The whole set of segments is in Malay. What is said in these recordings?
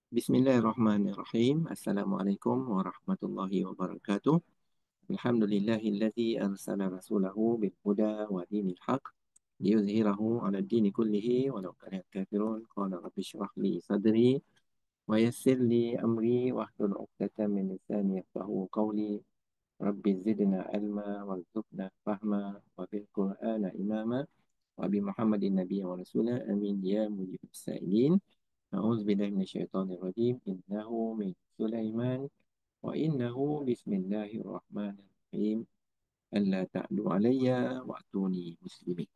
Bismillahirrahmanirrahim. Assalamualaikum warahmatullahi wabarakatuh. Alhamdulillahilladzi arsala rasulahu bil huda wa dinil haq liyuzhirahu 'ala ad-dini kullihi walau karihal kafirun. Qala rabbi shrah li sadri wa yassir li amri wahlul 'uqdatam min lisani yafqahu qawli. Rabbi zidna ilma warzuqna fahma wa bil qur'ana imama wa bi Muhammadin nabiyyan wa rasula amin ya mujibus sa'ilin. أعوذ بالله من الشيطان الرجيم إنه من سليمان وإنه بسم الله الرحمن الرحيم ألا تعلوا علي وأتوني مسلمين.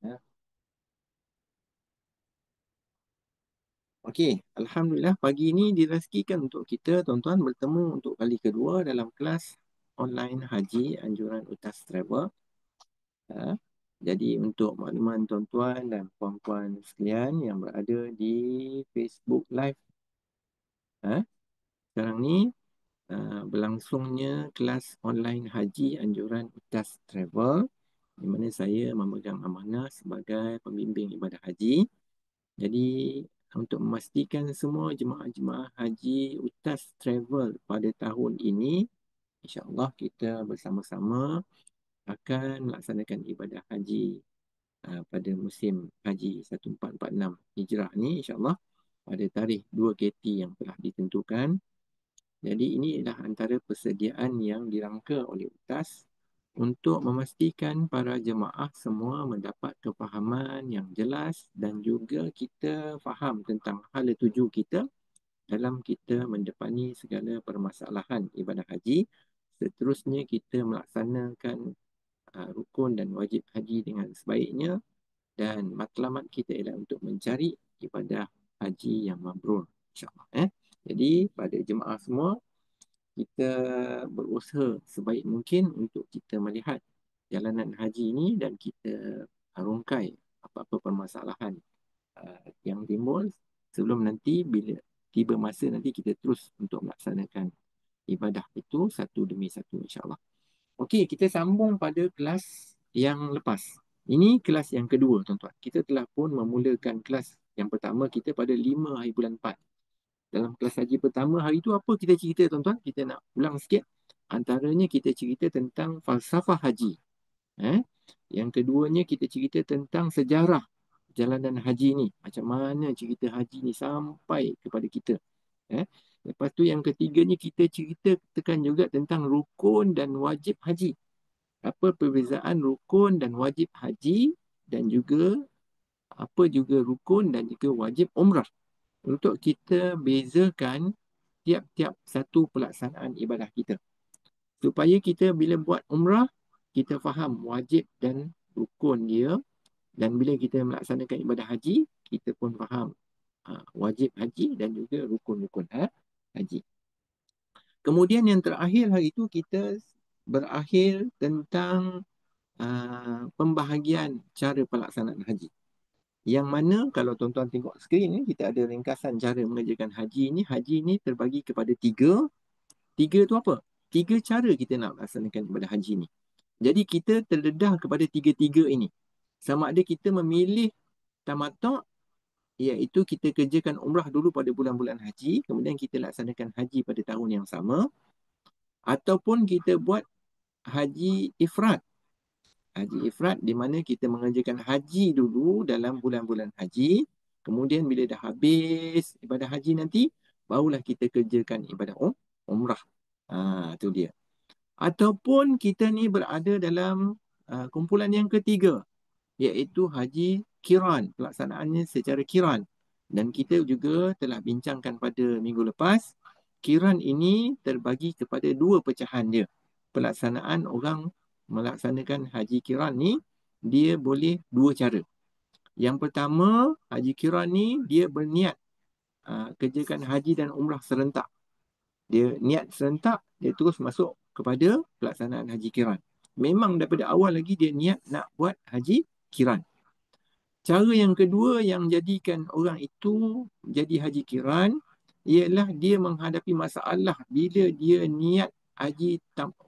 Ya. Okey, Alhamdulillah pagi ini direzekikan untuk kita tuan-tuan bertemu untuk kali kedua dalam kelas online haji anjuran UTAS Travel. Ya. Jadi untuk makluman tuan-tuan dan puan-puan sekalian yang berada di Facebook Live, sekarang ni berlangsungnya kelas online haji anjuran UTAS Travel di mana saya memegang amanah sebagai pembimbing ibadah haji. Jadi untuk memastikan semua jemaah-jemaah haji UTAS Travel pada tahun ini, insya-Allah kita bersama-sama akan melaksanakan ibadah haji pada musim haji 1446 Hijrah ni, insya-Allah pada tarikh 2 KT yang telah ditentukan. Jadi ini adalah antara persediaan yang dirangka oleh UTAS untuk memastikan para jemaah semua mendapat kefahaman yang jelas dan juga kita faham tentang hala tuju kita dalam kita mendepani segala permasalahan ibadah haji. Seterusnya kita melaksanakan rukun dan wajib haji dengan sebaiknya, dan matlamat kita ialah untuk mencari ibadah haji yang mabrur, insya-Allah. Jadi pada jemaah semua, kita berusaha sebaik mungkin untuk kita melihat jalanan haji ini dan kita rungkai apa-apa permasalahan yang timbul sebelum nanti bila tiba masa nanti kita terus untuk melaksanakan ibadah itu satu demi satu, insya-Allah. Okey, kita sambung pada kelas yang lepas. Ini kelas yang kedua, tuan-tuan. Kita telah pun memulakan kelas yang pertama kita pada 5 hari bulan 4. Dalam kelas haji pertama hari itu apa kita cerita, tuan-tuan? Kita nak ulang sikit. Antaranya kita cerita tentang falsafah haji. Yang keduanya kita cerita tentang sejarah jalanan haji ni. Macam mana cerita haji ni sampai kepada kita. Lepas tu yang ketiganya kita ceritakan juga tentang rukun dan wajib haji. Apa perbezaan rukun dan wajib haji, dan juga apa juga rukun dan juga wajib umrah, untuk kita bezakan tiap-tiap satu pelaksanaan ibadah kita. Supaya kita bila buat umrah, kita faham wajib dan rukun dia. Dan bila kita melaksanakan ibadah haji, kita pun faham wajib haji dan juga rukun-rukun haji. Kemudian yang terakhir hari itu kita berakhir tentang pembahagian cara pelaksanaan haji. Yang mana kalau tuan-tuan tengok skrin ni, kita ada ringkasan cara mengerjakan haji ni. Haji ni terbagi kepada tiga. Tiga tu apa? Tiga cara kita nak melaksanakan ibadah haji ni. Jadi kita terdedah kepada tiga-tiga ini. Sama ada kita memilih tamattu', iaitu kita kerjakan umrah dulu pada bulan-bulan haji, kemudian kita laksanakan haji pada tahun yang sama. Ataupun kita buat haji ifrad. Haji ifrad di mana kita mengerjakan haji dulu dalam bulan-bulan haji. Kemudian bila dah habis ibadah haji nanti, barulah kita kerjakan ibadah umrah. Itu dia. Ataupun kita ni berada dalam kumpulan yang ketiga, iaitu haji kiran, pelaksanaannya secara kiran. Dan kita juga telah bincangkan pada minggu lepas, kiran ini terbagi kepada dua pecahan dia. Pelaksanaan orang melaksanakan haji kiran ni, dia boleh dua cara. Yang pertama, haji kiran ni dia berniat kerjakan haji dan umrah serentak. Dia niat serentak, dia terus masuk kepada pelaksanaan haji kiran. Memang daripada awal lagi dia niat nak buat haji kiran. Cara yang kedua yang jadikan orang itu jadi haji kiran ialah dia menghadapi masalah bila dia niat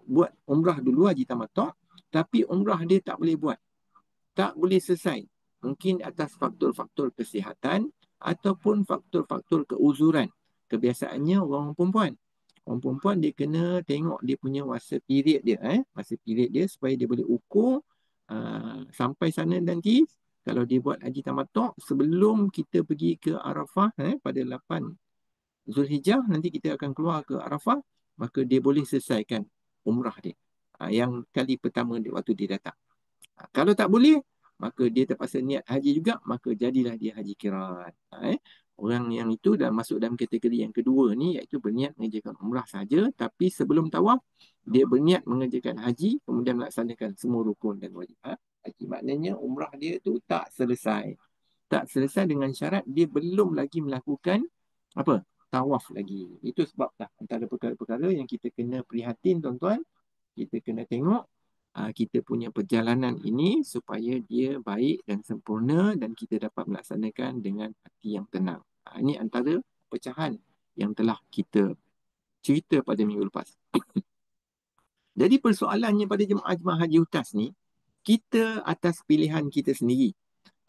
buat umrah dulu, haji tamattu', tapi umrah dia tak boleh buat. Tak boleh selesai. Mungkin atas faktor-faktor kesihatan ataupun faktor-faktor keuzuran. Kebiasaannya orang perempuan. Orang perempuan dia kena tengok dia punya masa period dia, masa period dia supaya dia boleh ukur sampai sana nanti. Kalau dia buat haji tamattu' sebelum kita pergi ke Arafah pada 8 Zulhijjah, nanti kita akan keluar ke Arafah, maka dia boleh selesaikan umrah dia. Yang kali pertama dia, waktu dia datang. Kalau tak boleh, maka dia terpaksa niat haji juga, maka jadilah dia haji kiran. Orang yang itu dah masuk dalam kategori yang kedua ni, iaitu berniat mengerjakan umrah saja, tapi sebelum tawaf, dia berniat mengerjakan haji, kemudian melaksanakan semua rukun dan wajib haji. Maknanya umrah dia tu tak selesai. Tak selesai dengan syarat dia belum lagi melakukan apa? Tawaf lagi. Itu sebablah antara perkara-perkara yang kita kena prihatin, tuan-tuan. Kita kena tengok kita punya perjalanan ini supaya dia baik dan sempurna dan kita dapat melaksanakan dengan hati yang tenang. Ini antara pecahan yang telah kita cerita pada minggu lepas. Jadi persoalannya pada jemaah-jemaah haji UTAS ni, kita atas pilihan kita sendiri.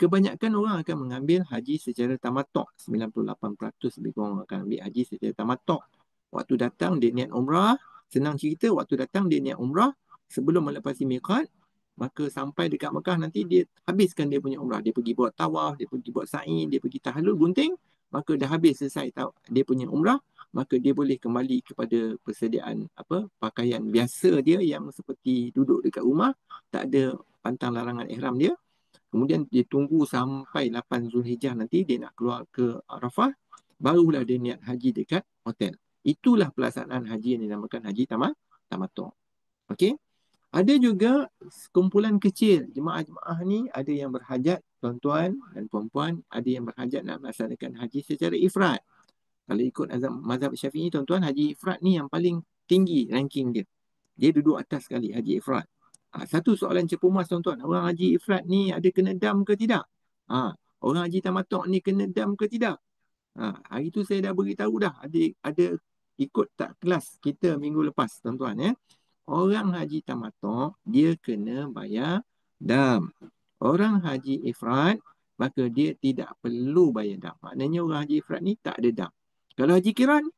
Kebanyakan orang akan mengambil haji secara tamattu'. 98% lebih kurang akan ambil haji secara tamattu'. Waktu datang dia niat umrah. Senang cerita, waktu datang dia niat umrah. Sebelum melepasi miqat, maka sampai dekat Mekah nanti dia habiskan dia punya umrah. Dia pergi buat tawaf, dia pergi buat sa'i, dia pergi tahallul, gunting. Maka dah habis selesai dia punya umrah. Maka dia boleh kembali kepada persediaan pakaian biasa dia yang seperti duduk dekat rumah. Tak ada pantang larangan ihram dia. Kemudian dia tunggu sampai 8 Zulhijjah nanti dia nak keluar ke Arafah, barulah dia niat haji dekat hotel. Itulah pelaksanaan haji yang dinamakan haji tamattu'. Okey. Ada juga kumpulan kecil jemaah-jemaah ni, ada yang berhajat, tuan-tuan dan puan-puan, ada yang berhajat nak melaksanakan haji secara ifrad. Kalau ikut mazhab Syafi'i, tuan-tuan, haji ifrad ni yang paling tinggi ranking dia. Dia duduk atas sekali haji ifrad. Satu soalan cepumas, tuan-tuan. Orang haji ifrad ni ada kena dam ke tidak? Orang haji tamattu' ni kena dam ke tidak? Hari tu saya dah beritahu dah. Ada ikut tak kelas kita minggu lepas, tuan-tuan. Orang haji tamattu' dia kena bayar dam. Orang haji ifrad, maka dia tidak perlu bayar dam. Maknanya orang haji ifrad ni tak ada dam. Kalau haji kiran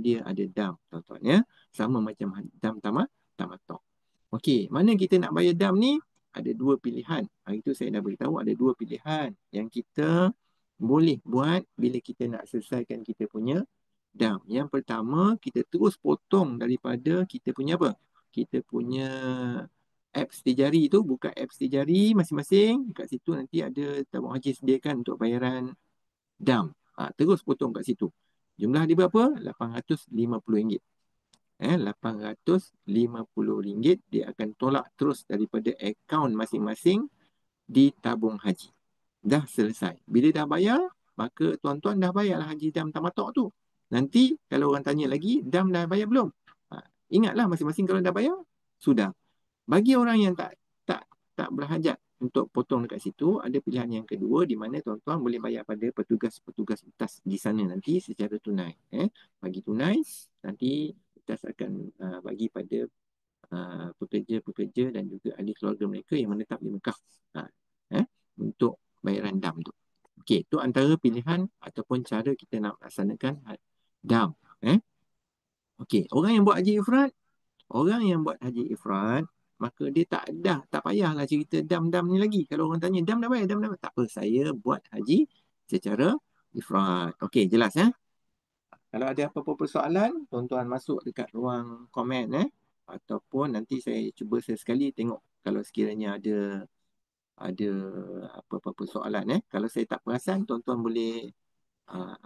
dia ada dam, tuan-tuan. Sama macam dam tamattu'. Okey, mana kita nak bayar dam ni? Ada dua pilihan. Hari tu saya dah beritahu ada dua pilihan yang kita boleh buat bila kita nak selesaikan kita punya dam. Yang pertama, kita terus potong daripada kita punya apa? Kita punya apps Tijari tu, buka apps Tijari masing-masing. Kat situ nanti ada tabung haji sediakan untuk bayaran dam. Terus potong kat situ. Jumlah dia berapa? RM850. RM850 dia akan tolak terus daripada akaun masing-masing di tabung haji. Dah selesai. Bila dah bayar, maka tuan-tuan dah bayarlah haji dam tamattu' tu. Nanti kalau orang tanya lagi, dam dah bayar belum? Ingatlah masing-masing kalau dah bayar, sudah. Bagi orang yang tak berhajat untuk potong dekat situ, ada pilihan yang kedua di mana tuan-tuan boleh bayar pada petugas-petugas UTAS di sana nanti secara tunai. Bagi tunai, nanti UTAS akan bagi pada pekerja-pekerja dan juga ahli keluarga mereka yang menetap di Mekah untuk bayaran dam tu. Okey, itu antara pilihan ataupun cara kita nak melaksanakan dam. Okey, orang yang buat haji ifrad, maka dia tak payahlah cerita dam-dam ni lagi. Kalau orang tanya, dam dah bayar, tak apa, saya buat haji secara ifrad. Okey, jelas Kalau ada apa-apa persoalan, tuan-tuan masuk dekat ruang komen ataupun nanti saya cuba sesekali tengok kalau sekiranya ada apa-apa persoalan Kalau saya tak perasan, tuan-tuan boleh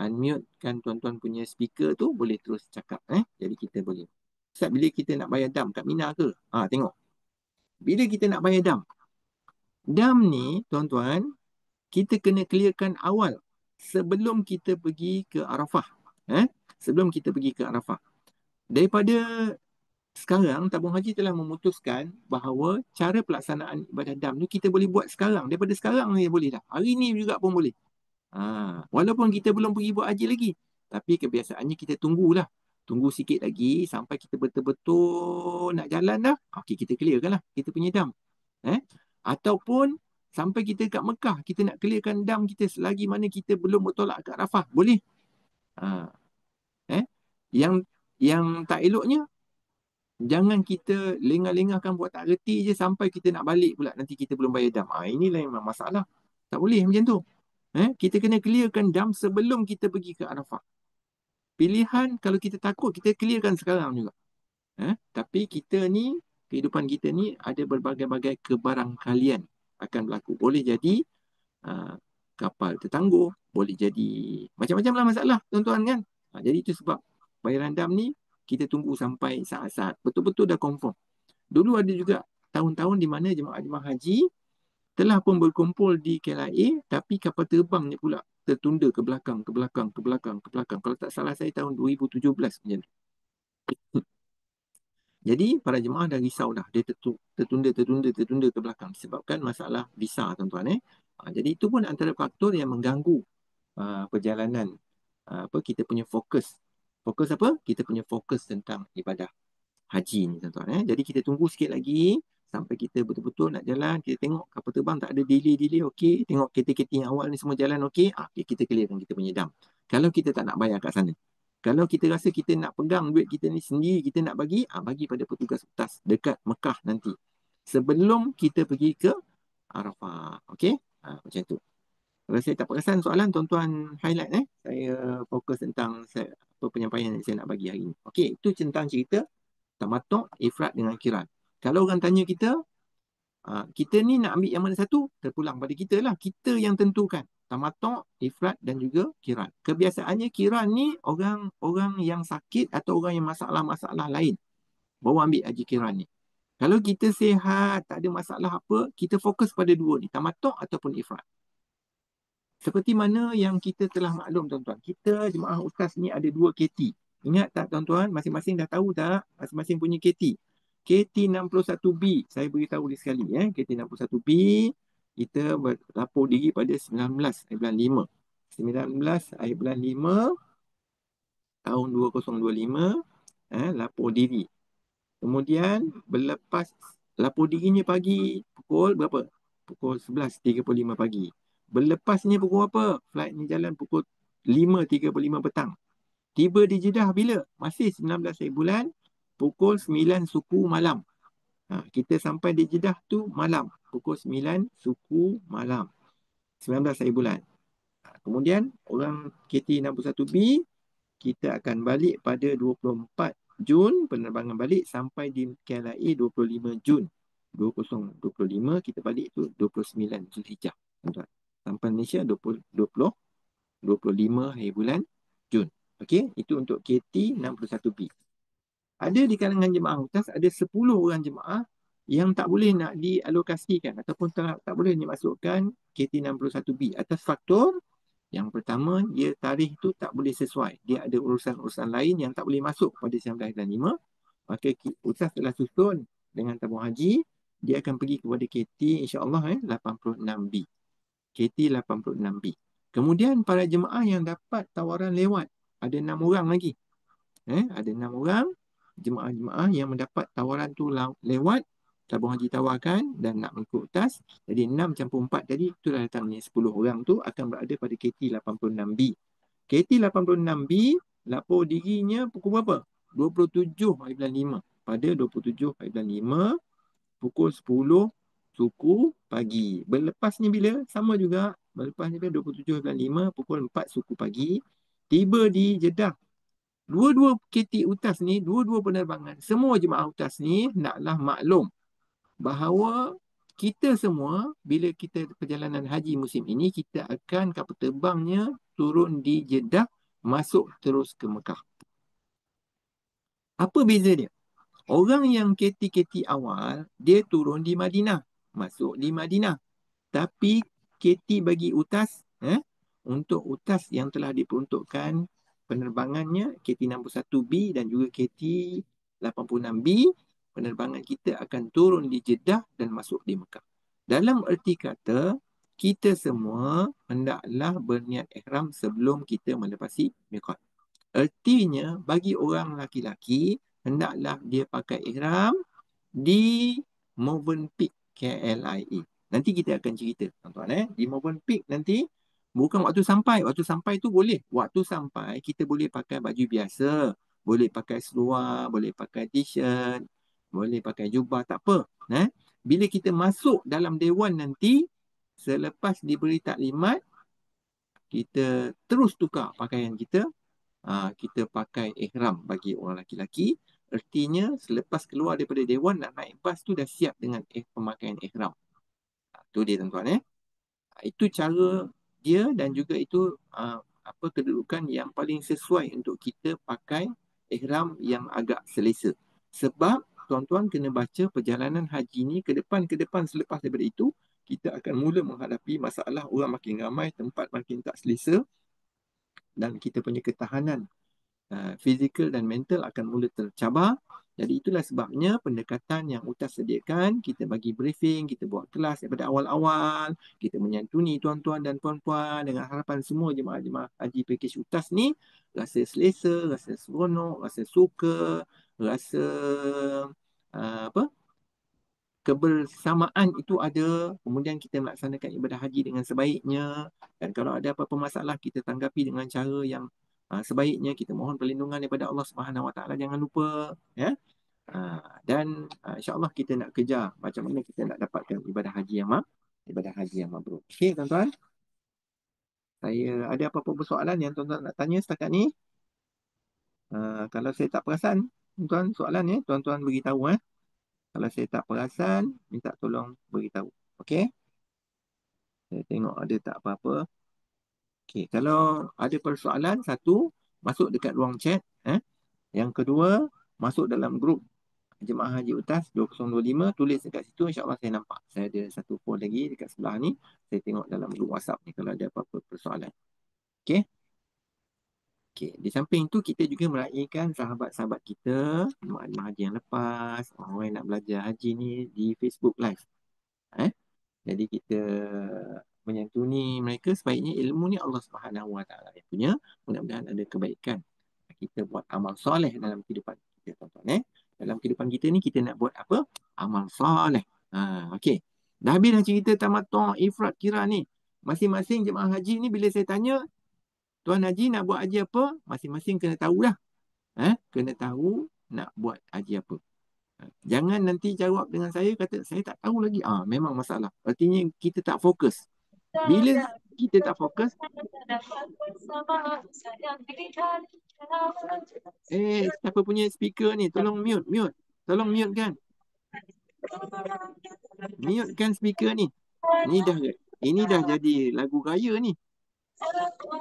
unmute kan tuan-tuan punya speaker tu, boleh terus cakap jadi kita boleh. Ustaz, bila kita nak bayar dam kat Mina ke? Tengok. Bila kita nak bayar dam ni, tuan-tuan, kita kena clearkan awal sebelum kita pergi ke Arafah. Sebelum kita pergi ke Arafah. Daripada sekarang, tabung haji telah memutuskan bahawa cara pelaksanaan ibadah dam ni kita boleh buat sekarang. Daripada sekarang ni boleh dah. Hari ni juga pun boleh. Walaupun kita belum pergi buat haji lagi. Tapi kebiasaannya kita tunggulah. Tunggu sikit lagi sampai kita betul-betul nak jalan dah. Okey, kita clearkan lah kita punya dam. Ataupun sampai kita kat Mekah, kita nak clearkan dam kita selagi mana kita belum bertolak kat Arafah. Boleh? Ha. Yang tak eloknya, jangan kita lengah-lengahkan buat tak reti je sampai kita nak balik pula, nanti kita belum bayar dam. Inilah yang masalah. Tak boleh macam tu. Kita kena clearkan dam sebelum kita pergi ke Arafah. Pilihan kalau kita takut, kita clearkan sekarang juga. Tapi kita ni, kehidupan kita ni ada berbagai-bagai kebarangkalian akan berlaku. Boleh jadi kapal tertangguh, boleh jadi macam-macam lah masalah, tuan-tuan kan. Jadi itu sebab bayaran dam ni kita tunggu sampai saat-saat betul-betul dah confirm. Dulu ada juga tahun-tahun di mana jemaah-jemaah haji telah pun berkumpul di KLIA, tapi kapal terbangnya pula tertunda ke belakang. Kalau tak salah saya tahun 2017 macam tu. Jadi para jemaah dah risau dah, dia tertunda ke belakang disebabkan masalah visa, tuan-tuan. Jadi itu pun antara faktor yang mengganggu perjalanan kita punya fokus. Fokus apa? Kita punya fokus tentang ibadah haji ni, tuan-tuan. Jadi kita tunggu sikit lagi sampai kita betul-betul nak jalan. Kita tengok kapal terbang tak ada delay, okey. Tengok kereta-kereta yang awal ni semua jalan okey. Kita clearkan kita punya dam. Kalau kita tak nak bayar kat sana. Kalau kita rasa kita nak pegang duit kita ni sendiri, kita nak bagi, bagi pada petugas utas dekat Mekah nanti. Sebelum kita pergi ke Arafah. Okey? Macam tu. Kalau saya tak perasan soalan, tuan-tuan highlight. Saya fokus tentang penyampaian yang saya nak bagi hari ni. Okey, itu tentang cerita tamattu', ifrad dengan qiran. Kalau orang tanya kita, kita ni nak ambil yang mana satu? Terpulang pada kita lah. Kita yang tentukan. Tamattu', ifrad dan juga qiran. Kebiasaannya qiran ni orang yang sakit atau orang yang masalah-masalah lain baru ambil haji qiran ni. Kalau kita sihat, tak ada masalah apa, kita fokus pada dua ni, tamattu' ataupun ifrad. Seperti mana yang kita telah maklum, tuan-tuan, kita jemaah ustaz ni ada dua KT. Ingat tak, tuan-tuan? Masing-masing dah tahu tak? Masing-masing punya KT. KT 61B, saya beritahu dia sekali. KT 61B, kita berlapor diri pada 19 bulan 5. 19 bulan 5 tahun 2025, lapor diri. Kemudian berlepas lapor dirinya pagi pukul berapa? Pukul 11.35 pagi. Berlepasnya pukul apa? Flight ni jalan pukul 5.35 petang. Tiba di Jeddah bila? Masih 19 bulan, pukul 9 suku malam. Kita sampai di Jeddah tu malam, pukul 9 suku malam. 19 bulan. Kemudian orang KT 61B, kita akan balik pada 24 Jun, penerbangan balik sampai di KLIA 25 Jun 2025, kita balik tu 29 Zulhijjah. Sampai Malaysia 25 hari bulan Jun. Okey, itu untuk KT 61B. Ada di kalangan jemaah utas, ada 10 orang jemaah yang tak boleh nak dialokasikan ataupun tak boleh dimasukkan KT 61B atas faktor yang pertama, dia tarikh tu tak boleh sesuai. Dia ada urusan-urusan lain yang tak boleh masuk pada 19 dan 5. Maka ustaz telah susun dengan tabung haji, dia akan pergi kepada KT insya-Allah 86B. KT 86B. Kemudian para jemaah yang dapat tawaran lewat, ada 6 orang lagi. Ada 6 orang jemaah-jemaah yang mendapat tawaran tu lewat, tabung haji tawarkan dan nak mengikut utas. Jadi 6 campur 4 tadi, itulah datangnya 10 orang tu akan berada pada KT 86B. KT 86B lapor dirinya pukul berapa? 27 hari bulan 5. Pada 27 hari bulan 5 pukul 10 suku pagi. Berlepasnya bila? Sama juga. Berlepasnya bila 27 hari bulan 5 pukul 4 suku pagi. Tiba di Jeddah. Dua-dua KT utas ni, dua-dua penerbangan, semua jemaah utas ni naklah maklum bahawa kita semua, bila kita perjalanan haji musim ini, kita akan kapal terbangnya turun di Jeddah, masuk terus ke Mekah. Apa beza dia? Orang yang KT-KT awal, dia turun di Madinah, masuk di Madinah. Tapi KT bagi utas, untuk utas yang telah diperuntukkan penerbangannya KT 61B dan juga KT 86B, penerbangan kita akan turun di Jeddah dan masuk di Mekah. Dalam erti kata, kita semua hendaklah berniat ihram sebelum kita melepasi miqat. Ertinya, bagi orang laki-laki, hendaklah dia pakai ihram di Movenpick KLIA. Nanti kita akan cerita, tuan-tuan. Di Movenpick nanti, bukan waktu sampai. Waktu sampai tu boleh. Waktu sampai, kita boleh pakai baju biasa. Boleh pakai seluar, boleh pakai t-shirt, boleh pakai jubah, tak apa. Bila kita masuk dalam dewan nanti, selepas diberi taklimat, kita terus tukar pakaian kita. Kita pakai ihram bagi orang lelaki-lelaki. Artinya selepas keluar daripada dewan nak naik bas tu dah siap dengan pemakaian ihram. Tu dia tuan-tuan. Itu cara dia dan juga itu apa kedudukan yang paling sesuai untuk kita pakai ihram yang agak selesa. Sebab tuan-tuan kena baca perjalanan haji ni ke depan selepas daripada itu kita akan mula menghadapi masalah orang makin ramai, tempat makin tak selesa dan kita punya ketahanan fizikal dan mental akan mula tercabar. Jadi itulah sebabnya pendekatan yang UTAS sediakan, kita bagi briefing, kita buat kelas daripada awal-awal, kita menyantuni tuan-tuan dan puan-puan dengan harapan semua jemaah-jemaah haji package UTAS ni rasa selesa, rasa seronok, rasa suka, rasa apa? Kebersamaan itu ada, kemudian kita melaksanakan ibadah haji dengan sebaiknya, dan kalau ada apa-apa masalah kita tanggapi dengan cara yang sebaiknya. Kita mohon perlindungan daripada Allah Subhanahu Wa Taala, jangan lupa, ya. Dan insya-Allah kita nak kejar macam mana kita nak dapatkan ibadah haji yang mabrur. Okey tuan-tuan, saya ada apa-apa persoalan yang tuan-tuan nak tanya setakat ni? Kalau saya tak perasan tuan-tuan soalan ni, tuan-tuan beritahu. Kalau saya tak perasan, minta tolong beritahu. Okey? Saya tengok ada tak apa-apa. Okey, kalau ada persoalan, satu, masuk dekat ruang chat. Yang kedua, masuk dalam grup Jemaah Haji UTAS 2025, tulis dekat situ, insya-Allah saya nampak. Saya ada satu phone lagi dekat sebelah ni. Saya tengok dalam grup WhatsApp ni kalau ada apa-apa persoalan. Okey? Okey, di samping tu kita juga meraihkan sahabat-sahabat kita, jemaah haji yang lepas, orang yang nak belajar haji ni di Facebook Live. Jadi kita menyantuni mereka, sebaiknya ilmu ni Allah Subhanahu Wa Taala yang punya. Mudah-mudahan ada kebaikan. Kita buat amal soleh dalam kehidupan kita, tuan-tuan. Dalam kehidupan kita ni kita nak buat apa? Amal soleh. Okey. Dah habis dah cerita tamattu', ifrad, qirah ni. Masing-masing jemaah haji ni bila saya tanya, tuan haji nak buat haji apa? Masing-masing kena tahu dah. Kena tahu nak buat haji apa. Jangan nanti jawab dengan saya kata saya tak tahu lagi. Memang masalah. Artinya kita tak fokus. Bila kita tak fokus, siapa punya speaker ni? Tolong mute. Tolong mute kan. Mute kan speaker ni. Ini dah jadi lagu raya ni. Macam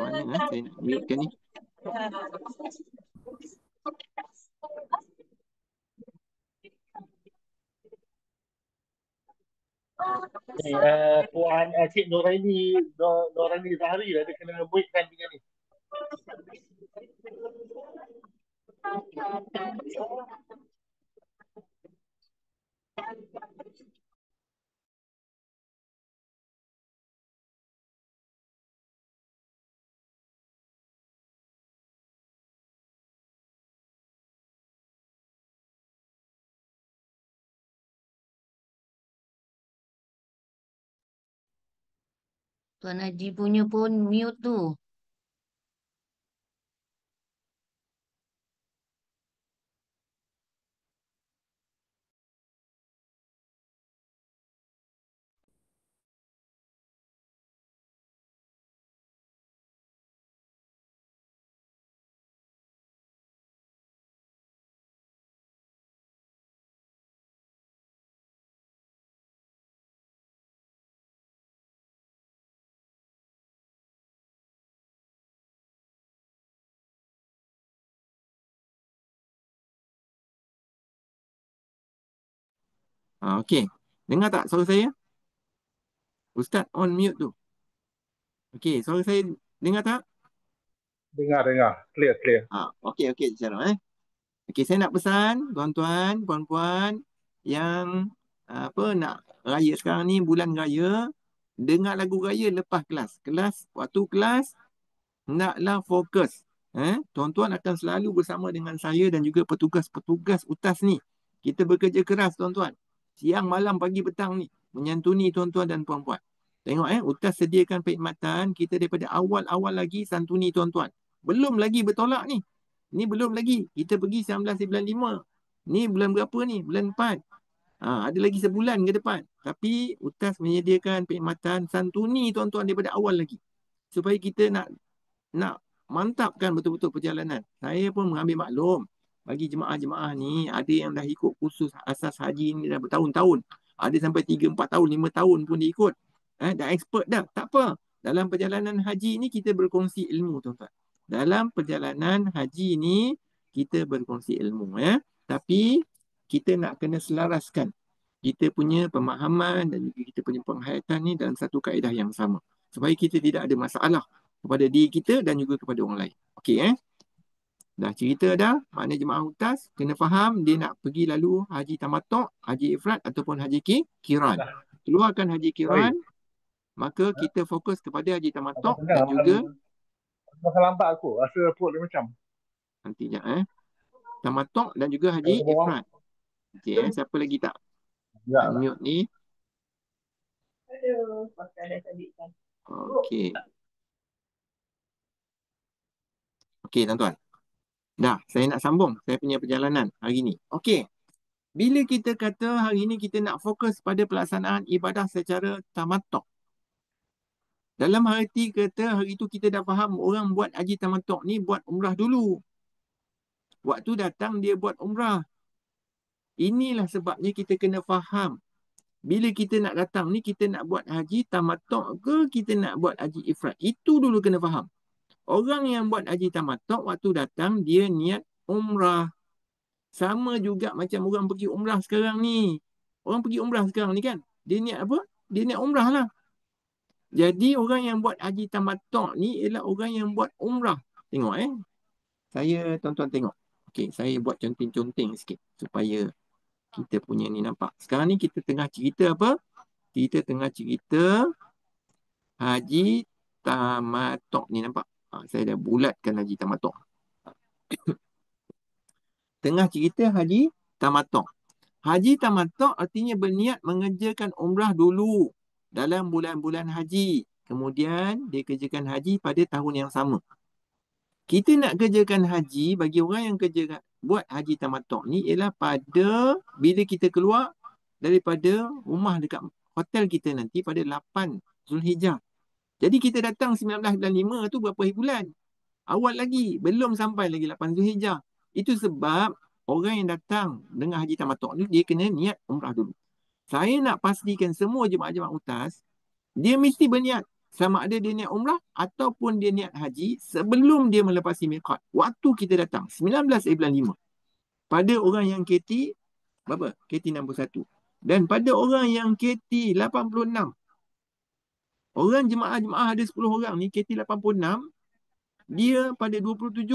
mana saya nak mute kan ni? Puan Cik Noraini Zahari ada kena buatkan dengan ni. Tuan Haji punya pun mute tu. Okey. Dengar tak suara saya? Ustaz on mute tu. Okey, suara saya dengar tak? Dengar. Clear. Okey, insya-Allah. Okey, saya nak pesan tuan-tuan, puan-puan yang nak raya sekarang ni, bulan raya, dengar lagu raya lepas kelas. Waktu kelas naklah fokus. Tuan-tuan akan selalu bersama dengan saya dan juga petugas-petugas UTAS ni. Kita bekerja keras, tuan-tuan. siang, malam, pagi, petang ni menyantuni tuan-tuan dan puan-puan. Tengok UTAS sediakan perkhidmatan kita daripada awal-awal lagi santuni tuan-tuan. Belum lagi bertolak ni. Ni belum lagi. Kita pergi 19.5. Ni bulan berapa ni? Bulan 4. Ada lagi sebulan ke depan. Tapi UTAS menyediakan perkhidmatan santuni tuan-tuan daripada awal lagi. Supaya kita nak mantapkan betul-betul perjalanan. Saya pun mengambil maklum. Bagi jemaah-jemaah ni, ada yang dah ikut kursus asas haji ni dah bertahun-tahun. Ada sampai 3, 4 tahun, 5 tahun pun dia ikut. Dah expert dah. Tak apa. Dalam perjalanan haji ni, kita berkongsi ilmu, tuan-tuan. Dalam perjalanan haji ni, kita berkongsi ilmu. Tapi, kita nak kena selaraskan kita punya pemahaman dan juga kita punya penghayatan ni dalam satu kaedah yang sama. Supaya kita tidak ada masalah kepada diri kita dan juga kepada orang lain. Okey, dah cerita dah, makna jemaah UTAS kena faham dia nak pergi lalu haji tamattu', haji ifrad ataupun haji kiran. Keluarkan haji kiran, maka kita fokus kepada haji tamattu' dan juga Masa lambat aku, rasa perut dia macam. nanti sekejap tamattu' dan juga haji ifrad. Okey, siapa lagi tak mute ni? Aduh, pakai dah tadi kan. Okey. Okey, tuan-tuan. Dah, saya nak sambung saya punya perjalanan hari ni. Okey. Bila kita kata hari ni kita nak fokus pada pelaksanaan ibadah secara tamattu'. Dalam arti kata hari tu kita dah faham orang buat haji tamattu' ni buat umrah dulu. Waktu datang dia buat umrah. Inilah sebabnya kita kena faham. Bila kita nak datang ni kita nak buat haji tamattu' ke kita nak buat haji ifrad. Itu dulu kena faham. Orang yang buat haji tamattu' waktu datang dia niat umrah. Sama juga macam orang pergi umrah sekarang ni. Orang pergi umrah sekarang ni kan. Dia niat apa? Dia niat umrah lah. Jadi orang yang buat haji tamattu' ni ialah orang yang buat umrah. Tengok Saya tuan-tuan tengok. Okey, saya buat conteng-conteng sikit supaya kita punya ni nampak. Sekarang ni kita tengah cerita apa? Kita tengah cerita haji tamattu' ni nampak. Saya dah bulatkan haji tamattu'. Tengah cerita haji tamattu'. Haji tamattu' artinya berniat mengerjakan umrah dulu dalam bulan-bulan haji. Kemudian dia kerjakan haji pada tahun yang sama. Kita nak kerjakan haji bagi orang yang buat haji tamattu' ni ialah pada bila kita keluar daripada rumah dekat hotel kita nanti pada 8 Zulhijjah. Jadi kita datang 19.5 tu berapa hari bulan? Awal lagi, belum sampai lagi 8 Zulhijjah. Itu sebab orang yang datang dengan haji tamattu' ni dia kena niat umrah dulu. Saya nak pastikan semua jemaah-jemaah UTAS dia mesti berniat sama ada dia niat umrah ataupun dia niat haji sebelum dia melepasi miqat. Waktu kita datang 19.5 pada orang yang KT berapa? KT 61. Dan pada orang yang KT 86. Orang jemaah-jemaah ada 10 orang ni KT 86. Dia pada 27.5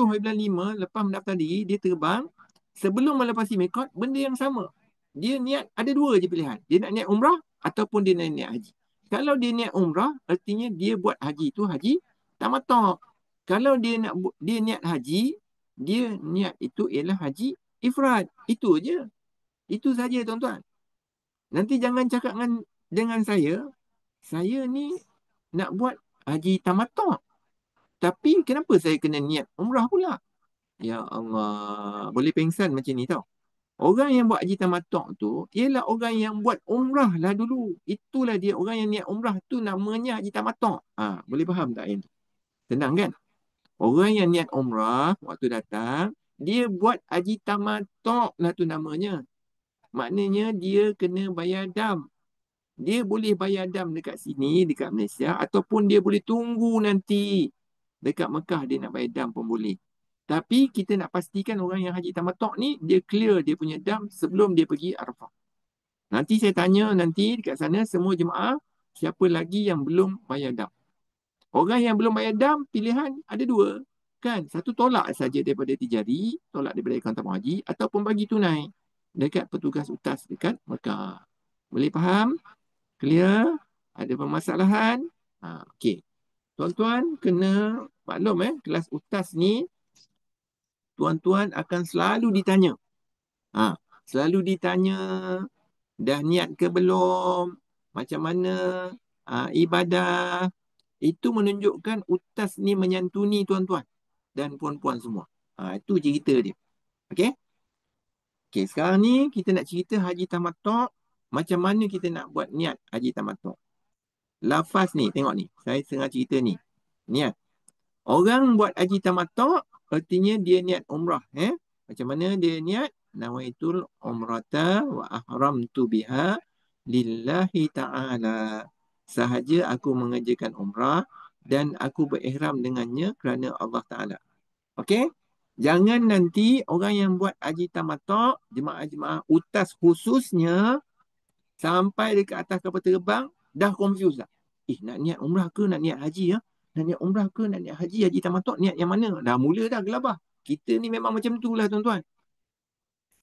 lepas mendaftar diri, dia terbang. Sebelum melepasi miqat, benda yang sama. Dia niat, ada dua je pilihan. Dia nak niat umrah ataupun dia nak niat haji. Kalau dia niat umrah, artinya dia buat haji tu haji tamattu'. Kalau dia niat haji, dia niat itu ialah haji ifrad. Itu je. Itu saja tuan-tuan. Nanti jangan cakap dengan saya ni nak buat haji tamattu'. Tapi kenapa saya kena niat umrah pula? Ya Allah, boleh pengsan macam ni tau. Orang yang buat haji tamattu' tu ialah orang yang buat umrah lah dulu. Itulah dia, orang yang niat umrah tu namanya haji tamattu'. Boleh faham tak yang tu? Senang kan? Orang yang niat umrah waktu datang, dia buat haji tamattu' lah tu namanya. Maknanya dia kena bayar dam. Dia boleh bayar dam dekat sini, dekat Malaysia, ataupun dia boleh tunggu nanti dekat Mekah dia nak bayar dam pun boleh. Tapi kita nak pastikan orang yang haji tamattu' ni dia clear dia punya dam sebelum dia pergi Arafah. Nanti saya tanya nanti dekat sana semua jemaah siapa lagi yang belum bayar dam. Orang yang belum bayar dam pilihan ada dua. Kan? Satu tolak saja daripada tijari, tolak daripada akaun tabung haji ataupun bagi tunai dekat petugas UTAS dekat Mekah. Boleh faham? Clear? Ada permasalahan? Okey. Tuan-tuan kena maklum kelas UTAS ni tuan-tuan akan selalu ditanya. Selalu ditanya Dah niat ke belum? Macam mana ibadah? Itu menunjukkan utas ni menyantuni tuan-tuan dan puan-puan semua. Itu cerita dia. Okey? Okey, sekarang ni kita nak cerita haji tamattu'. Macam mana kita nak buat niat haji tamattu'? Lafaz ni, tengok ni. Saya tengah cerita ni. Niat. Orang buat haji tamattu' artinya dia niat umrah. Macam mana dia niat? Nawaitul umrata wa ahramtu biha lillahi ta'ala. Sahaja aku mengerjakan umrah dan aku berihram dengannya kerana Allah Ta'ala. Okey? Jangan nanti orang yang buat haji tamattu', jemaah-jemaah utas khususnya, sampai dekat atas kapal terbang, dah confuse dah. Nak niat umrah ke nak niat haji ya? Nak niat umrah ke nak niat haji? Haji tamattu' niat yang mana? Dah mula dah gelabah. Kita ni memang macam tu lah tuan-tuan.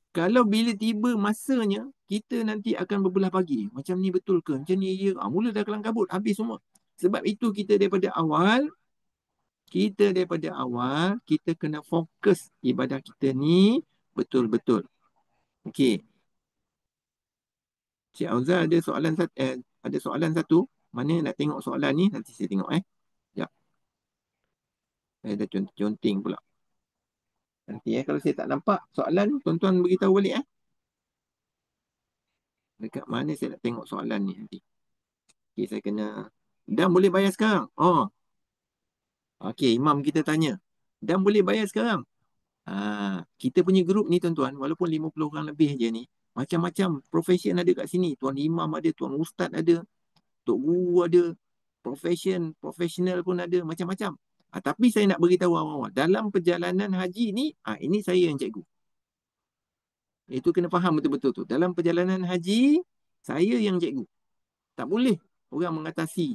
Kalau bila tiba masanya, kita nanti akan berbelah bagi. Macam ni betul ke? Macam ni ya? Mula dah kelang kabut, habis semua. Sebab itu kita daripada awal, kita kena fokus ibadah kita ni betul-betul. Okey. Cik Auzal ada soalan satu. Mana nak tengok soalan ni? Nanti saya tengok. Sekejap. Saya dah conteng pula. Nanti kalau saya tak nampak soalan, tuan-tuan beritahu balik. Dekat mana saya nak tengok soalan ni nanti. Okey, saya kena. Dan boleh bayar sekarang? Okey, Imam kita tanya. Dan boleh bayar sekarang? Kita punya grup ni tuan-tuan, walaupun 50 orang lebih je ni, macam-macam profession ada kat sini. Tuan Imam ada, Tuan Ustaz ada, Tok Guru ada, profesional pun ada, macam-macam. Tapi saya nak beritahu awak-awak, dalam perjalanan haji ni, ini saya yang cikgu. Itu kena faham betul-betul tu. Dalam perjalanan haji, saya yang cikgu. Tak boleh orang mengatasi.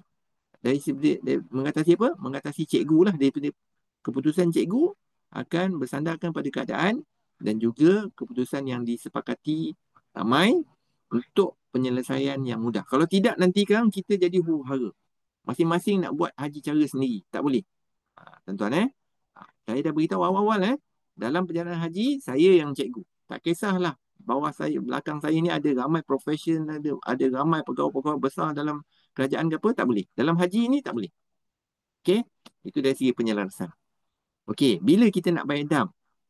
Mengatasi apa? Mengatasi cikgu lah. Daripada keputusan cikgu akan bersandarkan pada keadaan dan juga keputusan yang disepakati ramai untuk penyelesaian yang mudah. Kalau tidak, nanti kan kita jadi huru-hara. Masing-masing nak buat haji cara sendiri. Tak boleh. Tuan-tuan saya dah beritahu awal-awal dalam perjalanan haji, saya yang cikgu. Tak kisahlah bawah saya, belakang saya ni ada ramai profesion, ada ramai pegawai-pegawai besar dalam kerajaan ke apa, tak boleh. Dalam haji ni tak boleh. Okey? Itu dari segi penyelarasan. Okey, bila kita nak bayar dam?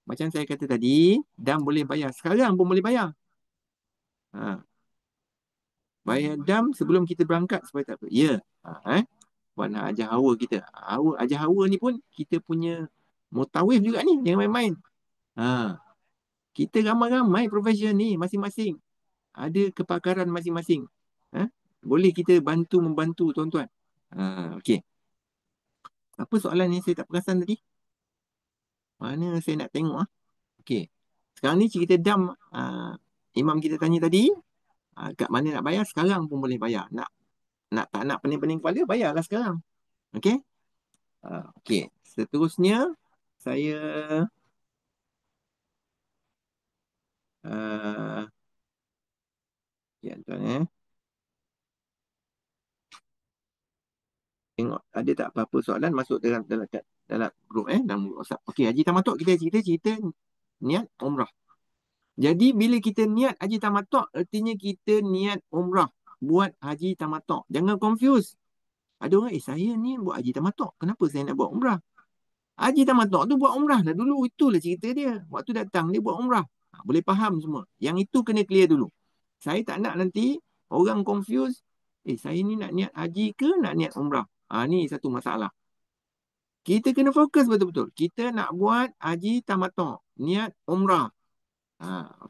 Macam saya kata tadi, dam boleh bayar. Sekarang pun boleh bayar. Bayar dam sebelum kita berangkat supaya tak apa. Ya. Buat nak ajar hawa kita. Ajar hawa ni pun kita punya mutawif juga ni. Jangan main-main. Kita ramai-ramai profesion ni masing-masing. Ada kepakaran masing-masing. Boleh kita membantu tuan-tuan. Okey. Apa soalan ni saya tak perasan tadi? Mana saya nak tengok Okey. Sekarang ni cerita dam imam kita tanya tadi. Kat mana nak bayar? Sekarang pun boleh bayar. Tak nak pening-pening kepala, bayarlah sekarang. Okey? Okey. Seterusnya, saya ya tuan tengok ada tak apa-apa soalan masuk dalam grup dalam grup WhatsApp. Okey, haji tamattu' kita cerita niat umrah. Jadi bila kita niat haji tamattu' artinya kita niat umrah, buat haji tamattu'. Jangan confuse. Ada orang saya ni buat haji tamattu', kenapa saya nak buat umrah? Haji tamattu' tu buat umrah dah dulu, itulah cerita dia. Waktu datang dia buat umrah. Boleh faham semua. Yang itu kena clear dulu. Saya tak nak nanti orang confuse, saya ni nak niat haji ke nak niat umrah? Ni satu masalah. Kita kena fokus betul-betul. Kita nak buat haji tamattu', niat umrah.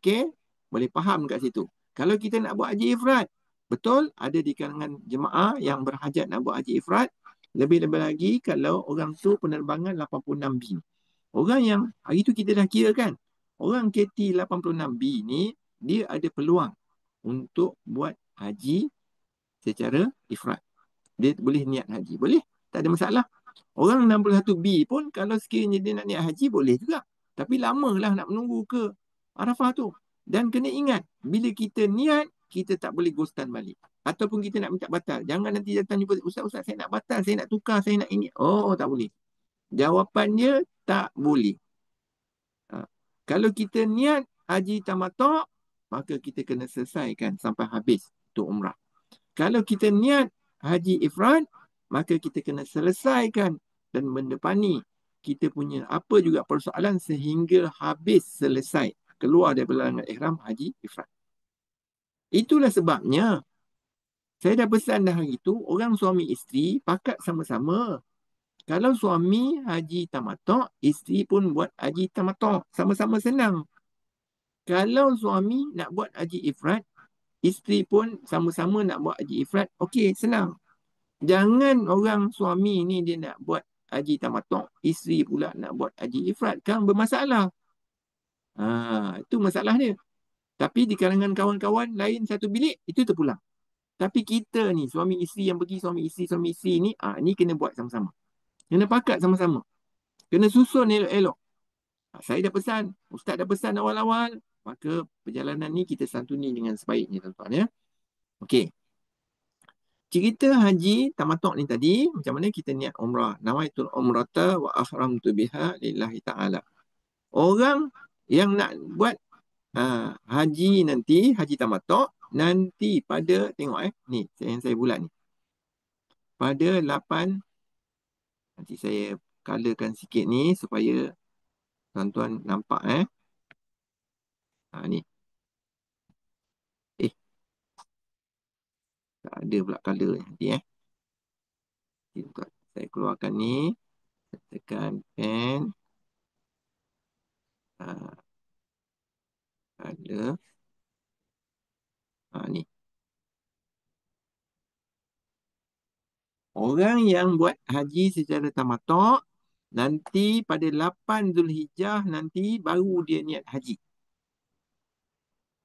Okey? Boleh faham kat situ. Kalau kita nak buat haji ifrad, betul ada di kalangan jemaah yang berhajat nak buat haji ifrad. Lebih-lebih lagi kalau orang tu penerbangan 86B. Orang yang hari tu kita dah kira kan, orang KT 86B ni dia ada peluang untuk buat haji secara ifrad. Dia boleh niat haji. Boleh? Tak ada masalah. Orang 61B pun kalau sekiranya dia nak niat haji boleh juga. Tapi lamalah nak menunggu ke Arafah tu. Dan kena ingat, bila kita niat, kita tak boleh ghostan balik. Ataupun kita nak minta batal. Jangan nanti datang jumpa, Ustaz, saya nak batal, saya nak tukar, saya nak ini. Tak boleh. Jawapannya, tak boleh. Kalau kita niat haji tamattu', maka kita kena selesaikan sampai habis untuk umrah. Kalau kita niat haji ifrad, maka kita kena selesaikan dan mendepani kita punya apa juga persoalan sehingga habis selesai keluar daripada larangan ihram haji ifrad. Itulah sebabnya saya dah pesan dah hari itu, orang suami isteri pakat sama-sama. Kalau suami haji tamattu', isteri pun buat haji tamattu'. Sama-sama senang. Kalau suami nak buat haji ifrad, isteri pun sama-sama nak buat haji ifrad, okey, senang. Jangan orang suami ni dia nak buat haji tamattu', isteri pula nak buat haji ifrad. Kan bermasalah. Itu masalah dia. Tapi di kalangan kawan-kawan lain satu bilik, itu terpulang. Tapi kita ni, suami isteri yang pergi suami isteri ni, ni kena buat sama-sama. Kena pakat sama-sama. Kena susun elok-elok. Saya dah pesan, Ustaz dah pesan awal-awal, maka perjalanan ni kita santuni dengan sebaiknya, tuan-tuan ya. Okey. Cerita haji tamattu' ni tadi, macam mana kita niat umrah. Nawaitul umrata wa ahramtu biha lillahi ta'ala. Orang yang nak buat haji nanti, haji tamattu', nanti pada, tengok ni, yang saya bulat ni. Pada 8, nanti saya colorkan sikit ni supaya tuan-tuan nampak ni. Tak ada pula color nanti saya keluarkan ni. Tekan pen. Color. Ni. Orang yang buat haji secara tamattu' nanti pada 8 Zulhijjah nanti baru dia niat haji.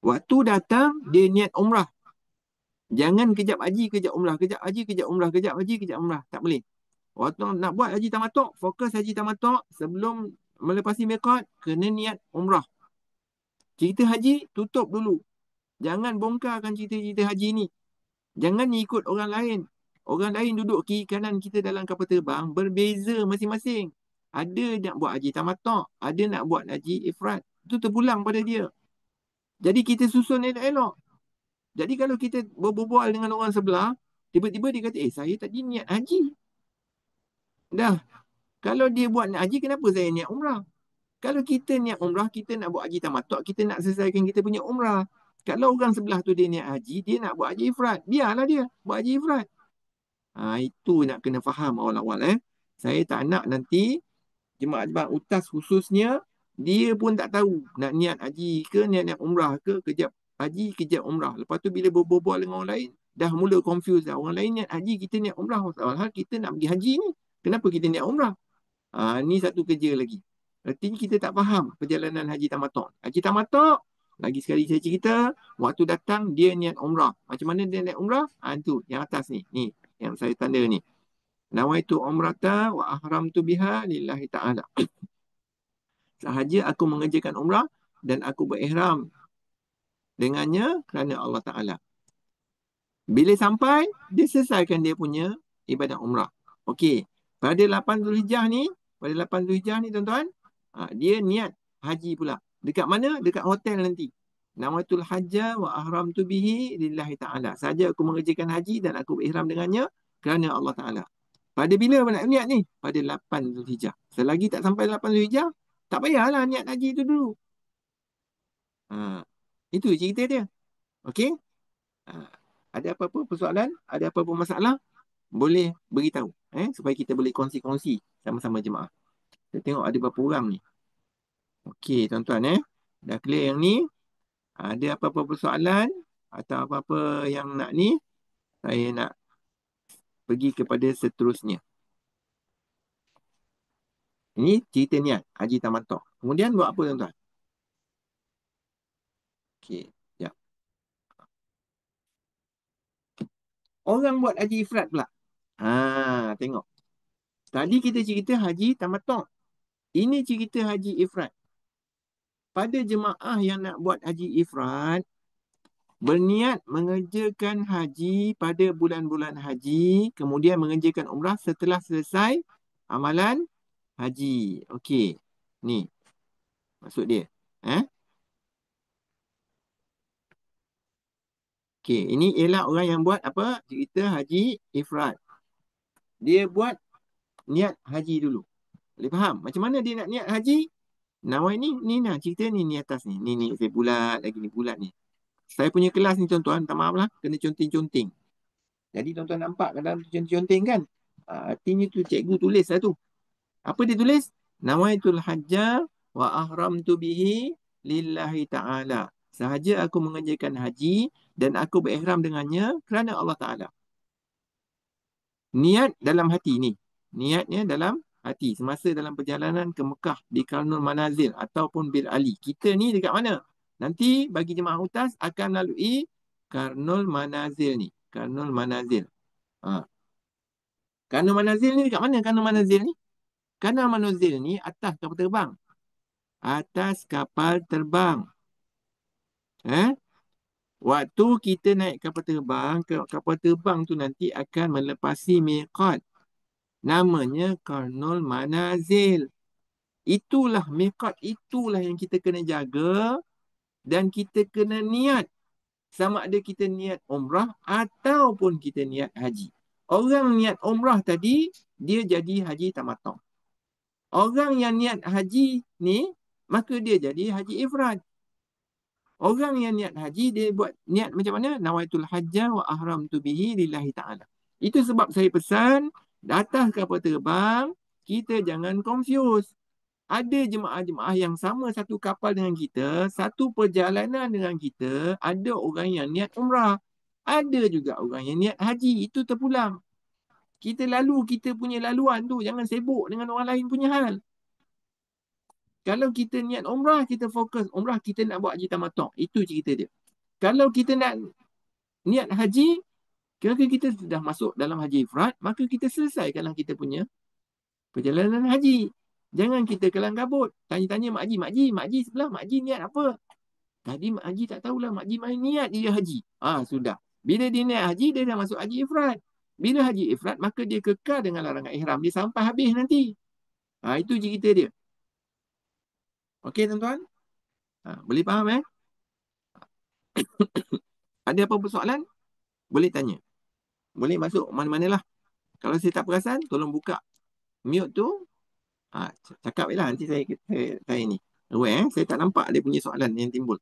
Waktu datang dia niat umrah. Jangan kejap haji, kejap umrah, kejap haji, kejap umrah, kejap haji, kejap umrah. Tak boleh. Waktu nak buat haji tamattu', fokus haji tamattu', sebelum melepasi miqat, kena niat umrah. Cerita haji, tutup dulu. Jangan bongkarkan cerita-cerita haji ni. Jangan ikut orang lain. Orang lain duduk kiri kanan kita dalam kapal terbang, berbeza masing-masing. Ada nak buat haji tamattu', ada nak buat haji ifrad. Itu terpulang pada dia. Jadi kita susun elok-elok. Jadi kalau kita berbual dengan orang sebelah, tiba-tiba dia kata, saya tadi niat haji. Dah. Kalau dia buat niat haji, kenapa saya niat umrah? Kalau kita niat umrah, kita nak buat haji tamattu', kita nak selesaikan kita punya umrah. Kalau orang sebelah tu dia niat haji, dia nak buat haji ifrad. Biarlah dia buat haji ifrad. Itu nak kena faham awal-awal. Saya tak nak nanti jemaah-jemaah UTAS khususnya, dia pun tak tahu nak niat haji ke, niat umrah ke, kejap haji, kejap umrah. Lepas tu bila berbual dengan orang lain, dah mula confuse dah. Orang lain niat haji, kita niat umrah. Padahal kita nak pergi haji ni. Kenapa kita niat umrah? Ni satu kerja lagi. Artinya kita tak faham perjalanan haji tamattu'. Haji tamattu', lagi sekali saya cerita, waktu datang dia niat umrah. Macam mana dia niat umrah? Itu yang atas ni. Ni yang saya tanda ni. Nawaitu umrata wa ahramtu biha lillahi ta'ala. Sahaja aku mengerjakan umrah dan aku berihram dengannya kerana Allah Ta'ala. Bila sampai, dia selesaikan dia punya ibadah umrah. Okey. Pada 8 Zulhijjah ni, tuan-tuan, dia niat haji pula. Dekat mana? Dekat hotel nanti. Nawaitul hajja wa ahramtu bihi lillahi ta'ala. Saja aku mengerjakan haji dan aku berihram dengannya kerana Allah Ta'ala. Pada bila nak niat ni? Pada 8 Zulhijjah. Selagi tak sampai 8 Zulhijjah, tak payahlah niat haji itu dulu. Itu cerita dia. Okey? Ada apa-apa persoalan? Ada apa-apa masalah? Boleh beritahu. Supaya kita boleh kongsi-kongsi sama-sama jemaah. Kita tengok ada berapa orang ni. Okey, tuan-tuan dah clear yang ni. Ada apa-apa persoalan atau apa-apa yang nak ni, saya nak pergi kepada seterusnya. Ini cerita niat haji tamattu'. Kemudian buat apa, tuan-tuan? Okey, sekejap. Orang buat haji ifrad pula. Tengok. Tadi kita cerita haji tamattu'. Ini cerita haji ifrad. Pada jemaah yang nak buat haji ifrad, berniat mengerjakan haji pada bulan-bulan haji, kemudian mengerjakan umrah setelah selesai amalan haji. Okey. Ni maksud dia. Okey, ini ialah orang yang buat apa? Cerita haji ifrad. Dia buat niat haji dulu. Boleh faham? Macam mana dia nak niat haji? Nawai ni nah cerita ni atas ni. Ni saya bulat lagi ni bulat ni. Saya punya kelas ni tuan-tuan, minta maaf lah, kena conteng-conteng. Jadi tuan-tuan nampak kadang conteng-conteng kan? Artinya tu cikgu tulis lah tu. Apa dia tulis? Nawaitul hajja wa ahramtu bihi lillahi ta'ala. Sahaja aku mengerjakan haji dan aku berihram dengannya kerana Allah Ta'ala. Niat dalam hati ni. Niatnya dalam hati. Semasa dalam perjalanan ke Mekah di Karnul Manazil ataupun Bir Ali. Kita ni dekat mana? Nanti bagi jemaah utas akan melalui Karnul Manazil ni. Karnul Manazil. Karnul Manazil ni dekat mana Karnul Manazil ni? Karnul Manazil ni atas kapal terbang. Atas kapal terbang. Waktu kita naik kapal terbang tu nanti akan melepasi miqat. Namanya Karnul Manazil. Itulah miqat, itulah yang kita kena jaga dan kita kena niat. Sama ada kita niat umrah ataupun kita niat haji. Orang niat umrah tadi, dia jadi haji tamattu'. Orang yang niat haji ni, maka dia jadi haji ifrad. Orang yang niat haji, dia buat niat macam mana? Nawaitul hajja wa ahramtu bihi lillahi ta'ala. Itu sebab saya pesan, datang kapal terbang, kita jangan confuse. Ada jemaah-jemaah yang sama satu kapal dengan kita, satu perjalanan dengan kita, ada orang yang niat umrah. Ada juga orang yang niat haji, itu terpulang. Kita punya laluan tu, jangan sibuk dengan orang lain punya hal. Kalau kita niat umrah, kita fokus umrah, kita nak buat haji tamattu'. Itu cerita dia. Kalau kita nak niat haji, kalau kita sudah masuk dalam haji ifrad, maka kita selesaikanlah kita punya perjalanan haji. Jangan kita kelang kabut. Tanya-tanya Mak Haji sebelah, Mak Haji niat apa? Tadi Mak Haji tak tahulah, Mak Haji main niat dia haji. Sudah. Bila dia niat haji, dia dah masuk haji ifrad. Bila haji ifrad, maka dia kekal dengan larangan ihram. Dia sampai habis nanti. Itu cerita dia. Okey tuan-tuan? Boleh faham Ada apa persoalan? Boleh tanya. Boleh masuk mana-manalah. Kalau saya tak perasan, tolong buka mute tu. Cakap je lah. Nanti saya ni. Saya tak nampak dia punya soalan yang timbul.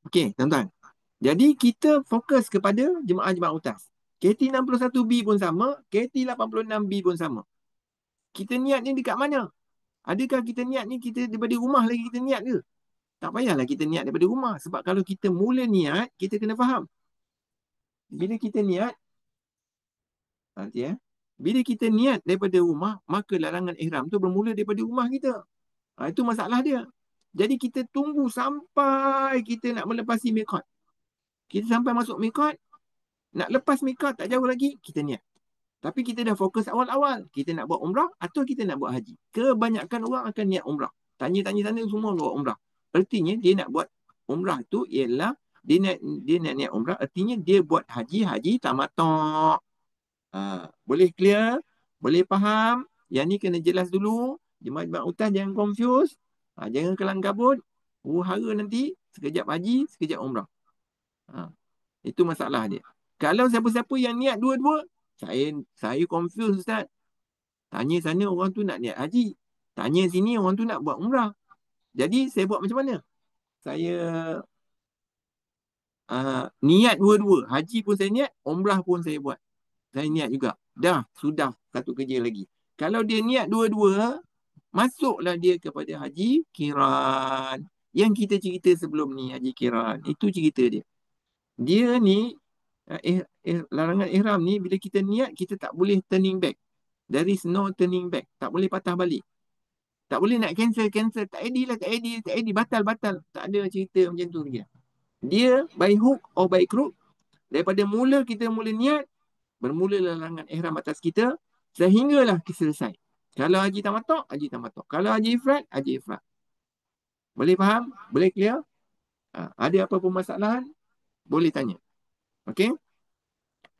Okey, tuan-tuan. Jadi kita fokus kepada jemaah-jemaah utas. KT61B pun sama, KT86B pun sama. Kita niat ni dekat mana? Adakah kita niat ni kita daripada rumah lagi kita niat ke? Tak payahlah kita niat daripada rumah. Sebab kalau kita mula niat, kita kena faham. Bila kita niat, bila kita niat daripada rumah, maka larangan ihram tu bermula daripada rumah kita. Itu masalah dia. Jadi kita tunggu sampai kita nak melepasi miqat. Kita sampai masuk miqat, nak lepas miqat tak jauh lagi, kita niat. Tapi kita dah fokus awal-awal. Kita nak buat umrah atau kita nak buat haji. Kebanyakan orang akan niat umrah. Tanya-tanya sana semua buat umrah. Artinya dia nak buat umrah tu ialah dia nak niat umrah, artinya dia buat haji tamattu'. Boleh clear? Boleh faham? Yang ni kena jelas dulu. Jemaah-jemaah utas jangan confuse. Jangan kelang kabut. Huru-hara nanti sekejap haji, sekejap umrah. Itu masalah dia. Kalau siapa-siapa yang niat dua-dua, saya confuse Ustaz. Tanya sana orang tu nak niat haji. Tanya sini orang tu nak buat umrah. Jadi saya buat macam mana? Saya niat dua-dua. Haji pun saya niat, umrah pun saya buat. Saya niat juga. Sudah satu kerja lagi. Kalau dia niat dua-dua, masuklah dia kepada haji kiran. Yang kita cerita sebelum ni, haji kiran. Itu cerita dia. Dia ni, larangan ihram ni, bila kita niat, kita tak boleh turning back. There is no turning back. Tak boleh patah balik. Tak boleh nak cancel. Tak edi, batal. Tak ada cerita macam tu lagi. Dia by hook or by crook, daripada mula kita mula niat, bermula larangan ihram atas kita, sehinggalah kita selesai. Kalau haji tamattu', haji tamattu'. Kalau haji ifrad, haji ifrad. Boleh faham? Boleh clear? Ada apa permasalahan? Boleh tanya. Okey?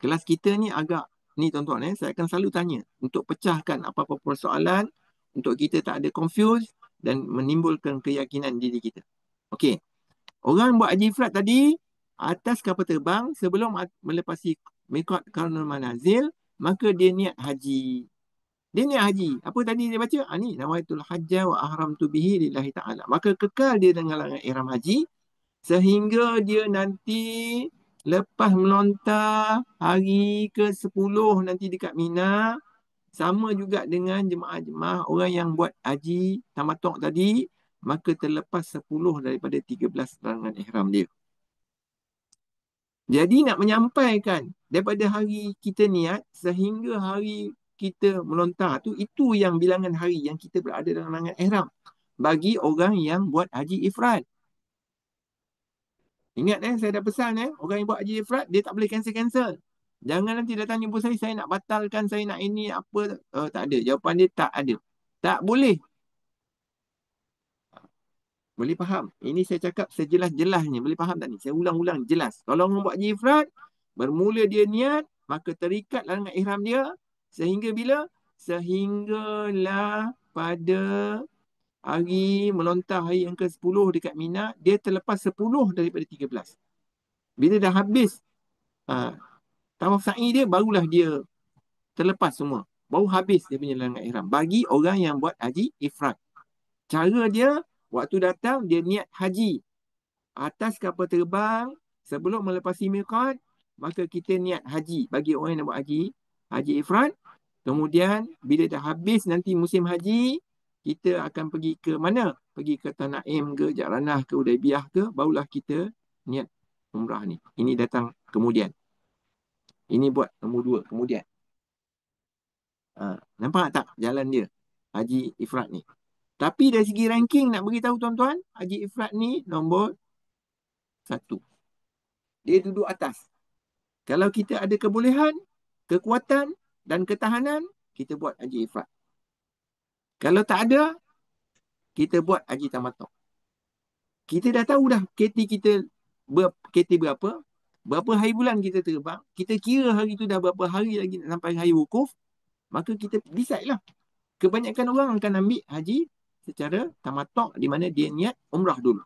Kelas kita ni agak, ni tuan-tuan, saya akan selalu tanya untuk pecahkan apa-apa persoalan, untuk kita tak ada confuse dan menimbulkan keyakinan diri kita. Okey. Orang buat haji ifrad tadi, atas kapal terbang sebelum melepasi miqat Qarnul Manazil, maka dia niat haji. Dia niat haji. Apa tadi dia baca? Ni nawaitul hajja wa ahramtu bihi lillahi ta'ala. Maka kekal dia dengan larangan ihram haji sehingga dia nanti lepas melontar hari ke-10 nanti dekat Mina, sama juga dengan jemaah-jemaah orang yang buat haji tamattu' tadi, maka terlepas 10 daripada 13 larangan ihram dia. Jadi nak menyampaikan daripada hari kita niat sehingga hari kita melontar tu, itu yang bilangan hari yang kita berada dalam larangan ihram bagi orang yang buat haji ifrad. Ingat saya dah pesan orang yang buat haji ifrad dia tak boleh cancel-cancel. Jangan nanti datang jumpa saya nak batalkan, saya nak ini apa, tak ada. Jawapan dia tak ada. Tak boleh. Boleh faham? Ini saya cakap sejelas-jelasnya. Boleh faham tak ni? Saya ulang-ulang jelas. Kalau orang buat haji ifrad, bermula dia niat, maka terikat larangan ihram dia sehingga bila? Sehinggalah pada hari melontar hari yang ke-10 dekat Mina, dia terlepas 10 daripada 13. Bila dah habis tawaf sa'i dia, barulah dia terlepas semua. Baru habis dia punya larangan ihram. Bagi orang yang buat haji ifrad. Cara dia, waktu datang dia niat haji atas kapal terbang sebelum melepasi miqat, maka kita niat haji bagi orang yang nak buat haji ifrad. Kemudian bila dah habis nanti musim haji, kita akan pergi ke mana? Pergi ke Tanah Naim ke, Ja'ranah ke, Hudaibiyah ke, barulah kita niat umrah ni. Ini datang kemudian. Ini buat nombor 2 kemudian. Nampak tak jalan dia haji ifrad ni? Tapi dari segi ranking nak beritahu tuan-tuan, haji ifrad ni nombor 1. Dia duduk atas. Kalau kita ada kebolehan, kekuatan dan ketahanan, kita buat haji ifrad. Kalau tak ada, kita buat haji tamattu'. Kita dah tahu dah KT kita KT berapa, berapa hari bulan kita terbang, kita kira hari tu dah berapa hari lagi nak sampai hari wukuf, maka kita decide lah. Kebanyakan orang akan ambil haji secara tamattu' di mana dia niat umrah dulu.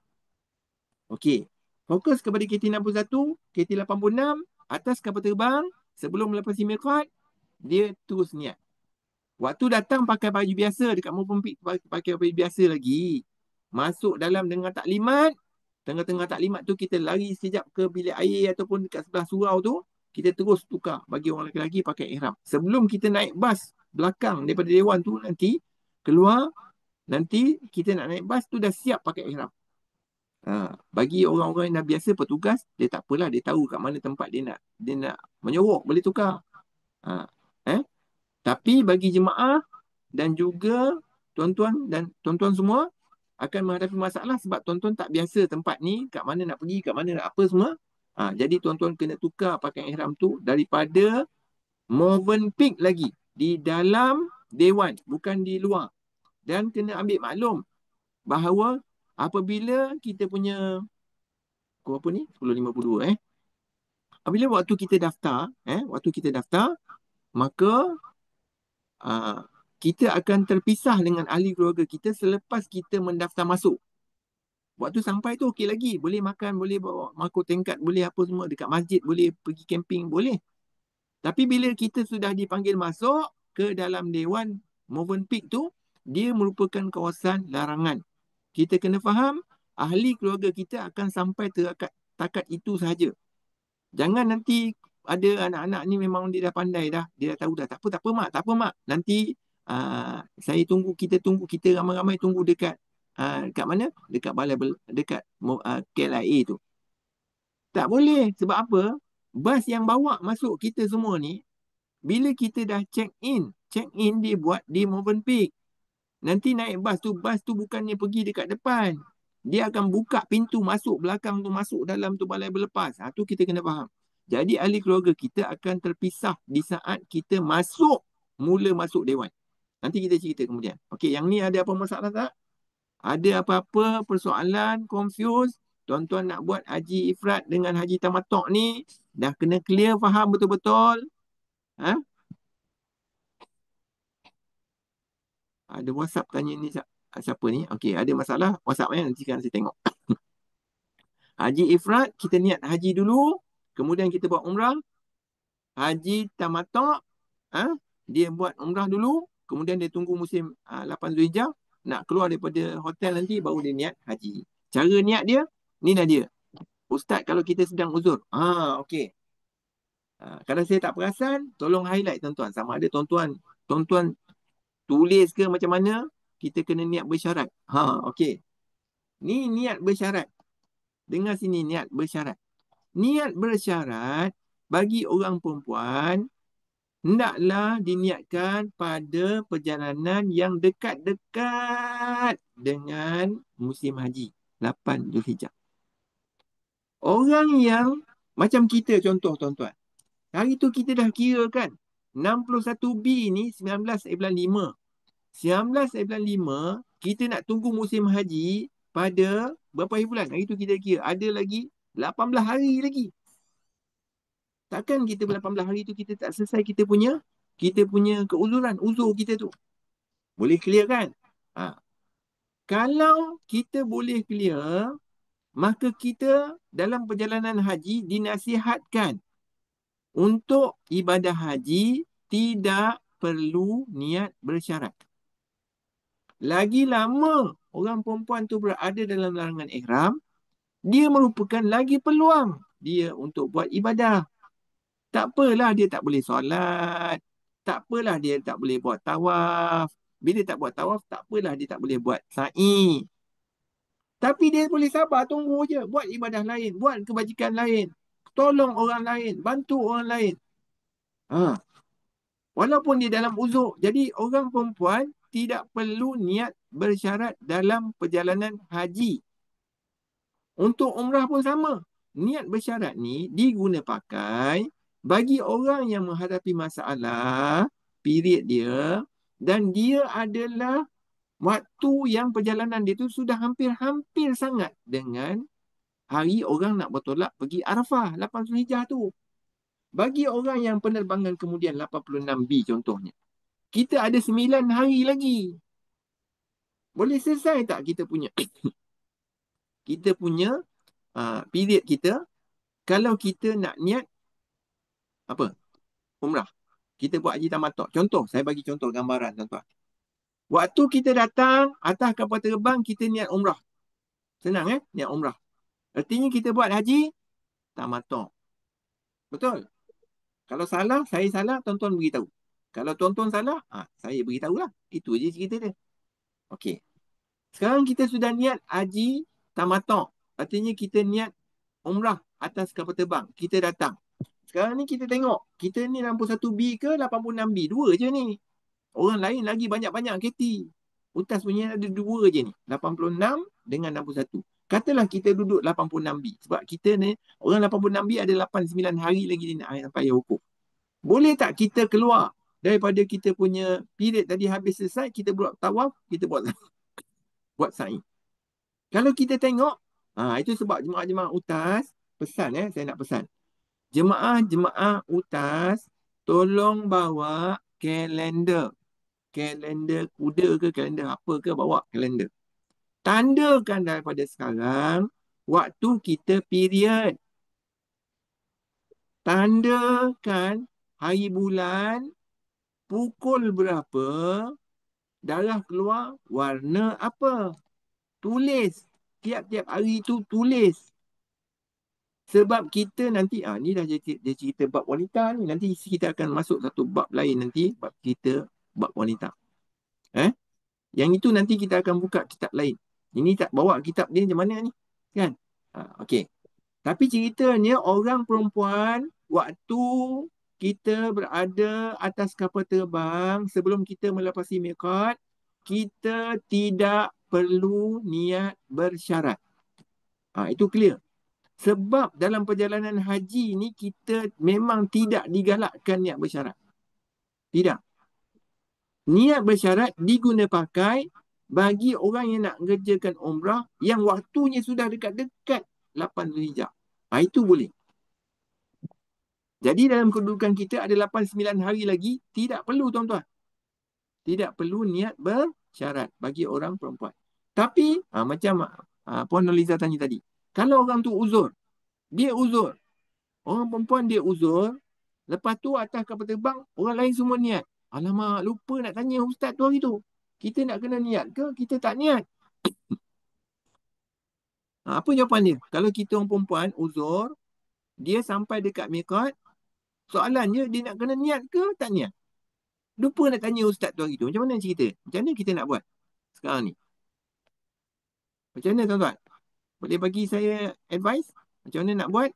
Okey. Fokus kepada KT61, KT86, atas kapal terbang, sebelum melepasi miqat, dia terus niat. Waktu datang pakai baju biasa, dekat Movenpick pakai baju biasa lagi. Masuk dalam dengan taklimat, tengah-tengah taklimat tu kita lari sekejap ke bilik air ataupun dekat sebelah surau tu, kita terus tukar bagi orang lelaki pakai ihram. Sebelum kita naik bas belakang daripada dewan tu nanti, keluar, nanti kita nak naik bas tu dah siap pakai ihram. Bagi orang-orang yang dah biasa petugas, dia tak apalah, dia tahu kat mana tempat dia nak menyorok, boleh tukar. Tapi bagi jemaah dan juga tuan-tuan semua akan menghadapi masalah sebab tuan-tuan tak biasa tempat ni, kat mana nak pergi, kat mana nak apa semua. Jadi tuan-tuan kena tukar pakaian ihram tu daripada Movenpick lagi di dalam dewan, bukan di luar. Dan kena ambil maklum bahawa apabila kita punya apa ni 10.52 apabila waktu kita daftar maka kita akan terpisah dengan ahli keluarga kita selepas kita mendaftar masuk. Waktu sampai tu okey lagi, boleh makan, boleh bawa mangkuk tingkat, boleh apa semua dekat masjid, boleh pergi camping, boleh. Tapi bila kita sudah dipanggil masuk ke dalam dewan Movenpick tu, dia merupakan kawasan larangan. Kita kena faham, ahli keluarga kita akan sampai takat itu sahaja. Jangan nanti ada anak-anak ni memang dia dah pandai dah, dia dah tahu dah. Tak apa mak. Nanti kita tunggu, kita ramai-ramai tunggu dekat kat mana? Dekat balai dekat KLIA tu. Tak boleh. Sebab apa? Bas yang bawa masuk kita semua ni, bila kita dah check in dia buat di Movenpick. Nanti naik bas tu bukannya pergi dekat depan. Dia akan buka pintu masuk belakang tu, masuk dalam tu balai berlepas. Tu kita kena faham. Jadi ahli keluarga kita akan terpisah di saat kita mula masuk dewan. Nanti kita cerita kemudian. Okey, yang ni ada apa masalah tak? Ada apa-apa persoalan, confuse? Tuan-tuan nak buat haji ifrad dengan haji tamattu' ni, dah kena clear, faham betul-betul? Ada WhatsApp tanya ni siapa ni? Okey, ada masalah WhatsApp nanti kan saya tengok. Haji ifrad, kita niat haji dulu, kemudian kita buat umrah. Haji tamattu', dia buat umrah dulu, kemudian dia tunggu musim 8 Zulhijjah, nak keluar daripada hotel nanti, baru dia niat haji. Cara niat dia, ni dah dia. Ustaz, kalau kita sedang uzur. Okey. Kalau saya tak perasan, tolong highlight tuan-tuan. Sama ada tuan-tuan tulis ke macam mana, kita kena niat bersyarat. Okey. Ni niat bersyarat. Dengar sini, niat bersyarat. Niat bersyarat bagi orang perempuan hendaklah diniatkan pada perjalanan yang dekat-dekat dengan musim haji 8 Zulhijjah. Orang yang macam kita, contoh tuan-tuan, hari tu kita dah kira kan 61B ni 19/5. 19/5 kita nak tunggu musim haji pada berapa hari bulan? Hari tu kita kira ada lagi 18 hari lagi. Takkan kita 18 hari tu kita tak selesai kita punya keuzuran, uzur kita tu. Boleh clear kan? Kalau kita boleh clear, maka kita dalam perjalanan haji dinasihatkan untuk ibadah haji tidak perlu niat bersyarat. Lagi lama orang perempuan tu berada dalam larangan ihram, dia merupakan lagi peluang dia untuk buat ibadah. Tak apalah dia tak boleh solat. Tak apalah dia tak boleh buat tawaf. Bila tak buat tawaf, tak apalah dia tak boleh buat sa'i. Tapi dia boleh sabar, tunggu je. Buat ibadah lain, buat kebajikan lain. Tolong orang lain, bantu orang lain. Walaupun dia dalam uzur. Jadi orang perempuan tidak perlu niat bersyarat dalam perjalanan haji. Untuk umrah pun sama. Niat bersyarat ni diguna pakai bagi orang yang menghadapi masalah period dia dan dia adalah waktu yang perjalanan dia tu sudah hampir-hampir sangat dengan hari orang nak bertolak pergi Arafah 8 Zulhijjah tu. Bagi orang yang penerbangan kemudian 86B contohnya, kita ada 9 hari lagi. Boleh selesai tak kita punya period kita kalau kita nak niat apa? Umrah. Kita buat haji tamattu'. Contoh, saya bagi contoh gambaran tuan-tuan. Waktu kita datang atas kapal terbang, kita niat umrah. Senang niat umrah. Artinya kita buat haji tamattu'. Betul? Kalau salah, saya salah, tuan-tuan beritahu. Kalau tuan-tuan salah, saya beritahulah. Itu je cerita dia. Okey. Sekarang kita sudah niat haji tamattu'. Artinya kita niat umrah atas kapal terbang. Kita datang. Sekarang ni kita tengok, kita ni 61B ke 86B? Dua je ni. Orang lain lagi banyak-banyak KT. Utas punya ada dua je ni. 86 dengan 61. Katalah kita duduk 86B. Sebab kita ni, orang 86B ada 8-9 hari lagi dia nak sampai hukum. Boleh tak kita keluar daripada kita punya period tadi habis selesai, kita buat tawaf, kita buat sa'i. Kalau kita tengok, itu sebab jemaah-jemaah utas, pesan saya nak pesan. Jemaah-jemaah utas, tolong bawa kalender. Kalender kuda ke, kalender apa ke, bawa kalender. Tandakan daripada sekarang, waktu kita period. Tandakan hari bulan, pukul berapa, darah keluar, warna apa. Tulis. Tiap-tiap hari tu tulis. Sebab kita nanti, ni dah dia cerita bab wanita ni. Nanti kita akan masuk satu bab lain nanti, bab kita bab wanita. Yang itu nanti kita akan buka kitab lain. Ini tak bawa kitab dia macam mana ni? Kan? Okey. Tapi ceritanya orang perempuan, waktu kita berada atas kapal terbang, sebelum kita melepasi miqat, kita tidak perlu niat bersyarat. Itu clear. Sebab dalam perjalanan haji ni kita memang tidak digalakkan niat bersyarat. Tidak. Niat bersyarat diguna pakai bagi orang yang nak kerjakan umrah yang waktunya sudah dekat-dekat 8 Zulhijjah. Itu boleh. Jadi dalam kedudukan kita ada 8-9 hari lagi, tidak perlu tuan-tuan. Tidak perlu niat bersyarat bagi orang perempuan. Tapi macam Puan Noliza tanya tadi, Kalau orang tu uzur, dia uzur. Orang perempuan dia uzur, lepas tu atas kapal terbang, orang lain semua niat. Alamak, lupa nak tanya ustaz tu hari tu. Kita nak kena niat ke? Kita tak niat. Apa jawapan dia? Kalau kita orang perempuan uzur, dia sampai dekat miqat, soalannya dia nak kena niat ke tak niat? Lupa nak tanya ustaz tu hari tu. Macam mana cerita? Macam mana kita nak buat sekarang ni? Macam mana tuan-tuan? Boleh bagi saya advice? Macam mana nak buat?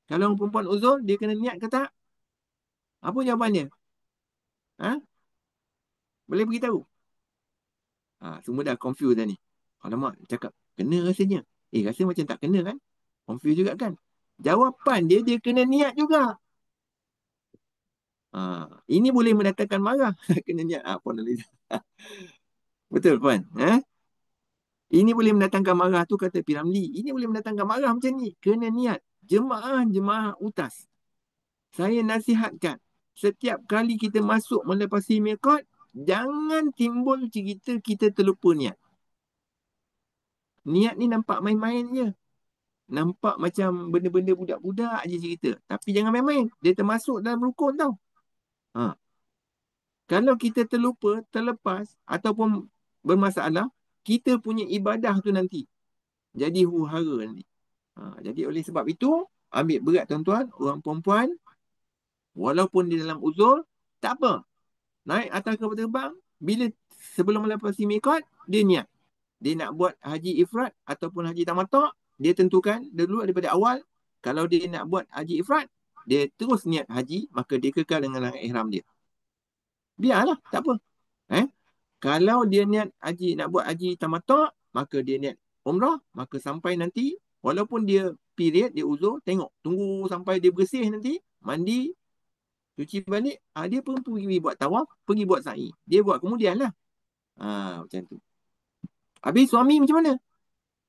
Kalau orang perempuan uzur, dia kena niat ke tak? Apa jawapan dia? Ha? Boleh beritahu? Semua dah confused dah ni. Alamak, cakap kena rasanya. Rasa macam tak kena kan? Confused juga kan? Jawapan dia, dia kena niat juga. Ini boleh mendatangkan marah. Kena niat. Puan Aliza. Betul, Puan? Ini boleh mendatangkan marah tu kata P. Ramlee. Ini boleh mendatangkan marah macam ni. Kena niat. Jemaah utas. Saya nasihatkan. Setiap kali kita masuk melepasi miqat, jangan timbul cerita kita terlupa niat. Niat ni nampak main-main je. Nampak macam benda-benda budak-budak je cerita. Tapi jangan main-main. Dia termasuk dalam rukun tau. Kalau kita terlupa, terlepas ataupun bermasalah, kita punya ibadah tu nanti jadi huru-hara nanti. Jadi oleh sebab itu, ambil berat tuan-tuan, orang perempuan, walaupun di dalam uzur, tak apa. Naik atas kapal terbang, bila sebelum melepasi miqat, dia niat. Dia nak buat haji ifrat ataupun haji tamattu', dia tentukan dulu daripada awal. Kalau dia nak buat haji ifrat, dia terus niat haji, maka dia kekal dengan ihram dia. Biarlah, tak apa. Kalau dia niat haji, nak buat haji tamattu', maka dia niat umrah, maka sampai nanti, walaupun dia period, dia uzur, tengok, tunggu sampai dia bersih nanti, mandi, cuci balik, dia pun pergi buat tawaf, pergi buat sa'i. Dia buat kemudian lah. Macam tu. Habis suami macam mana?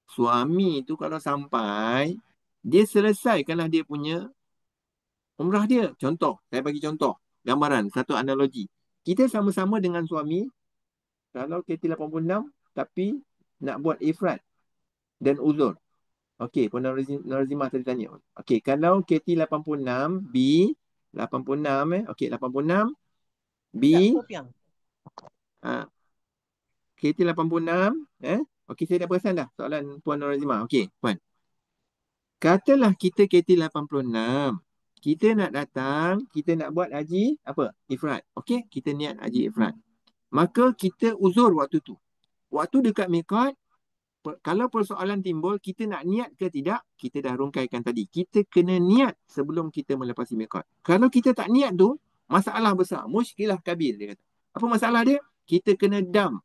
Suami tu kalau sampai, dia selesaikanlah dia punya umrah dia. Contoh, saya bagi contoh, gambaran, satu analogi. Kita sama-sama dengan suami, kalau KT86, tapi nak buat ifrat dan uzur. Okey, Puan Narzimah tadi tanya. Okey, kalau KT86, B, 86, okey, 86, B, KT86, okey, saya dah perasan dah soalan Puan Narzimah. Okey, Puan. Katalah kita KT86. Kita nak datang, kita nak buat haji, apa? Ifrat. Okey, kita niat haji ifrat. Maka kita uzur waktu tu. Waktu dekat miqat, kalau persoalan timbul, kita nak niat ke tidak, kita dah rungkaikan tadi. Kita kena niat sebelum kita melepasi miqat. Kalau kita tak niat tu, masalah besar. Muskilah kabir, dia kata. Apa masalah dia? Kita kena dam.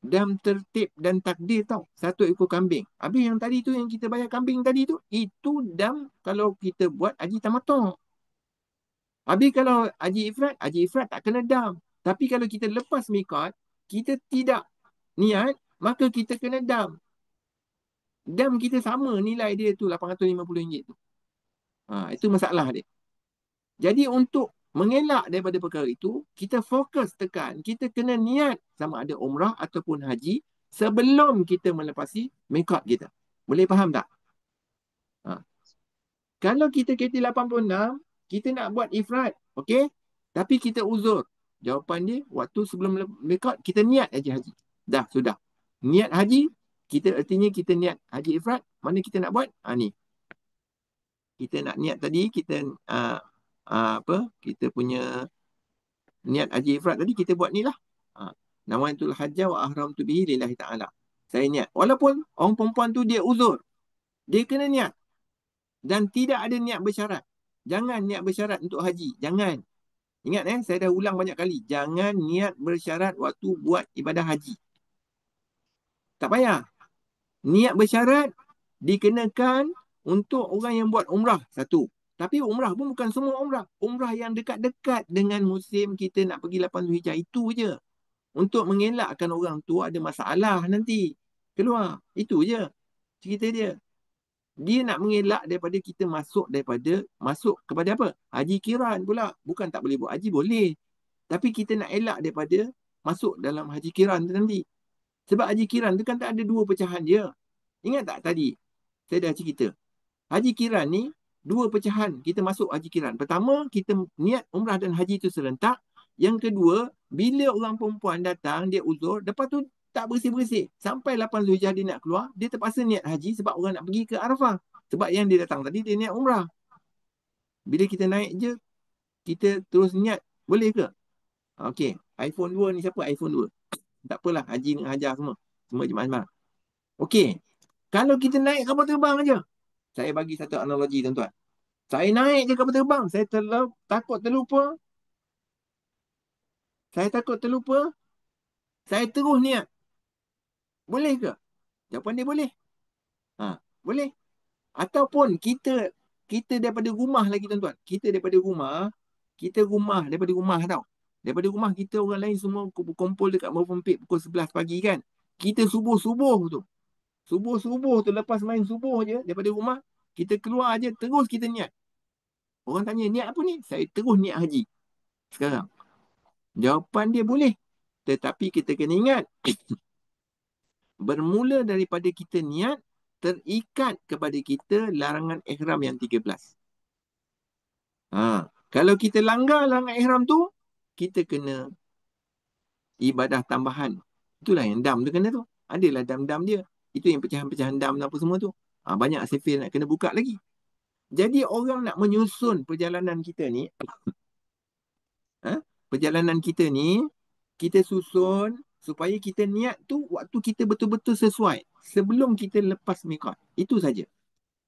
Dam tertib dan takdir tau. Satu ekor kambing. Habis yang tadi tu, yang kita bayar kambing tadi tu, itu dam kalau kita buat haji tamattu'. Habis kalau haji ifrat tak kena dam. Tapi kalau kita lepas miqat, kita tidak niat, maka kita kena dam. Dam kita sama nilai dia tu RM850 tu. Itu masalah dia. Jadi untuk mengelak daripada perkara itu, kita fokus tekan. Kita kena niat sama ada umrah ataupun haji sebelum kita melepasi miqat kita. Boleh faham tak? Kalau kita KT86, kita nak buat ifrat, okey? Tapi kita uzur. Jawapan dia, waktu sebelum miqat, kita niat aja haji. Dah, sudah. Niat haji, kita artinya kita niat haji ifrat. Mana kita nak buat? Ni. Kita nak niat tadi, kita kita punya niat haji ifrat tadi, kita buat ni lah. Nawaitul hajjah wa ahramtu bihi lillahi ta'ala. Saya niat. Walaupun orang perempuan tu dia uzur. Dia kena niat. Dan tidak ada niat bersyarat. Jangan niat bersyarat untuk haji. Jangan. Ingat saya dah ulang banyak kali. Jangan niat bersyarat waktu buat ibadah haji. Tak payah. Niat bersyarat dikenakan untuk orang yang buat umrah. Satu. Tapi umrah pun bukan semua umrah. Umrah yang dekat-dekat dengan musim kita nak pergi 8 Zulhijjah. Itu je. Untuk mengelakkan orang tu ada masalah nanti. Keluar. Itu je. Cerita dia. Dia nak mengelak daripada kita masuk kepada apa? Haji kiran pula. Bukan tak boleh buat haji, boleh. Tapi kita nak elak daripada masuk dalam haji kiran tu nanti. Sebab haji kiran tu kan tak ada dua pecahan dia. Ingat tak tadi? saya dah cerita. Haji kiran ni, dua pecahan kita masuk haji kiran. Pertama, kita niat umrah dan haji itu serentak. Yang kedua, bila orang perempuan datang, dia uzur, lepas tu tak bersih-bersih. Sampai 8 Zulhijjah dia nak keluar, dia terpaksa niat haji sebab orang nak pergi ke Arafah. Sebab yang dia datang tadi, dia niat umrah. Bila kita naik je, kita terus niat. Boleh ke? Okey, iPhone 2 ni siapa? iPhone 2. Tak apalah, haji nak hajar semua. Semua jemaah-jemaah. Okey, kalau kita naik kapal terbang aja. Saya bagi satu analogi, tuan-tuan. Saya naik je kapal terbang, saya takut terlupa. Saya takut terlupa. Saya terus niat. Boleh ke? Jawapan dia boleh. Boleh. Ataupun kita daripada rumah lagi, tuan-tuan. Kita daripada rumah tau. Daripada rumah kita orang lain semua kumpul dekat Merpempit pukul 11 pagi kan. Kita subuh-subuh tu. Subuh-subuh tu lepas main subuh je daripada rumah, kita keluar je terus kita niat. Orang tanya niat apa ni? Saya terus niat haji. Sekarang. Jawapan dia boleh. Tetapi kita kena ingat. Bermula daripada kita niat, terikat kepada kita larangan ihram yang 13. Kalau kita langgar larangan ihram tu, kita kena ibadah tambahan. Itulah yang dam tu kena tu. Adalah dam-dam dia. Itu yang pecahan-pecahan dam apa semua tu. Banyak sifir nak kena buka lagi. Jadi orang nak menyusun perjalanan kita ni, kita susun supaya kita niat tu waktu kita betul-betul sesuai. Sebelum kita lepas miqat. Itu saja.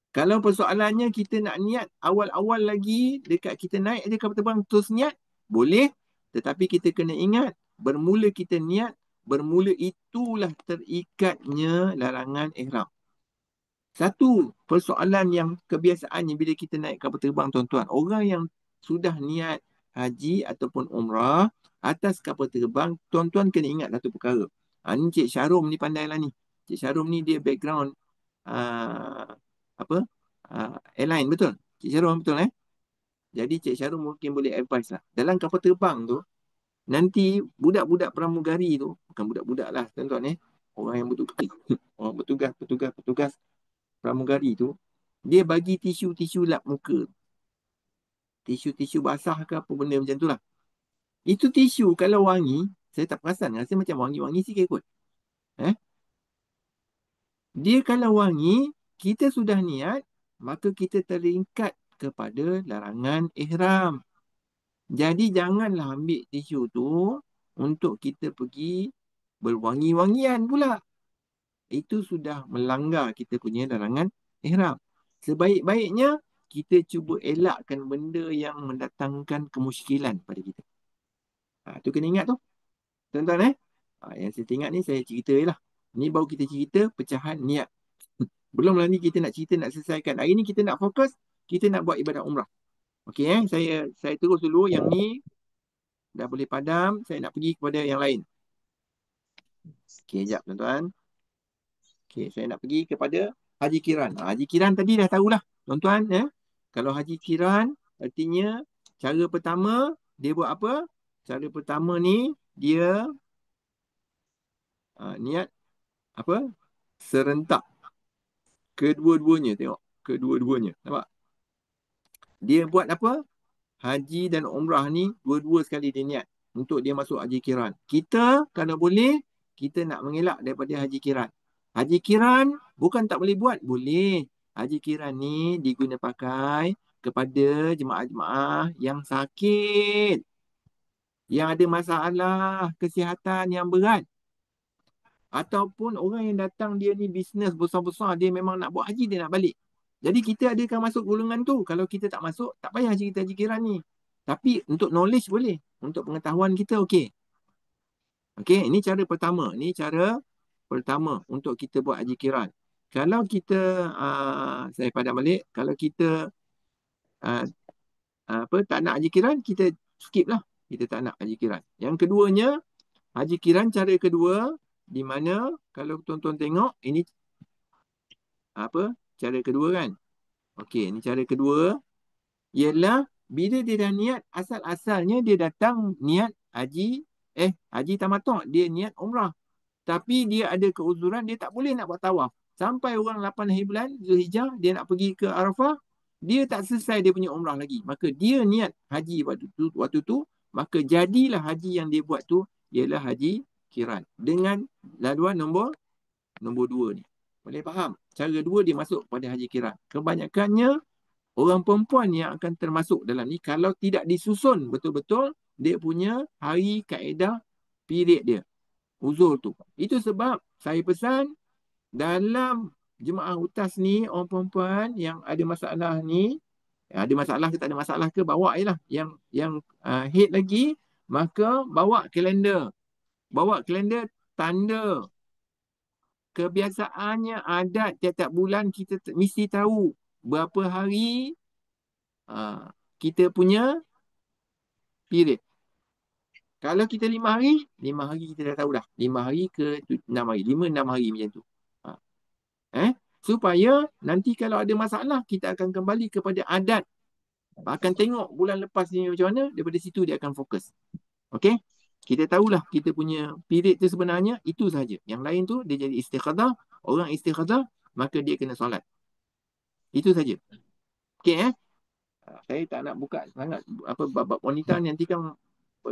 Kalau persoalannya kita nak niat awal-awal lagi dekat kita naik je kapal terbang terus niat, boleh. Tetapi kita kena ingat, bermula kita niat, bermula itulah terikatnya larangan ihram. Satu persoalan yang kebiasaannya bila kita naik kapal terbang, tuan-tuan, orang yang sudah niat haji ataupun umrah atas kapal terbang, tuan-tuan kena ingat satu perkara. Ni Cik Syarum ni pandai lah ni. Cik Syarum ni dia background airline, betul? Cik Syarum betul Jadi Cik Syarum mungkin boleh advice lah. Dalam kapal terbang tu, nanti budak-budak pramugari tu, bukan budak-budak lah tuan-tuan orang yang petugas pramugari tu, dia bagi tisu-tisu lap muka. Tisu-tisu basah ke apa benda macam tu lah. Itu tisu kalau wangi, saya tak perasan, rasa macam wangi-wangi sikit kot. Dia kalau wangi, kita sudah niat, maka kita teringkat kepada larangan ihram. Jadi janganlah ambil tisu tu untuk kita pergi berwangi-wangian pula. Itu sudah melanggar kita punya larangan ihram. Sebaik-baiknya kita cuba elakkan benda yang mendatangkan kemusykilan pada kita. Tu kena ingat tu. Tuan-tuan yang saya ingat ni saya cerita lah. Ni baru kita cerita pecahan niat. Belum lagi kita nak cerita, nak selesaikan. Hari ni kita nak fokus, kita nak buat ibadah umrah. Okey saya terus dulu yang ni dah boleh padam, saya nak pergi kepada yang lain. Okey, sekejap tuan-tuan. Okey, saya nak pergi kepada haji kiran. Haji kiran tadi dah tahulah tuan-tuan Kalau haji kiran artinya cara pertama dia buat apa? Cara pertama ni dia niat apa? Serentak. Kedua-duanya, tengok. Kedua-duanya. Nampak? Dia buat apa? Haji dan umrah ni dua-dua sekali dia niat untuk dia masuk haji kiran. Kita kalau boleh, kita nak mengelak daripada haji kiran. Haji kiran bukan tak boleh buat. Boleh. Haji kiran ni diguna pakai kepada jemaah-jemaah yang sakit. Yang ada masalah kesihatan yang berat. Ataupun orang yang datang dia ni bisnes besar-besar, dia memang nak buat haji, dia nak balik. Jadi kita adakan masuk golongan tu. Kalau kita tak masuk, tak payah cerita haji kiran ni. Tapi untuk knowledge boleh. Untuk pengetahuan kita okey. Okey, ini cara pertama. Ini cara pertama untuk kita buat haji kiran. Kalau kita, saya padam balik. Kalau kita tak nak haji kiran, kita skip lah. Kita tak nak haji kiran. Yang keduanya, haji kiran cara kedua, di mana kalau tuan-tuan tengok, ini cara kedua kan. Okey, ini cara kedua ialah bila dia dah niat, asal-asalnya dia datang niat haji tamattu', dia niat umrah. Tapi dia ada keuzuran, dia tak boleh nak buat tawaf. Sampai orang 8 hari bulan Zulhijjah, dia nak pergi ke Arafah, dia tak selesai dia punya umrah lagi. Maka dia niat haji waktu tu, maka jadilah haji yang dia buat tu ialah haji kiran. Dengan laluan nombor 2 ni. Boleh faham? Cara 2 dia masuk pada haji kiran. Kebanyakannya orang perempuan yang akan termasuk dalam ni kalau tidak disusun betul-betul dia punya hari kaedah period dia. Uzur tu. Itu sebab saya pesan dalam jemaah utas ni, orang perempuan yang ada masalah ni, ada masalah ke tak ada masalah ke, bawa je lah. Yang head lagi, maka bawa kalender. Bawa kalender tanda. Kebiasaannya adat tiap-tiap bulan kita mesti tahu berapa hari kita punya period. Kalau kita 5 hari, 5 hari kita dah tahu dah. 5 hari ke 6 hari. 5-6 hari macam tu. Supaya nanti kalau ada masalah, kita akan kembali kepada adat. Akan tengok bulan lepas ni macam mana, daripada situ dia akan fokus. Okey? Kita tahulah kita punya period tu sebenarnya, itu sahaja. Yang lain tu, dia jadi istikhadah. Orang istikhadah, maka dia kena solat. Itu saja. Okey, saya tak nak buka sangat bab wanita ni, nanti kan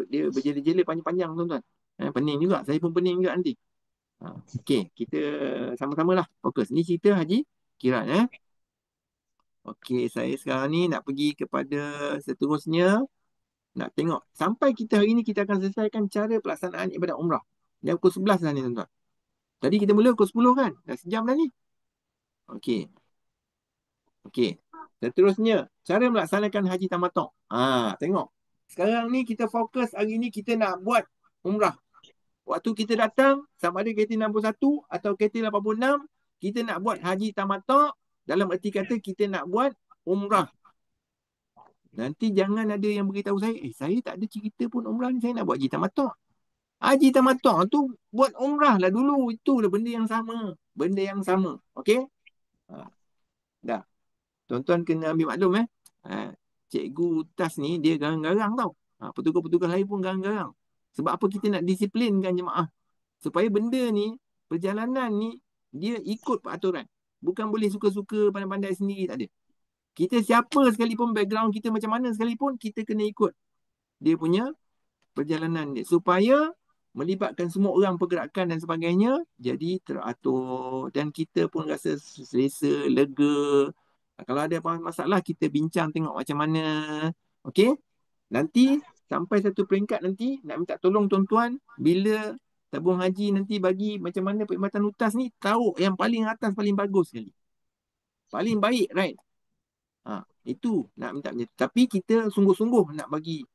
dia berjela-jela panjang-panjang, tuan-tuan. Pening juga. Saya pun pening juga nanti. Okey, kita sama-sama lah fokus. Ni cerita haji kiran. Okey, saya sekarang ni nak pergi kepada seterusnya. Nak tengok. Sampai kita hari ni, kita akan selesaikan cara pelaksanaan ibadat umrah. Dah pukul 11 dah ni, tuan-tuan. Tadi kita mula pukul 10 kan? Dah sejam dah ni. Okey. Okey. Seterusnya, cara melaksanakan haji tamattu'. Tengok. Sekarang ni kita fokus hari ni kita nak buat umrah. Waktu kita datang, sama ada KT 61 atau KT 86, kita nak buat haji tamattu'. Dalam erti kata kita nak buat umrah. Nanti jangan ada yang beritahu saya, saya tak ada cerita pun umrah ni, saya nak buat haji tamattu'. Haji tamattu' tu buat umrah lah dulu. Itulah benda yang sama. Benda yang sama. Okey? Dah. Tuan-tuan kena ambil maklum Cikgu utas ni dia garang-garang tau. Petugas-petugas lain pun garang-garang. Sebab apa kita nak disiplinkan jemaah? Supaya benda ni, perjalanan ni, dia ikut peraturan. Bukan boleh suka-suka pandai-pandai sendiri, tak ada. Kita siapa sekalipun, background kita macam mana sekalipun, kita kena ikut dia punya perjalanan dia. Supaya melibatkan semua orang, pergerakan dan sebagainya, jadi teratur. Dan kita pun rasa selesa, lega. Kalau ada masalah, kita bincang tengok macam mana. Okey? Nanti sampai satu peringkat nanti, nak minta tolong tuan-tuan, bila tabung haji nanti bagi macam mana perkhidmatan utas ni, tahu yang paling atas, paling bagus sekali. Paling baik, right? Itu nak minta macam tu. Tapi kita sungguh-sungguh nak bagi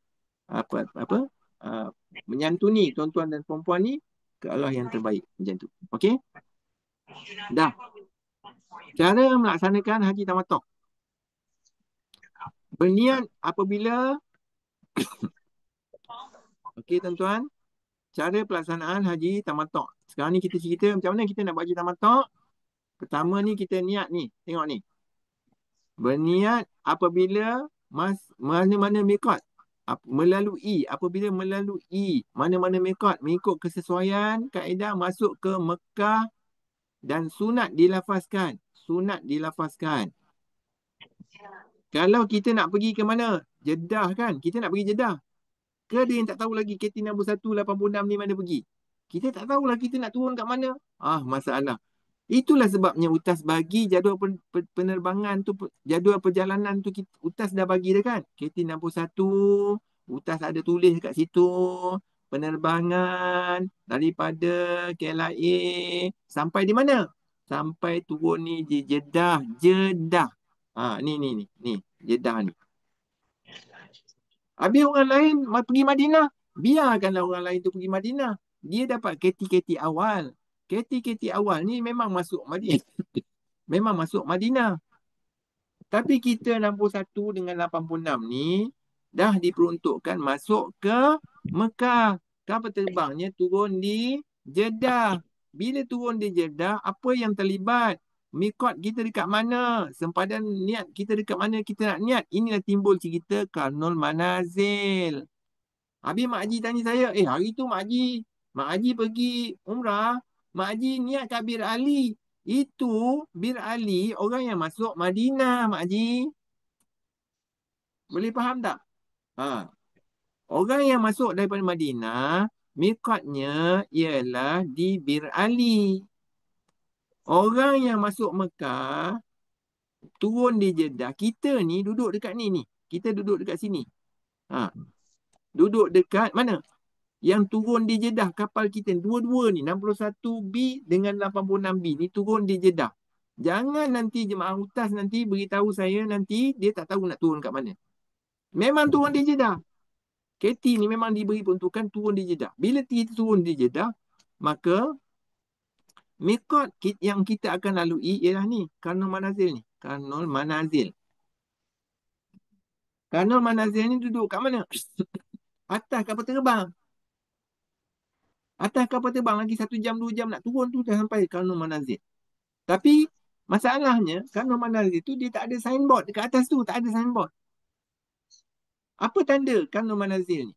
menyantuni tuan-tuan dan perempuan ni ke arah yang terbaik. Macam tu. Okey? Dah. Cara melaksanakan haji tamattu'. Berniat apabila okey tuan-tuan, cara pelaksanaan haji tamattu'. Sekarang ni kita cerita macam mana kita nak buat haji tamattu'. Pertama ni kita niat ni. Tengok ni. Berniat apabila mana-mana miqat. Apabila melalui mana-mana miqat, mengikut kesesuaian kaedah masuk ke Mekah dan sunat dilafazkan. Sunat dilafazkan. Kalau kita nak pergi ke mana? Jeddah kan? Kita nak pergi Jeddah. Ke ada yang tak tahu lagi KT 61, 86 ni mana pergi? Kita tak tahulah kita nak turun kat mana. Masalah. Itulah sebabnya utas bagi jadual penerbangan tu, jadual perjalanan tu, utas dah bagi dah kan? KT 61, utas ada tulis kat situ, penerbangan daripada KLIA sampai di mana? Sampai turun ni di Jeddah. Jeddah. Ni Jeddah ni. Habis orang lain pergi Madinah, biarkanlah orang lain tu pergi Madinah. Dia dapat KT-KT awal. KT-KT awal ni memang masuk Madinah. Memang masuk Madinah. Tapi kita 61 dengan 86 ni dah diperuntukkan masuk ke Mekah. Kapal terbangnya turun di Jeddah. Bila turun di Jeddah, apa yang terlibat? Miqat kita dekat mana? Sempadan niat kita dekat mana kita nak niat? Inilah timbul cerita Karnul Manazil. Habis Mak Haji tanya saya, hari tu Mak Haji pergi umrah, Mak Haji niat takbir Ali. Itu Bir Ali orang yang masuk Madinah, Mak Haji. Boleh faham tak? Ha. Orang yang masuk daripada Madinah, miqatnya ialah di Bir Ali. Orang yang masuk Mekah, turun di Jeddah. Kita ni duduk dekat ni. Kita duduk dekat sini. Ha. Duduk dekat mana? Yang turun di Jeddah kapal kita dua-dua ni 61B dengan 86B ni turun di Jeddah. Jangan nanti jemaah UTAS nanti beritahu saya nanti dia tak tahu nak turun kat mana. Memang turun di Jeddah. KT ni memang diberi peruntukan turun di Jeddah. Bila kita turun di Jeddah, maka mikot yang kita akan lalui ialah ni, Karnul Manazil ni. Karnul Manazil. Karnul Manazil ni duduk kat mana? Atas kapal terbang. Atas kapal terbang lagi 1 jam 2 jam nak turun tu dah sampai Karnul Manazil. Tapi masalahnya Karnul Manazil tu dia tak ada signboard dekat atas tu, tak ada signboard. Apa tanda Karnul Manazil ni?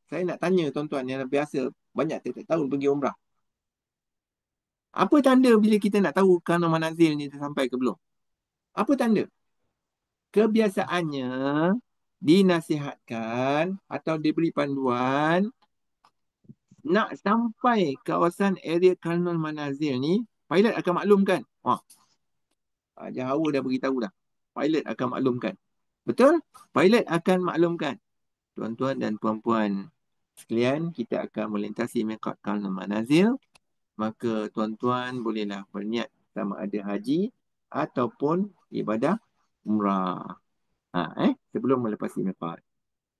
Saya nak tanya tuan-tuan yang biasa banyak tiap-tiap tahun pergi umrah. Apa tanda bila kita nak tahu Karnul Manazil ni dah sampai ke belum? Apa tanda? Kebiasaannya dinasihatkan atau diberi panduan nak sampai kawasan area Karnul Manazil ni, pilot akan maklumkan. Jahawa dah beritahu dah. Pilot akan maklumkan. Betul? Pilot akan maklumkan. Tuan-tuan dan puan-puan sekalian, kita akan melintasi miqat Karnul Manazil. Maka tuan-tuan bolehlah berniat sama ada haji ataupun ibadah umrah. Sebelum melepasi miqat.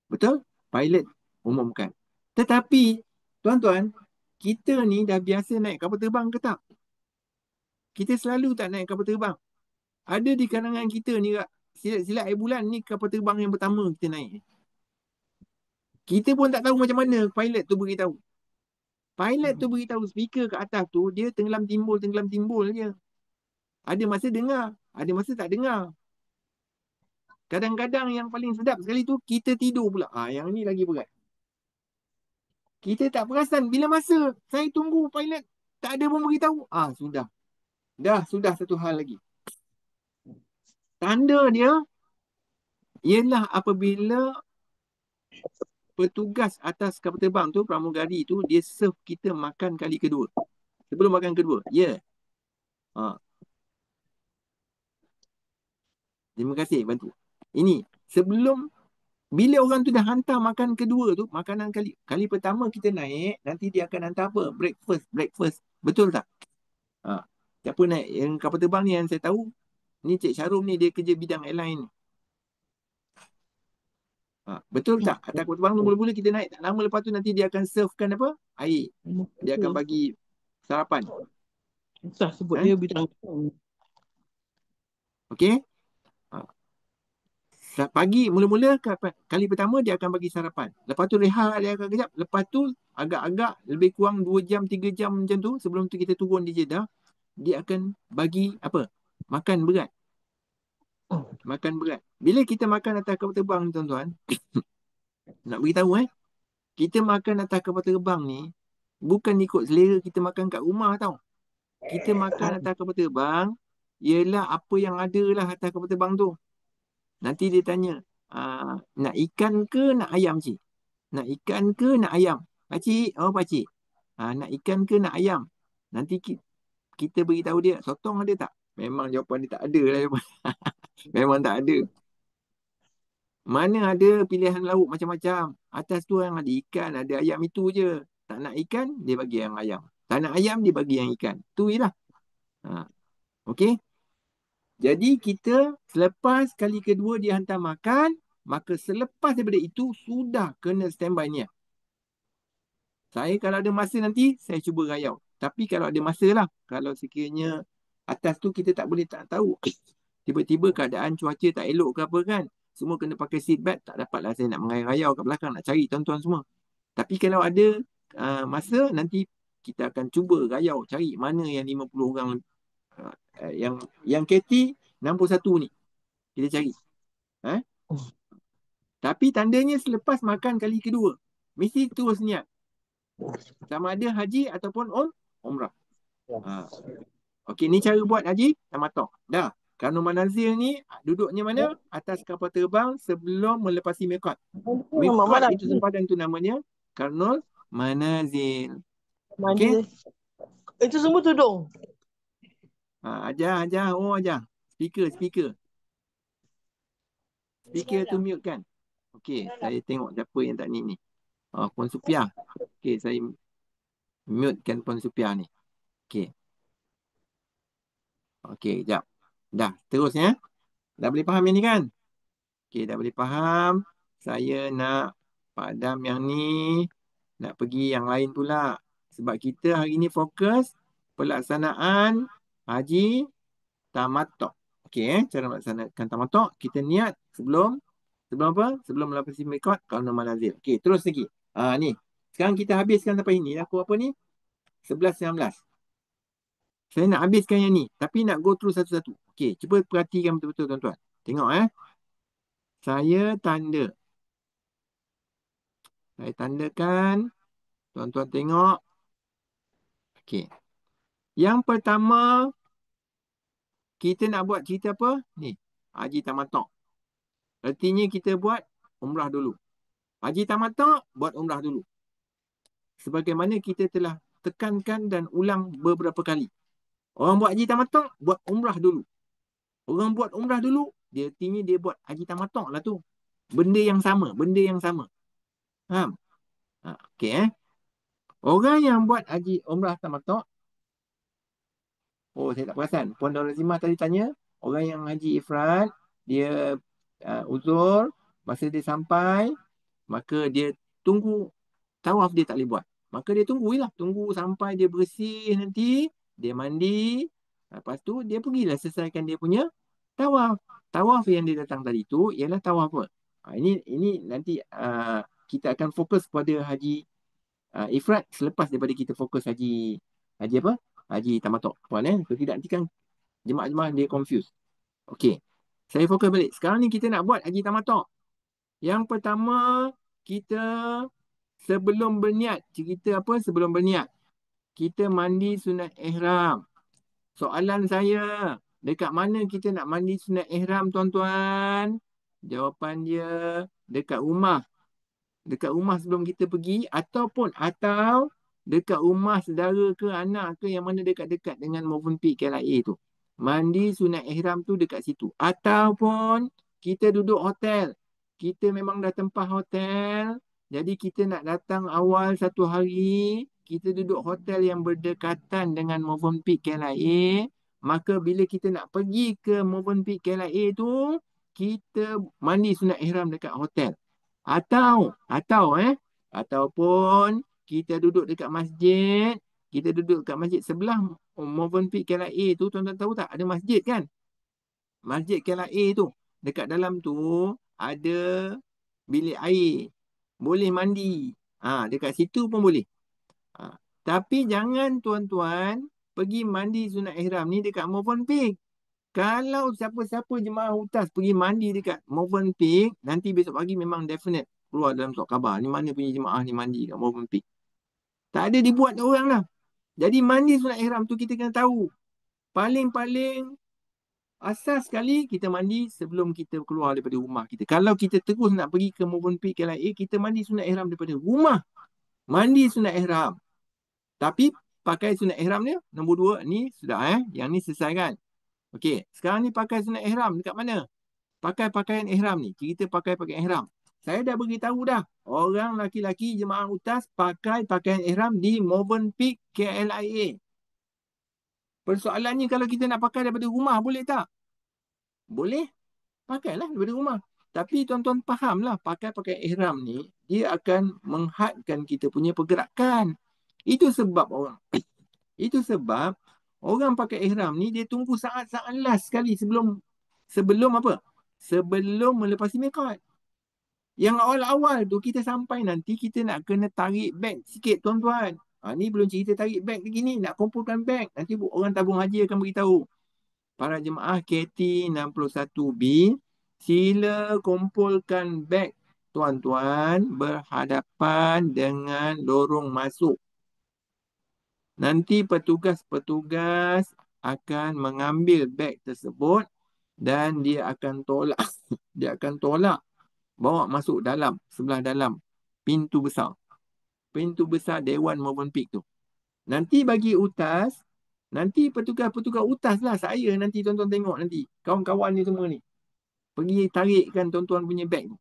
Betul? Pilot umumkan. Tetapi tuan-tuan, kita ni dah biasa naik kapal terbang ke tak? Kita selalu tak naik kapal terbang. Ada di kalangan kita ni, silat-silat air bulan ni kapal terbang yang pertama kita naik. Kita pun tak tahu macam mana pilot tu beritahu. Pilot tu beritahu speaker kat atas tu, dia tenggelam timbul je. Ada masa dengar, ada masa tak dengar. Kadang-kadang yang paling sedap sekali tu, kita tidur pula. Yang ni lagi berat. Kita tak perasan bila masa saya tunggu pilot tak ada pun beritahu. Sudah. Sudah satu hal lagi. Tanda dia ialah apabila petugas atas kapal terbang tu, pramugari tu, dia serve kita makan kali kedua. Sebelum makan kedua. Ya. Terima kasih bantu. Ini sebelum bila orang tu dah hantar makan kedua tu, makanan kali pertama kita naik, nanti dia akan hantar apa? Breakfast. Betul tak? Siapa naik yang kapal terbang ni yang saya tahu, ni Cik Syarum ni dia kerja bidang airline ni. Betul tak? Atas kapal terbang tu mula-mula kita naik, tak lama lepas tu nanti dia akan servekan apa? Air. Dia akan bagi sarapan. Susah sebut dia bidang. Okey? Pagi mula-mula kali pertama dia akan bagi sarapan. Lepas tu rehat dia akan kejap. Lepas tu agak-agak lebih kurang 2 jam 3 jam macam tu sebelum tu kita turun di Jeddah, dia akan bagi apa? Makan berat. Makan berat. Bila kita makan atas kapal terbang tuan-tuan, nak beritahu kita makan atas kapal terbang ni bukan ikut selera kita makan kat rumah tau. Kita makan atas kapal terbang ialah apa yang ada lah atas kapal terbang tu. Nanti dia tanya, nak ikan ke nak ayam cik? Nak ikan ke nak ayam? Pakcik, pakcik. Nak ikan ke nak ayam? Nanti kita beritahu dia, sotong ada tak? Memang jawapan dia tak ada lah. Memang tak ada. Mana ada pilihan lauk macam-macam. Atas tu yang ada ikan, ada ayam itu je. Tak nak ikan, dia bagi yang ayam. Tak nak ayam, dia bagi yang ikan. Tu je lah. Okey? Jadi kita selepas kali kedua dia hantar makan, maka selepas daripada itu sudah kena standby ni. Saya kalau ada masa nanti, saya cuba rayau. Tapi kalau ada masa lah, kalau sekiranya atas tu kita tak boleh tak tahu. Tiba-tiba keadaan cuaca tak elok ke apa kan. Semua kena pakai seat belt, tak dapatlah saya nak mengayau kat belakang, nak cari tuan-tuan semua. Tapi kalau ada masa, nanti kita akan cuba rayau, cari mana yang 50 orang yang KT 61 ni kita cari. Tapi tandanya selepas makan kali kedua mesti terus niat sama ada haji ataupun umrah. Okey, ni cara buat haji tamatok. Dah. Karnul manazil ni duduknya mana? Atas kapal terbang sebelum melepasi mikot. Mak Mikot mana? itu sempadan tu namanya karnul manazil. Mandi. Okey? Itu semua tudung. Ajar. Oh, ajar. Speaker tu mute kan? Okey, saya tengok siapa yang tak ni. Puan Supiah. Okey, saya mute kan Puan Supiah ni. Okey, kejap. Dah, terus ya. Dah boleh faham yang ni kan? Okey, dah boleh faham. Saya nak padam yang ni. Nak pergi yang lain pula. Sebab kita hari ni fokus pelaksanaan haji tamatok. Okey, cara melaksanakan tamatok. Kita niat sebelum apa? Sebelum melapasi mikot kalau manazil. Okey, terus lagi. Ni. Sekarang kita habiskan sampai ini. Aku apa ni? 11-19. Saya nak habiskan yang ni. Tapi nak go through satu-satu. Okey, cuba perhatikan betul-betul tuan-tuan. Tengok Saya tanda. Saya tandakan. Tuan-tuan tengok. Okey. Yang pertama, kita nak buat cerita apa? Ni. Haji tamatok. Artinya kita buat umrah dulu. Haji tamatok, buat umrah dulu. Sebagaimana kita telah tekankan dan ulang beberapa kali. Orang buat haji tamatok, buat umrah dulu. Orang buat umrah dulu, artinya dia buat haji tamatok lah tu. Benda yang sama. Faham? Okey Orang yang buat haji umrah tamatok, saya tak perasan. Puan Nur Razimah tadi tanya, orang yang haji ifrad, dia uzur, masa dia sampai, maka dia tunggu, tawaf dia tak boleh buat. Maka dia tunggu sampai dia bersih nanti, dia mandi, lepas tu dia pergilah selesaikan dia punya tawaf. Tawaf yang dia datang tadi tu ialah tawaf apa? Ini nanti kita akan fokus pada haji ifrad selepas daripada kita fokus haji apa? Haji tamatok. Puan Kalau tidak nanti kan jemaah-jemaah dia confused. Okey. Saya fokus balik. Sekarang ni kita nak buat haji tamatok. Yang pertama, kita sebelum berniat, cerita apa sebelum berniat? Kita mandi sunat ihram. Soalan saya, dekat mana kita nak mandi sunat ihram tuan-tuan? Jawapan dia dekat rumah. Dekat rumah sebelum kita pergi atau dekat rumah saudara ke anak ke yang mana dekat-dekat dengan Movenpick KLIA tu. Mandi sunat ihram tu dekat situ. Ataupun kita duduk hotel. Kita memang dah tempah hotel. Jadi kita nak datang awal satu hari. Kita duduk hotel yang berdekatan dengan Movenpick KLIA. Maka bila kita nak pergi ke Movenpick KLIA tu, kita mandi sunat ihram dekat hotel. Ataupun kita duduk dekat masjid, sebelah Movenpick KLIA tu, tuan-tuan tahu tak ada masjid kan? Masjid KLIA tu, dekat dalam tu ada bilik air. Boleh mandi. Dekat situ pun boleh. Tapi jangan tuan-tuan pergi mandi sunat ihram ni dekat Movenpick. Kalau siapa-siapa jemaah UTAS pergi mandi dekat Movenpick, nanti besok pagi memang definite keluar dalam surat khabar. Ni mana punya jemaah ni mandi kat Movenpick. Tak ada dibuat orang lah. Jadi mandi sunat ihram tu kita kena tahu. Paling-paling asas sekali kita mandi sebelum kita keluar daripada rumah kita. Kalau kita terus nak pergi ke Movenpick KLIA, kita mandi sunat ihram daripada rumah. Mandi sunat ihram. Tapi pakai sunat ihram dia, nombor 2 ni sudah Yang ni selesai kan? Okey, sekarang ni pakai sunat ihram dekat mana? Pakai pakaian ihram ni. Cerita pakai pakaian ihram. Saya dah beritahu dah. Orang laki-laki jemaah UTAS pakai pakaian ihram di Movenpick KLIA. Persoalannya kalau kita nak pakai daripada rumah, boleh tak? Boleh. Pakailah daripada rumah. Tapi tuan-tuan fahamlah, pakai pakaian ihram ni, dia akan menghadkan kita punya pergerakan. Itu sebab orang pakai ihram ni dia tunggu saat-saat last sekali sebelum apa? Sebelum melepasi mikot. Yang awal-awal tu kita sampai nanti kita nak kena tarik beg sikit tuan-tuan. Ni belum cerita tarik beg lagi ni, nak kumpulkan beg. Nanti orang tabung haji akan beritahu. Para jemaah KT 61B, sila kumpulkan beg tuan-tuan berhadapan dengan lorong masuk. Nanti petugas-petugas akan mengambil beg tersebut dan dia akan tolak dia akan tolak bawa masuk dalam, sebelah dalam pintu besar. Pintu besar Dewan Movenpick tu. Nanti bagi utas, nanti petugas-petugas utas lah saya nanti tuan-tuan tengok nanti. Kawan-kawan ni semua ni. Pergi tarikkan tuan-tuan punya beg tu.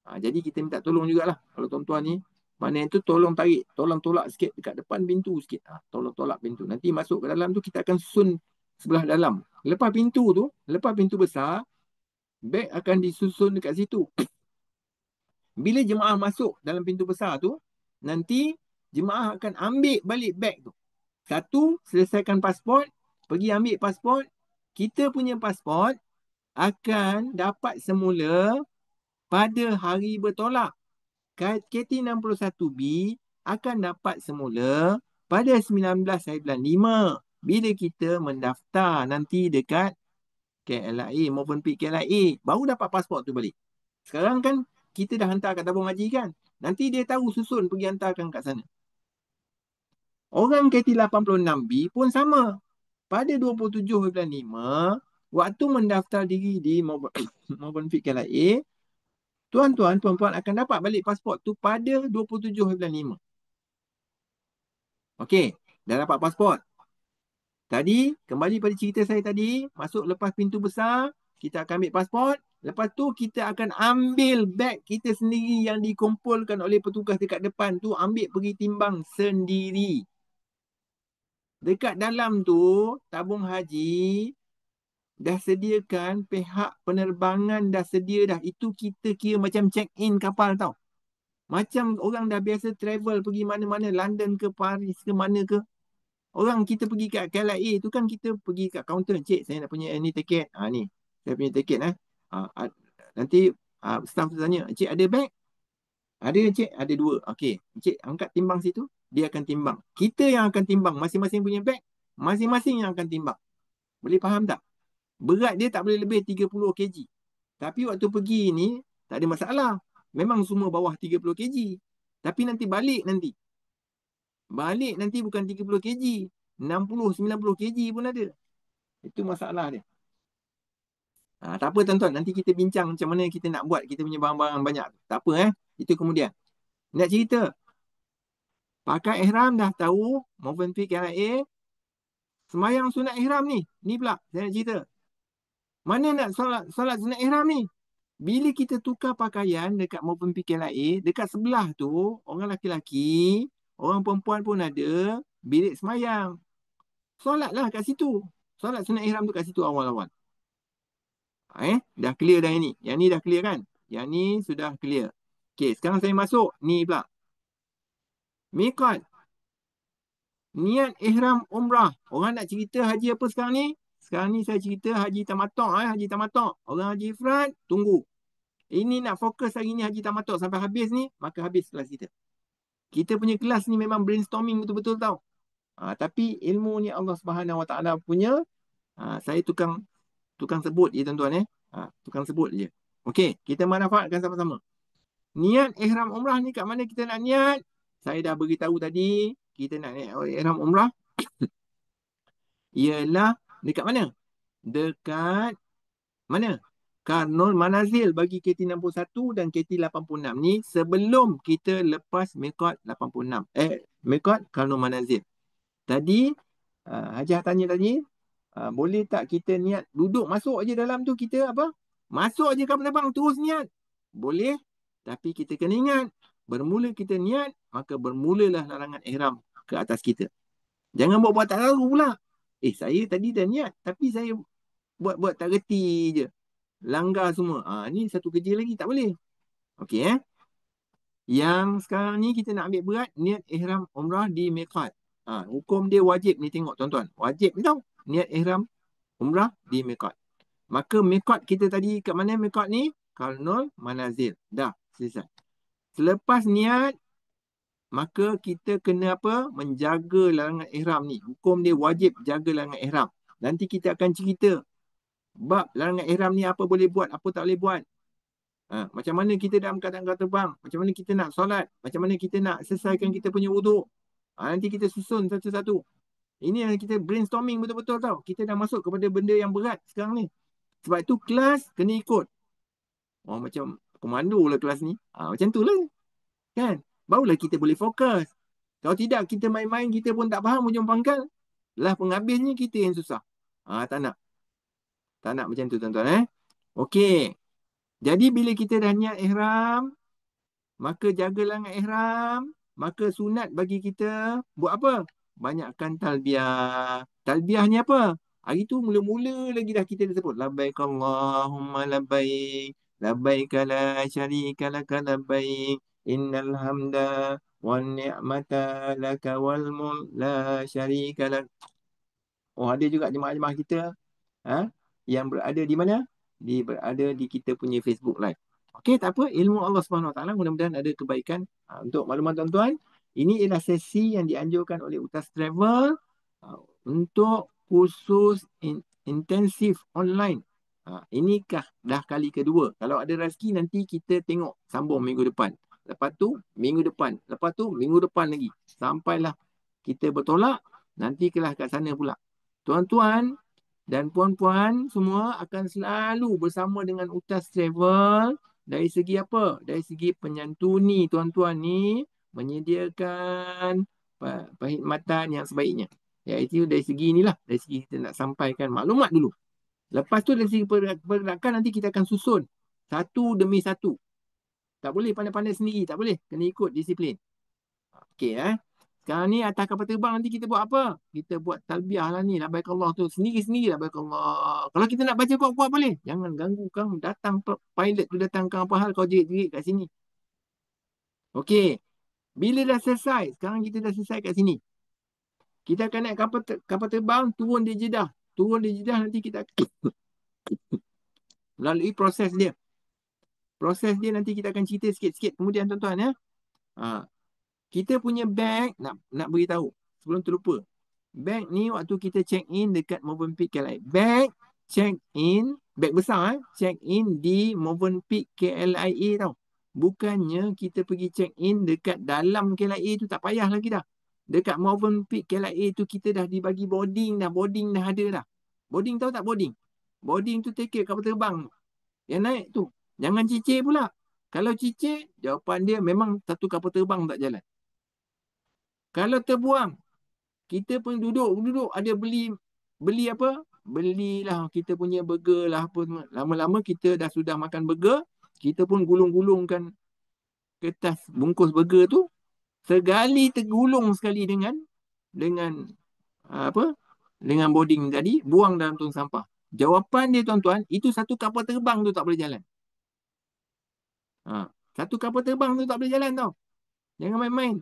Jadi kita minta tolong jugalah. Kalau tuan-tuan ni, mana itu tolong tarik. Tolong tolak sikit dekat depan pintu sikit. Tolong tolak pintu. Nanti masuk ke dalam tu kita akan susun sebelah dalam. Lepas pintu besar, beg akan disusun dekat situ. Bila jemaah masuk dalam pintu besar tu, nanti jemaah akan ambil balik beg tu. Satu, selesaikan pasport, pergi ambil pasport. Kita punya pasport akan dapat semula pada hari bertolak. KT61B akan dapat semula pada 19/5 bila kita mendaftar nanti dekat KLIA, Movenpick KLIA. Baru dapat pasport tu balik. Sekarang kan kita dah hantar kat tabung haji kan. Nanti dia tahu susun pergi hantarkan kat sana. Orang KT86B pun sama. Pada 27/5, waktu mendaftar diri di Movenpick KLIA, tuan-tuan, puan-puan akan dapat balik pasport tu pada 27/5. Okey, dah dapat pasport. Tadi, kembali pada cerita saya tadi, masuk lepas pintu besar, kita akan ambil pasport. Lepas tu, kita akan ambil beg kita sendiri yang dikumpulkan oleh petugas dekat depan tu, ambil pergi timbang sendiri. Dekat dalam tu, tabung haji dah sediakan, pihak penerbangan dah sedia dah. Itu kita kira macam check-in kapal tau. Macam orang dah biasa travel pergi mana-mana, London ke Paris ke mana ke. Orang kita pergi kat KLIA tu kan kita pergi kat kaunter, "Cik, saya nak punya ni tiket." Ni, saya punya tiket nanti staff tu tanya, "Cik ada beg?" "Ada, cik, ada 2. Okey, cik angkat timbang situ." Dia akan timbang. Kita yang akan timbang masing-masing punya beg, masing-masing yang akan timbang. Boleh faham tak? Berat dia tak boleh lebih 30 kg. Tapi waktu pergi ni tak ada masalah. Memang semua bawah 30 kg. Tapi nanti balik nanti bukan 30 kg, 60, 90 kg pun ada. Itu masalah dia. Tak apa tuan-tuan, nanti kita bincang macam mana kita nak buat kita punya barang-barang banyak. Tak apa itu kemudian. Nak cerita. Pakai ihram dah tahu, Movenpick KLIA. Semayang sunat ihram ni. Ni pula saya nak cerita. Mana nak solat sunat ihram ni? Bila kita tukar pakaian dekat Movenpick KLIA, dekat sebelah tu, orang lelaki, orang perempuan pun ada bilik semayang. Solatlah kat situ. Solat sunat ihram tu kat situ awal-awal. Dah clear dah ini. Yang ni dah clear kan? Yang ni sudah clear. Okey, sekarang saya masuk. Ni pula. Miqat. Niat ihram umrah. Orang nak cerita haji apa sekarang ni? Sekarang ni saya cerita haji tamatuk. Haji tamatuk. Orang haji ifrad, tunggu. Ini nak fokus hari ni haji tamatuk sampai habis ni, maka habis kelas kita. Kita punya kelas ni memang brainstorming betul-betul tau. Tapi ilmu ni Allah Subhanahu Wa Taala punya. Saya tukang sebut je tuan-tuan tukang sebut je. Okey, kita manfaatkan sama-sama. Niat ihram umrah ni kat mana kita nak niat? Saya dah beritahu tadi, kita nak niat ihram umrah ialah dekat mana? Dekat mana? Karnul Manazil bagi KT61 dan KT86 ni sebelum kita lepas Miqat 86. Miqat Karnul Manazil. Tadi Hajah tanya tadi, boleh tak kita niat duduk masuk aje dalam tu, kita apa? Masuk aje kapal terbang terus niat. Boleh, tapi kita kena ingat, bermula kita niat, maka bermulalah larangan ihram ke atas kita. Jangan buat-buat tak tahu pula. Saya tadi dah niat, tapi saya buat-buat tak reti je. Langgar semua. Ni satu kerja lagi, tak boleh. Okey Yang sekarang ni kita nak ambil berat, niat ihram umrah di miqat. Hukum dia wajib ni, tengok tuan-tuan. Wajib ni tau. Niat ihram umrah di miqat. Maka miqat kita tadi kat mana miqat ni? Karnul Manazil. Dah, selesai. Selepas niat, maka kita kena apa? Menjaga larangan ihram ni. Hukum dia wajib jaga larangan ihram. Nanti kita akan cerita bab larangan ihram ni, apa boleh buat, apa tak boleh buat. Macam mana kita dalam keadaan kapal terbang, macam mana kita nak solat, macam mana kita nak selesaikan kita punya wuduk. Nanti kita susun satu-satu. Ini yang kita brainstorming betul-betul tau. Kita dah masuk kepada benda yang berat sekarang ni. Sebab tu kelas kena ikut. Oh, macam komando lah kelas ni. Macam tu lah. Kan? Barulah kita boleh fokus. Kalau tidak, kita main-main, kita pun tak faham ujung pangkal. Lah penghabisnya kita yang susah. Tak nak. Tak nak macam tu tuan-tuan. Okey. Jadi bila kita dah niat ihram, maka jagalah dengan ihram. Maka sunat bagi kita buat apa? Banyakkan talbiah. Talbiah ni apa? Hari tu mula-mula lagi dah kita dah sebut. Labbaik Allahumma labbaik. Labbaik la syarika laka labbaik. Innal hamda wan ni'mata laka wal mulk la syarika lak. Oh, ada juga jemaah-jemaah kita yang berada di mana? Berada di kita punya Facebook Live. Okey, tak apa. Ilmu Allah Subhanahu Wa Taala, mudah-mudahan ada kebaikan. Untuk makluman tuan-tuan, ini ialah sesi yang dianjurkan oleh Utas Travel untuk kursus intensif online. Inikah dah kali kedua. Kalau ada rezeki nanti kita tengok sambung minggu depan. Lepas tu minggu depan. Lepas tu minggu depan lagi. Sampailah kita bertolak, nanti kelas kat sana pula. Tuan-tuan dan puan-puan semua akan selalu bersama dengan Utas Travel. Dari segi apa? Dari segi penyantuni tuan-tuan ni menyediakan perkhidmatan yang sebaiknya. Iaitu dari segi inilah. Dari segi kita nak sampaikan maklumat dulu. Lepas tu dari segi pergerakan nanti kita akan susun. Satu demi satu. Tak boleh pandai-pandai sendiri. Tak boleh. Kena ikut disiplin. Okey Sekarang ni atas kapal terbang nanti kita buat apa? Kita buat talbiah lah ni. Labbaik Allah tu. Sendiri-sendiri labbaik Allah. Kalau kita nak baca kuat-kuat boleh. Jangan ganggu kamu. Datang pilot tu datang kau apa hal kau jerit-jerit kat sini. Okey. Bila dah selesai. Sekarang kita dah selesai kat sini. Kita akan naik kapal terbang. Turun di Jeddah. Turun di Jeddah nanti kita melalui proses dia. Proses dia nanti kita akan cerita sikit-sikit. Kemudian tuan-tuan kita punya bag nak beritahu sebelum terlupa. Bag ni waktu kita check in dekat Movenpick KLIA. Bag check in, bag besar check in di Movenpick KLIA tau. Bukannya kita pergi check in dekat dalam KLIA tu, tak payah lagi dah. Dekat Movenpick KLIA tu kita dah dibagi boarding dah. Boarding dah ada dah. Boarding tahu tak boarding? Boarding tu tiket kapal terbang yang naik tu. Jangan cicir pula. Kalau cicir, jawapan dia memang satu kapal terbang tak jalan. Kalau terbuang, kita pun duduk ada beli apa? Belilah kita punya burger lah apa semua. Lama-lama kita dah sudah makan burger, kita pun gulung-gulungkan kertas bungkus burger tu. Sekali tergulung sekali dengan apa? Dengan boarding tadi, buang dalam tong sampah. Jawapan dia tuan-tuan, itu satu kapal terbang tu tak boleh jalan. Satu kapal terbang tu tak boleh jalan tau. Jangan main-main.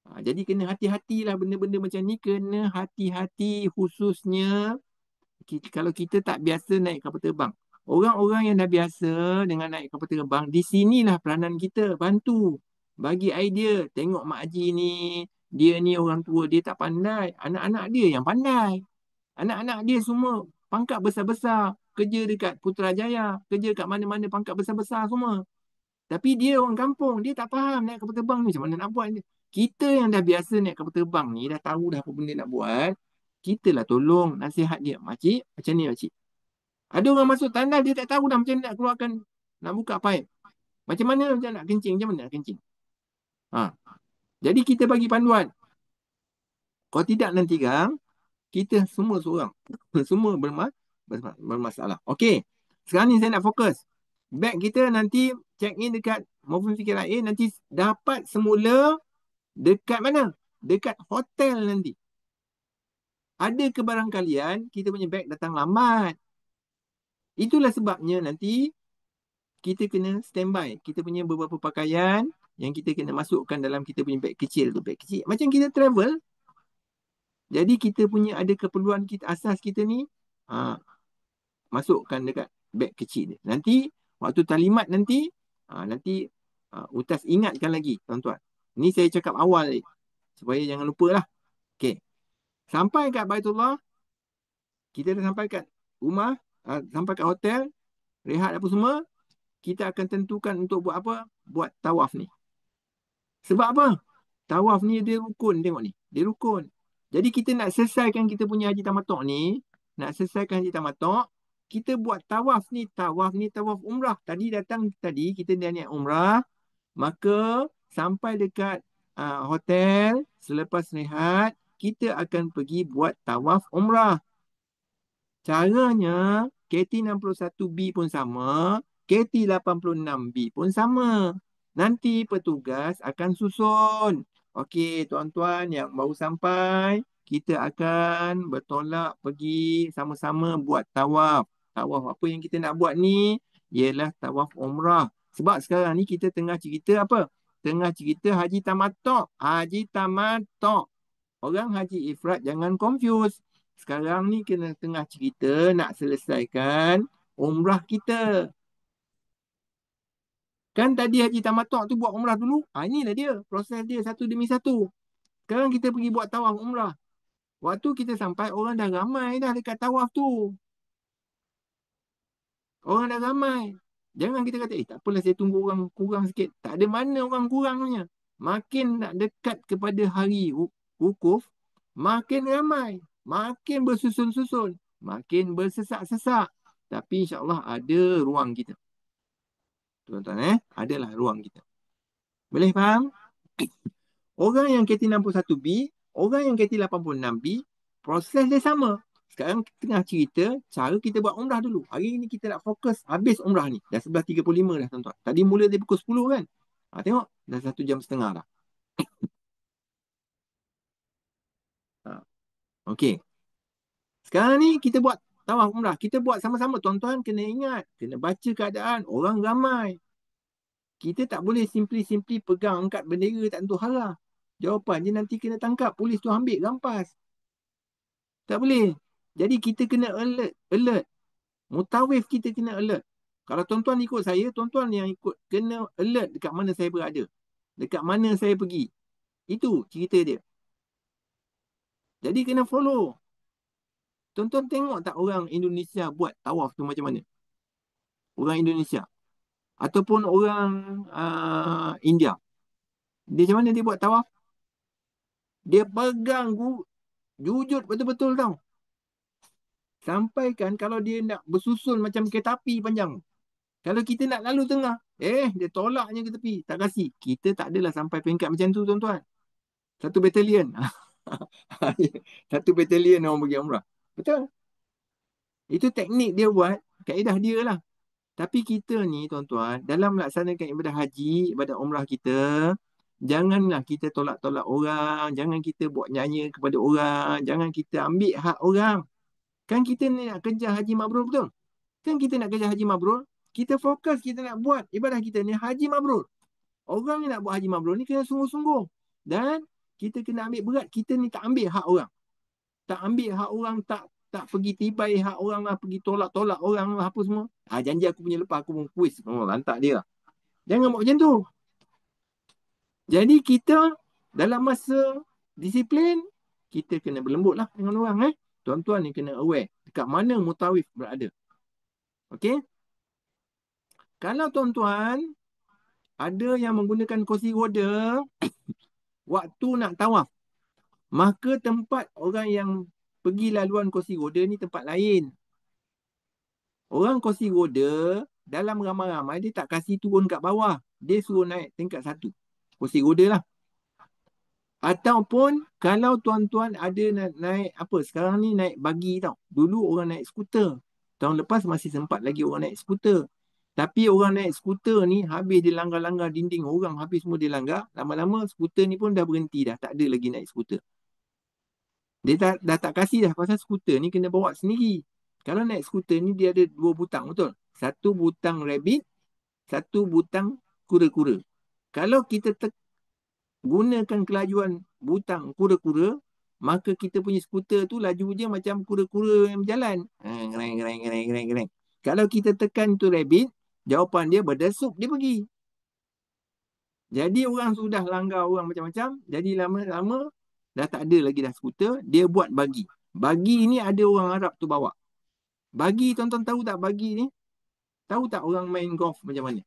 Jadi kena hati-hatilah benda-benda macam ni. Kena hati-hati khususnya kalau kita tak biasa naik kapal terbang. Orang-orang yang dah biasa dengan naik kapal terbang, di sinilah peranan kita. Bantu. Bagi idea. Tengok Mak Haji ni. Dia ni orang tua. Dia tak pandai. Anak-anak dia yang pandai. Anak-anak dia semua pangkat besar-besar. Kerja dekat Putrajaya. Kerja kat mana-mana pangkat besar-besar semua. Tapi dia orang kampung. Dia tak faham naik kapal terbang ni. Macam mana nak buat ni? Kita yang dah biasa naik kapal terbang ni, dah tahu dah apa benda nak buat, kita lah tolong nasihat dia. Makcik, macam ni makcik. Ada orang masuk tandas, dia tak tahu dah macam mana nak keluarkan, nak buka pipe. Macam mana macam nak kencing, macam mana nak kencing. Jadi kita bagi panduan. Kalau tidak nanti kan, kita semua seorang. Semua bermasalah. Okey, sekarang ni saya nak fokus. Bag kita nanti check in dekat Movenpick KLIA, nanti dapat semula dekat mana? Dekat hotel nanti. Ada kebarangkalian kita punya beg datang lambat. Itulah sebabnya nanti kita kena standby. Kita punya beberapa pakaian yang kita kena masukkan dalam kita punya beg kecil tu. Beg kecil. Macam kita travel. Jadi kita punya ada keperluan kita, asas kita ni masukkan dekat beg kecil ni. Nanti waktu talimat nanti Utas ingatkan lagi tuan-tuan. Ni saya cakap awal ni. Supaya jangan lupa lah. Okey. Sampai kat Baitullah. Kita dah sampai kat rumah. Sampai kat hotel. Rehat apa semua. Kita akan tentukan untuk buat apa? Buat tawaf ni. Sebab apa? Tawaf ni dia rukun. Tengok ni. Dia rukun. Jadi kita nak selesaikan kita punya haji tamatuk ni, nak selesaikan haji tamatuk, kita buat tawaf ni tawaf umrah. Tadi kita dah niat umrah, maka sampai dekat hotel, selepas rehat, kita akan pergi buat tawaf umrah. Caranya, KT61B pun sama, KT86B pun sama. Nanti petugas akan susun. Okey, tuan-tuan yang baru sampai, kita akan bertolak pergi sama-sama buat tawaf. Tawaf apa yang kita nak buat ni? Ialah tawaf umrah. Sebab sekarang ni kita tengah cerita apa? Tengah cerita haji tamatuk. Haji tamatuk. Orang haji ifrat jangan confuse. Sekarang ni kena tengah cerita nak selesaikan umrah kita. Kan tadi haji tamatuk tu buat umrah dulu. Inilah dia. Proses dia satu demi satu. Sekarang kita pergi buat tawaf umrah. Waktu kita sampai, orang dah ramai dah dekat tawaf tu. Orang dah ramai. Jangan kita kata, tak apalah saya tunggu orang kurang sikit. Tak ada mana orang kurangnya. Makin nak dekat kepada hari wukuf, makin ramai. Makin bersusun-susun. Makin bersesak-sesak. Tapi insyaAllah ada ruang kita. Tuan-tuan, adalah ruang kita. Boleh faham? Orang yang KT61B, orang yang KT86B, proses dia sama. Sekarang kita tengah cerita cara kita buat umrah dulu. Hari ni kita nak fokus habis umrah ni. Dah 11.35 dah tuan-tuan. Tadi mula dari pukul 10 kan? Tengok, dah 1 jam setengah dah. Okey. Sekarang ni kita buat tawaf umrah. Kita buat sama-sama. Tuan-tuan kena ingat. Kena baca keadaan. Orang ramai. Kita tak boleh simply pegang angkat bendera tak tentu arah. Jawapannya nanti kena tangkap. Polis tu ambil rampas. Tak boleh. Jadi kita kena alert. Mutawif kita kena alert. Kalau tuan-tuan ikut saya, tuan-tuan yang ikut kena alert dekat mana saya berada. Dekat mana saya pergi. Itu cerita dia. Jadi kena follow. Tuan-tuan tengok tak orang Indonesia buat tawaf tu macam mana? Orang Indonesia. Ataupun orang India. Dia macam mana dia buat tawaf? Dia pegang jujur betul-betul tau. Sampai kan kalau dia nak bersusun macam kereta api panjang. Kalau kita nak lalu tengah, dia tolaknya ke tepi. Tak kasih. Kita tak adalah sampai peringkat macam tu tuan-tuan. Satu batalion. Satu batalion orang pergi umrah. Betul. Itu teknik dia buat. Kaedah dia lah. Tapi kita ni tuan-tuan, dalam melaksanakan ibadah haji, ibadah umrah kita, janganlah kita tolak-tolak orang. Jangan kita buat nyanyi kepada orang. Jangan kita ambil hak orang. Kan kita ni nak kejar haji mabrur, betul? Kan kita nak kejar haji mabrur. Kita fokus kita nak buat ibadah kita ni haji mabrur. Orang yang nak buat haji mabrur ni kena sungguh-sungguh. Dan kita kena ambil berat. Kita ni tak ambil hak orang. Tak ambil hak orang, tak pergi tibai hak orang lah, pergi tolak-tolak orang lah, apa semua. Janji aku punya lepas, aku pun kuis. Lantak dia. Jangan buat macam tu. Jadi kita dalam masa disiplin, kita kena berlembut lah dengan orang. Tuan-tuan ni kena aware dekat mana mutawif berada. Okey? Kalau tuan-tuan ada yang menggunakan kursi roda waktu nak tawaf, maka tempat orang yang pergi laluan kursi roda ni tempat lain. Orang kursi roda dalam ramai-ramai dia tak kasih turun kat bawah. Dia suruh naik tingkat 1. Kursi roda lah. Ataupun kalau tuan-tuan ada naik apa, sekarang ni naik bagi tau. Dulu orang naik skuter. Tahun lepas masih sempat lagi orang naik skuter. Tapi orang naik skuter ni habis dia langgar-langgar dinding. Orang habis semua dia langgar. Lama-lama skuter ni pun dah berhenti dah. Tak ada lagi naik skuter. Dia dah tak kasih dah pasal skuter ni kena bawa sendiri. Kalau naik skuter ni dia ada 2 butang, betul? Satu butang rabbit, satu butang kura-kura. Kalau kita gunakan kelajuan butang kura-kura, maka kita punya skuter tu laju je macam kura-kura yang berjalan. Gereng. Kalau kita tekan tu rabbit, jawapan dia berdesuk dia pergi. Jadi orang sudah langgar orang macam-macam, jadi lama-lama dah tak ada lagi dah skuter, dia buat bagi. Bagi ni ada orang Arab tu bawa. Bagi, tuan-tuan tahu tak bagi ni? Tahu tak orang main golf macam mana?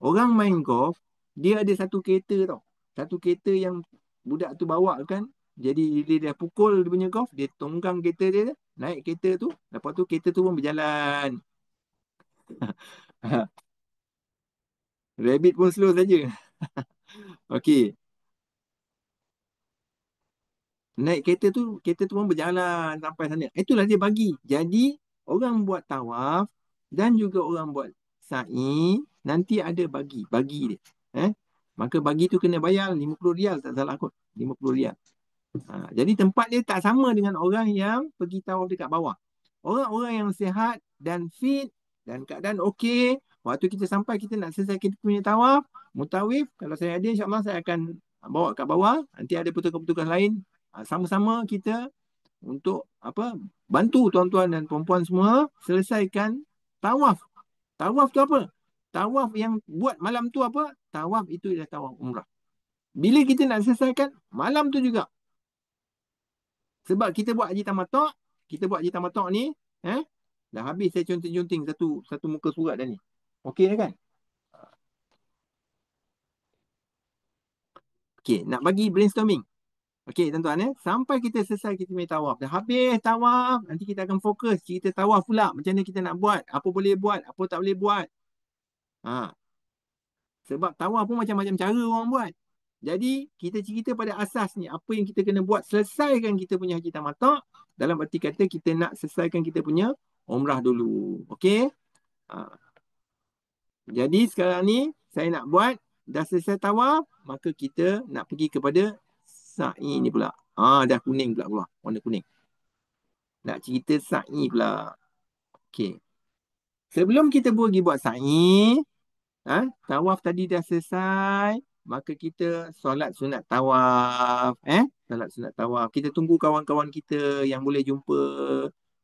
Orang main golf, dia ada satu kereta tau. Satu kereta yang budak tu bawa kan, Jadi dia dah pukul dia punya golf, dia tonggang kereta dia, naik kereta tu, lepas tu kereta tu pun berjalan. Rabbit pun slow saja. Okey, naik kereta tu pun berjalan sampai sana. Itulah dia bagi. Jadi orang buat tawaf dan juga orang buat sa'i nanti ada bagi dia. Maka bagi tu kena bayar 50 rial, tak salah kot. 50 rial. Jadi tempat dia tak sama dengan orang yang pergi tawaf dekat bawah. Orang-orang yang sihat dan fit dan keadaan okey, waktu kita sampai kita nak selesai kita punya tawaf, mutawif, kalau saya ada insya-Allah saya akan bawa kat bawah. Nanti ada petugas-petugas lain, sama-sama kita untuk bantu tuan-tuan dan puan-puan semua selesaikan tawaf. Tawaf tu apa? Tawaf yang buat malam tu apa? Tawaf itu adalah tawaf umrah. Bila kita nak selesaikan malam tu juga. Sebab kita buat haji tamattu' ni, dah habis saya conteng-conteng satu muka surat dah ni. Okey dah kan? Okey, nak bagi brainstorming. Okey, tuan-tuan sampai kita selesai kita punya tawaf. Dah habis tawaf, nanti kita akan fokus kita tawaf pula. Macam mana kita nak buat, apa boleh buat, apa tak boleh buat. Sebab tawaf pun macam-macam cara orang buat. Jadi, kita cerita pada asas ni, apa yang kita kena buat, selesaikan kita punya haji tamattu', dalam arti kata kita nak selesaikan kita punya umrah dulu. Okey? Jadi, sekarang ni, saya nak buat, dah selesai tawaf, maka kita nak pergi kepada sa'i ni pula. Dah kuning pula keluar, warna kuning. Nak cerita sa'i pula. Okey. Sebelum kita pergi buat sa'i, tawaf tadi dah selesai, maka kita solat sunat tawaf. Solat sunat tawaf. Kita tunggu kawan-kawan kita yang boleh jumpa,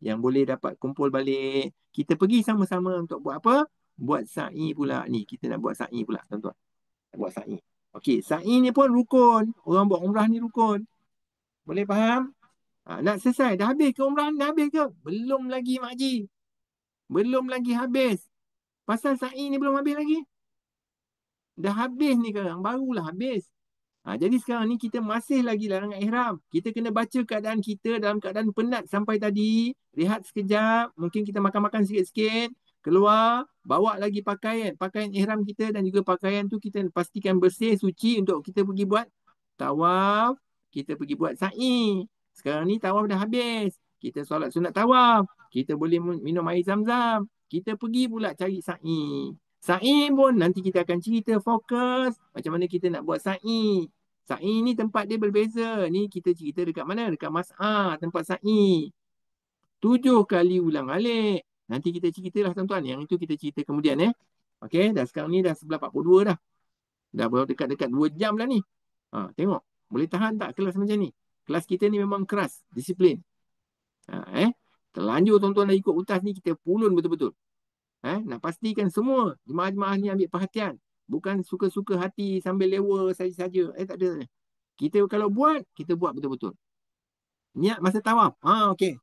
yang boleh dapat kumpul balik. Kita pergi sama-sama untuk buat apa? Buat sa'i pula ni. Kita nak buat sa'i pula, tuan-tuan. Nak buat sa'i. Okey, sa'i ni pun rukun. Orang buat umrah ni rukun. Boleh faham? Nak selesai. Dah habis ke umrah ni? Dah habis ke? Belum lagi, Mak Haji. Belum lagi habis. Pasal sa'i ni belum habis lagi. Dah habis ni sekarang, barulah habis. Jadi sekarang ni kita masih lagi larangan ihram. Kita kena baca keadaan kita dalam keadaan penat sampai tadi. Rehat sekejap, mungkin kita makan-makan sikit-sikit. Keluar, bawa lagi pakaian ihram kita dan juga pakaian tu kita pastikan bersih, suci untuk kita pergi buat tawaf. Kita pergi buat sa'i. Sekarang ni tawaf dah habis. Kita solat sunat tawaf. Kita boleh minum air zam-zam. Kita pergi pula cari sa'i. Sa'i pun nanti kita akan cerita fokus macam mana kita nak buat sa'i. Sa'i ni tempat dia berbeza. Ni kita cerita dekat mana? Dekat Mas'ah, tempat sa'i. 7 kali ulang alik. Nanti kita ceritalah tuan-tuan. Yang itu kita cerita kemudian Okey, dah sekarang ni dah 11.42 dah. Dah dekat-dekat 2 jam dah ni. Tengok. Boleh tahan tak kelas macam ni? Kelas kita ni memang keras, disiplin. Terlanjur tuan-tuan dah ikut utas ni, kita pulun betul-betul. Nak pastikan semua jemaah-jemaah ni ambil perhatian. Bukan suka-suka hati sambil lewa saja-saja. Tak ada. Kita kalau buat, kita buat betul-betul. Niat masa tawaf. Okey.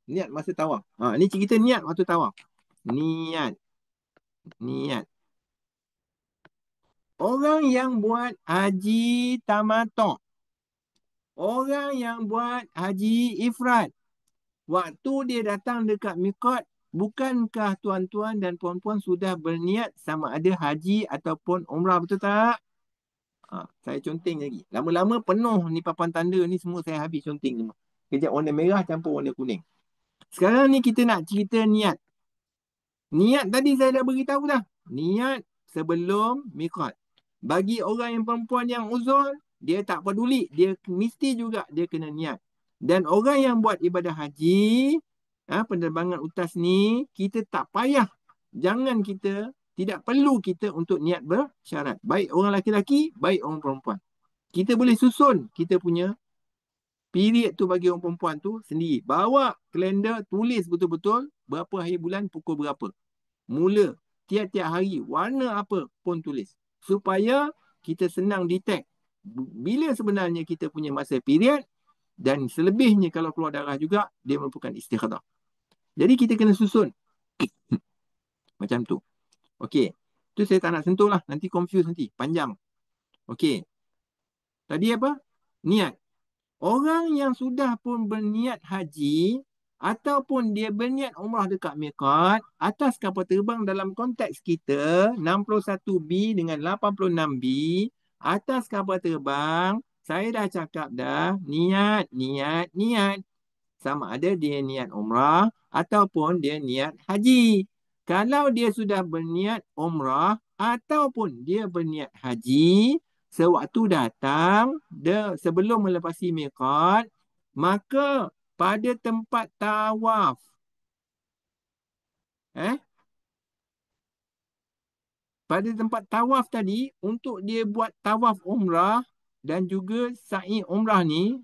Niat masa tawaf. Ni cerita niat waktu tawaf. Niat. Orang yang buat haji tamattu'. Orang yang buat haji ifrad. Waktu dia datang dekat miqat, bukankah tuan-tuan dan puan-puan sudah berniat sama ada haji ataupun umrah, betul tak? Saya conteng lagi. Lama-lama penuh ni papan tanda ni semua saya habis conteng semua. Kejap warna merah campur warna kuning. Sekarang ni kita nak cerita niat. Niat tadi saya dah beritahu dah. Niat sebelum miqat. Bagi orang yang perempuan yang uzur, dia tak peduli. Dia mesti juga dia kena niat. Dan orang yang buat ibadah haji, penerbangan utas ni, kita tak payah. Tidak perlu kita untuk niat bersyarat. Baik orang lelaki, baik orang perempuan. Kita boleh susun kita punya period tu bagi orang perempuan tu sendiri. Bawa kalender, tulis betul-betul berapa hari bulan, pukul berapa. Mula, tiap-tiap hari, warna apa pun tulis. Supaya kita senang detect bila sebenarnya kita punya masa period. Dan selebihnya kalau keluar darah juga, dia merupakan istikhadah. Jadi kita kena susun. Macam tu. Okey. Tu saya tak nak sentuh lah. Nanti confuse nanti. Panjang. Okey. Tadi apa? Niat. Orang yang sudah pun berniat haji ataupun dia berniat umrah dekat miqat atas kapal terbang dalam konteks kita 61B dengan 86B atas kapal terbang, saya dah cakap dah niat. Sama ada dia niat umrah ataupun dia niat haji. Kalau dia sudah berniat umrah ataupun dia berniat haji, sewaktu datang sebelum melepasi miqat, maka pada tempat tawaf, pada tempat tawaf tadi, untuk dia buat tawaf umrah dan juga sa'i umrah ni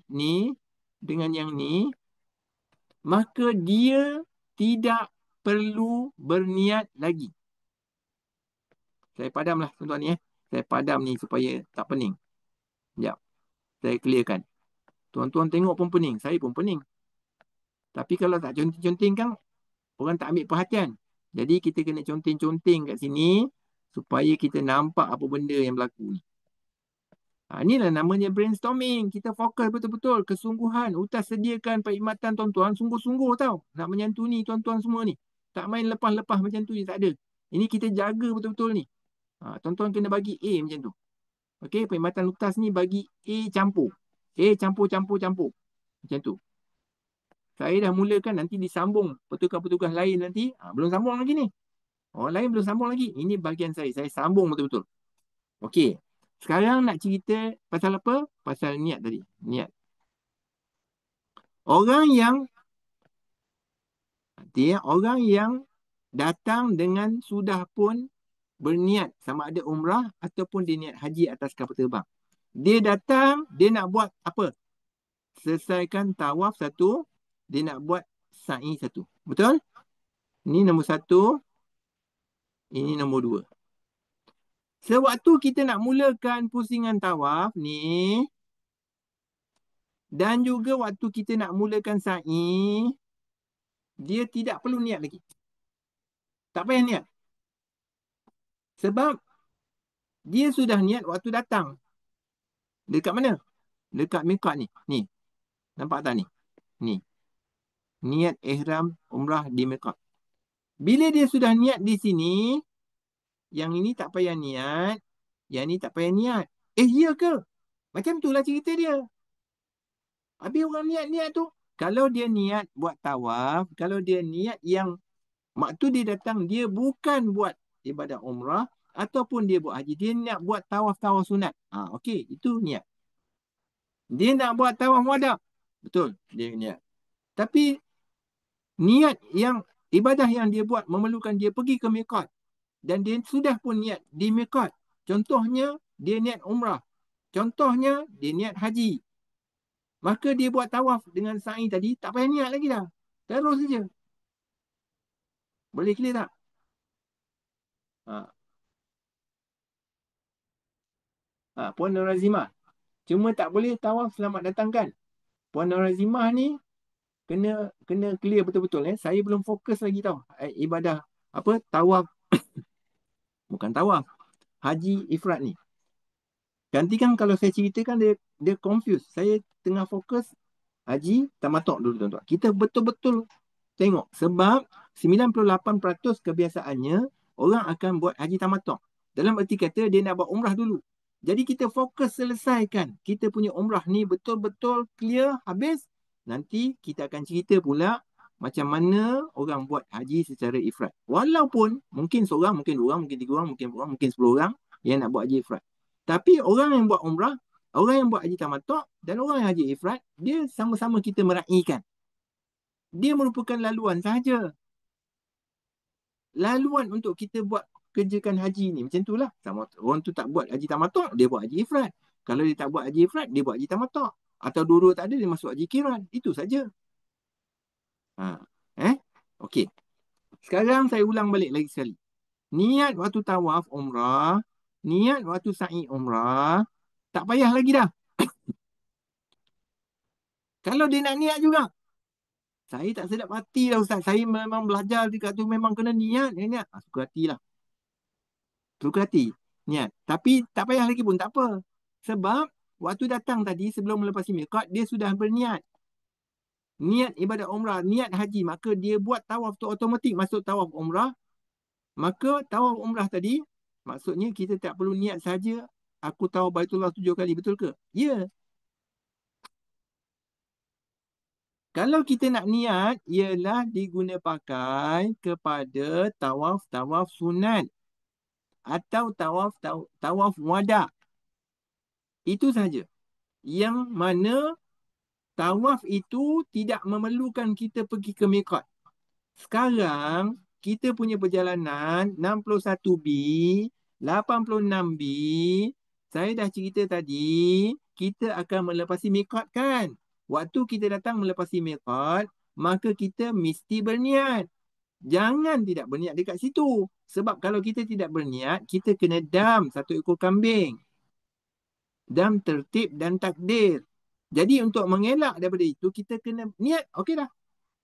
dengan yang ni, maka dia tidak perlu berniat lagi. Saya padamlah tuan-tuan ni. Saya padam ni supaya tak pening. Sekejap. Saya clearkan. Tuan-tuan tengok pun pening. Saya pun pening. Tapi kalau tak conteng-conteng kan, orang tak ambil perhatian. Jadi kita kena conteng-conteng kat sini supaya kita nampak apa benda yang berlaku ni. Inilah namanya brainstorming. Kita fokus betul-betul. Kesungguhan. Utas sediakan perkhidmatan tuan-tuan. Sungguh-sungguh tau. Nak menyantuni tuan-tuan semua ni. Tak main lepas-lepas macam tu je. Tak ada. Ini kita jaga betul-betul ni. Tuan-tuan kena bagi A macam tu. Okey, perkhidmatan utas ni bagi A campur. A campur. Macam tu. Saya dah mulakan, nanti disambung petugas-petugas lain nanti. Belum sambung lagi ni. Orang lain belum sambung lagi. Ini bahagian saya. Saya sambung betul-betul. Okey. Sekarang nak cerita pasal apa? Pasal niat tadi. Niat. Orang yang datang dengan sudah pun berniat sama ada umrah ataupun dia niat haji atas kapal terbang. Dia datang, dia nak buat apa? Selesaikan tawaf satu, dia nak buat sa'i satu. Betul? Ini nombor satu, ini nombor dua. Sewaktu kita nak mulakan pusingan tawaf ni, dan juga waktu kita nak mulakan sa'i, dia tidak perlu niat lagi. Tak payah niat. Sebab dia sudah niat waktu datang. Dekat mana? Dekat miqat ni. Ni. Nampak tak ni? Ni. Niat ihram umrah di miqat. Bila dia sudah niat di sini, yang ini tak payah niat, yang ini tak payah niat. Ya ke? Macam itulah cerita dia. Habis orang niat-niat tu, kalau dia niat buat tawaf, kalau dia niat yang waktu dia datang, dia bukan buat ibadah umrah ataupun dia buat haji, dia nak buat tawaf-tawaf sunat. Okey, itu niat. Dia nak buat tawaf wada. Betul, dia niat. Tapi niat yang ibadah yang dia buat memerlukan dia pergi ke miqat dan dia sudah pun niat di miqat. Contohnya dia niat umrah. Contohnya dia niat haji. Maka dia buat tawaf dengan sa'i tadi, tak payah niat lagi dah. Terus saja. Boleh clear tak? Puan Nur Azimah. Cuma tak boleh tawaf selamat datang kan? Puan Nur Azimah ni kena clear betul-betul. Saya belum fokus lagi tau. Ibadah apa? Tawaf. Bukan tawaf. Haji ifrat ni. Nanti kan kalau saya ceritakan dia confuse. Saya tengah fokus haji tamatuk dulu tuan-tuan. Kita betul-betul tengok. Sebab 98% kebiasaannya orang akan buat haji tamatuk. Dalam erti kata dia nak buat umrah dulu. Jadi kita fokus selesaikan. Kita punya umrah ni betul-betul clear habis. Nanti kita akan cerita pula macam mana orang buat haji secara ifrat. Walaupun mungkin seorang, mungkin dua orang, mungkin tiga orang, mungkin 10 orang yang nak buat haji ifrat. Tapi orang yang buat umrah, orang yang buat haji tamatuk dan orang yang haji ifrat, dia sama-sama kita meraihkan. Dia merupakan laluan sahaja. Laluan untuk kita buat kerjakan haji ni. Macam itulah. Sama orang tu tak buat haji tamatuk, dia buat haji ifrat. Kalau dia tak buat haji ifrat, dia buat haji tamatuk. Atau dua-dua tak ada, dia masuk haji kiran. Itu saja. Okey. Sekarang saya ulang balik lagi sekali. Niat waktu tawaf umrah, niat waktu sa'i umrah, tak payah lagi dah. Kalau dia nak niat juga. Saya tak sedap hati lah Ustaz. Saya memang belajar dekat tu memang kena niat. Niat. Suka hati lah. Suka hati. Niat. Tapi tak payah lagi pun tak apa. Sebab waktu datang tadi sebelum melepasi miqat, dia sudah berniat. Niat ibadat umrah, niat haji. Maka dia buat tawaf tu automatik masuk tawaf umrah. Maka tawaf umrah tadi, maksudnya kita tak perlu niat saja, aku tawaf Baitullah 7 kali, betul ke? Ya. Kalau kita nak niat, ialah diguna pakai kepada tawaf-tawaf sunat atau tawaf wada. Itu saja. Yang mana tawaf itu tidak memerlukan kita pergi ke miqat. Sekarang kita punya perjalanan 61B, 86B, saya dah cerita tadi, kita akan melepasi miqat kan? Waktu kita datang melepasi miqat, maka kita mesti berniat. Jangan tidak berniat dekat situ. Sebab kalau kita tidak berniat, kita kena dam 1 ekor kambing. Dam tertib dan takdir. Jadi untuk mengelak daripada itu, kita kena niat. Okey dah.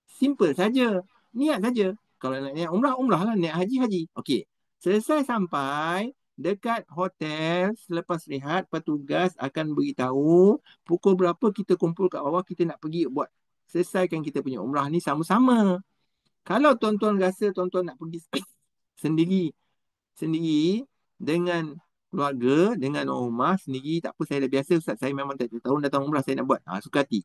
Simple saja. Niat saja. Kalau nak niat umrah, umrah lah. Niat haji, haji. Okey. Selesai sampai dekat hotel, selepas rehat, petugas akan beritahu pukul berapa kita kumpul kat bawah, kita nak pergi buat selesaikan kita punya umrah ni sama-sama. Kalau tuan-tuan rasa tuan-tuan nak pergi sendiri dengan keluarga, dengan orang rumah sendiri, tak apa, saya dah biasa Ustaz, saya memang tak tahun datang umrah saya nak buat. Suka hati.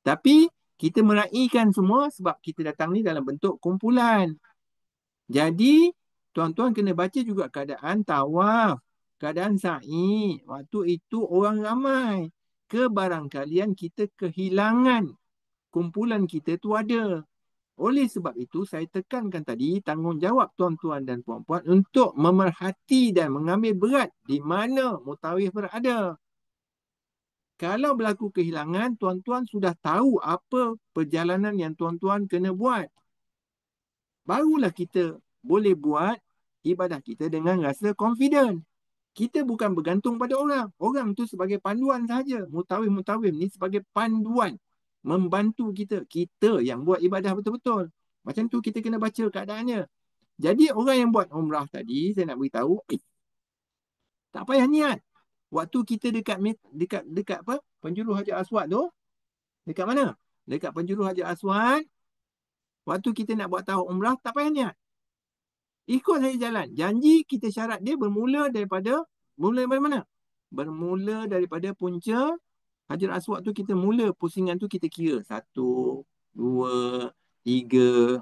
Tapi kita meraihkan semua sebab kita datang ni dalam bentuk kumpulan. Jadi tuan-tuan kena baca juga keadaan tawaf, keadaan sa'i. Waktu itu orang ramai. Kebarangkalian kita kehilangan kumpulan kita tu ada. Oleh sebab itu, saya tekankan tadi tanggungjawab tuan-tuan dan puan-puan untuk memerhati dan mengambil berat di mana mutawif berada. Kalau berlaku kehilangan, tuan-tuan sudah tahu apa perjalanan yang tuan-tuan kena buat. Barulah kita boleh buat ibadah kita dengan rasa confident. Kita bukan bergantung pada orang. Orang tu sebagai panduan sahaja. Mutawif-mutawif ni sebagai panduan. Membantu kita. Kita yang buat ibadah betul-betul. Macam tu kita kena baca keadaannya. Jadi orang yang buat umrah tadi, saya nak beritahu, tak payah niat. Waktu kita dekat apa? Penjuru Hajar Aswad tu. Dekat mana? Dekat penjuru Hajar Aswad. Waktu kita nak buat tawaf umrah, tak payah niat. Ikut saja jalan. Janji kita syarat dia bermula daripada mana? Bermula daripada punca Hajar Aswad tu, kita mula pusingan tu kita kira. 1, 2, 3,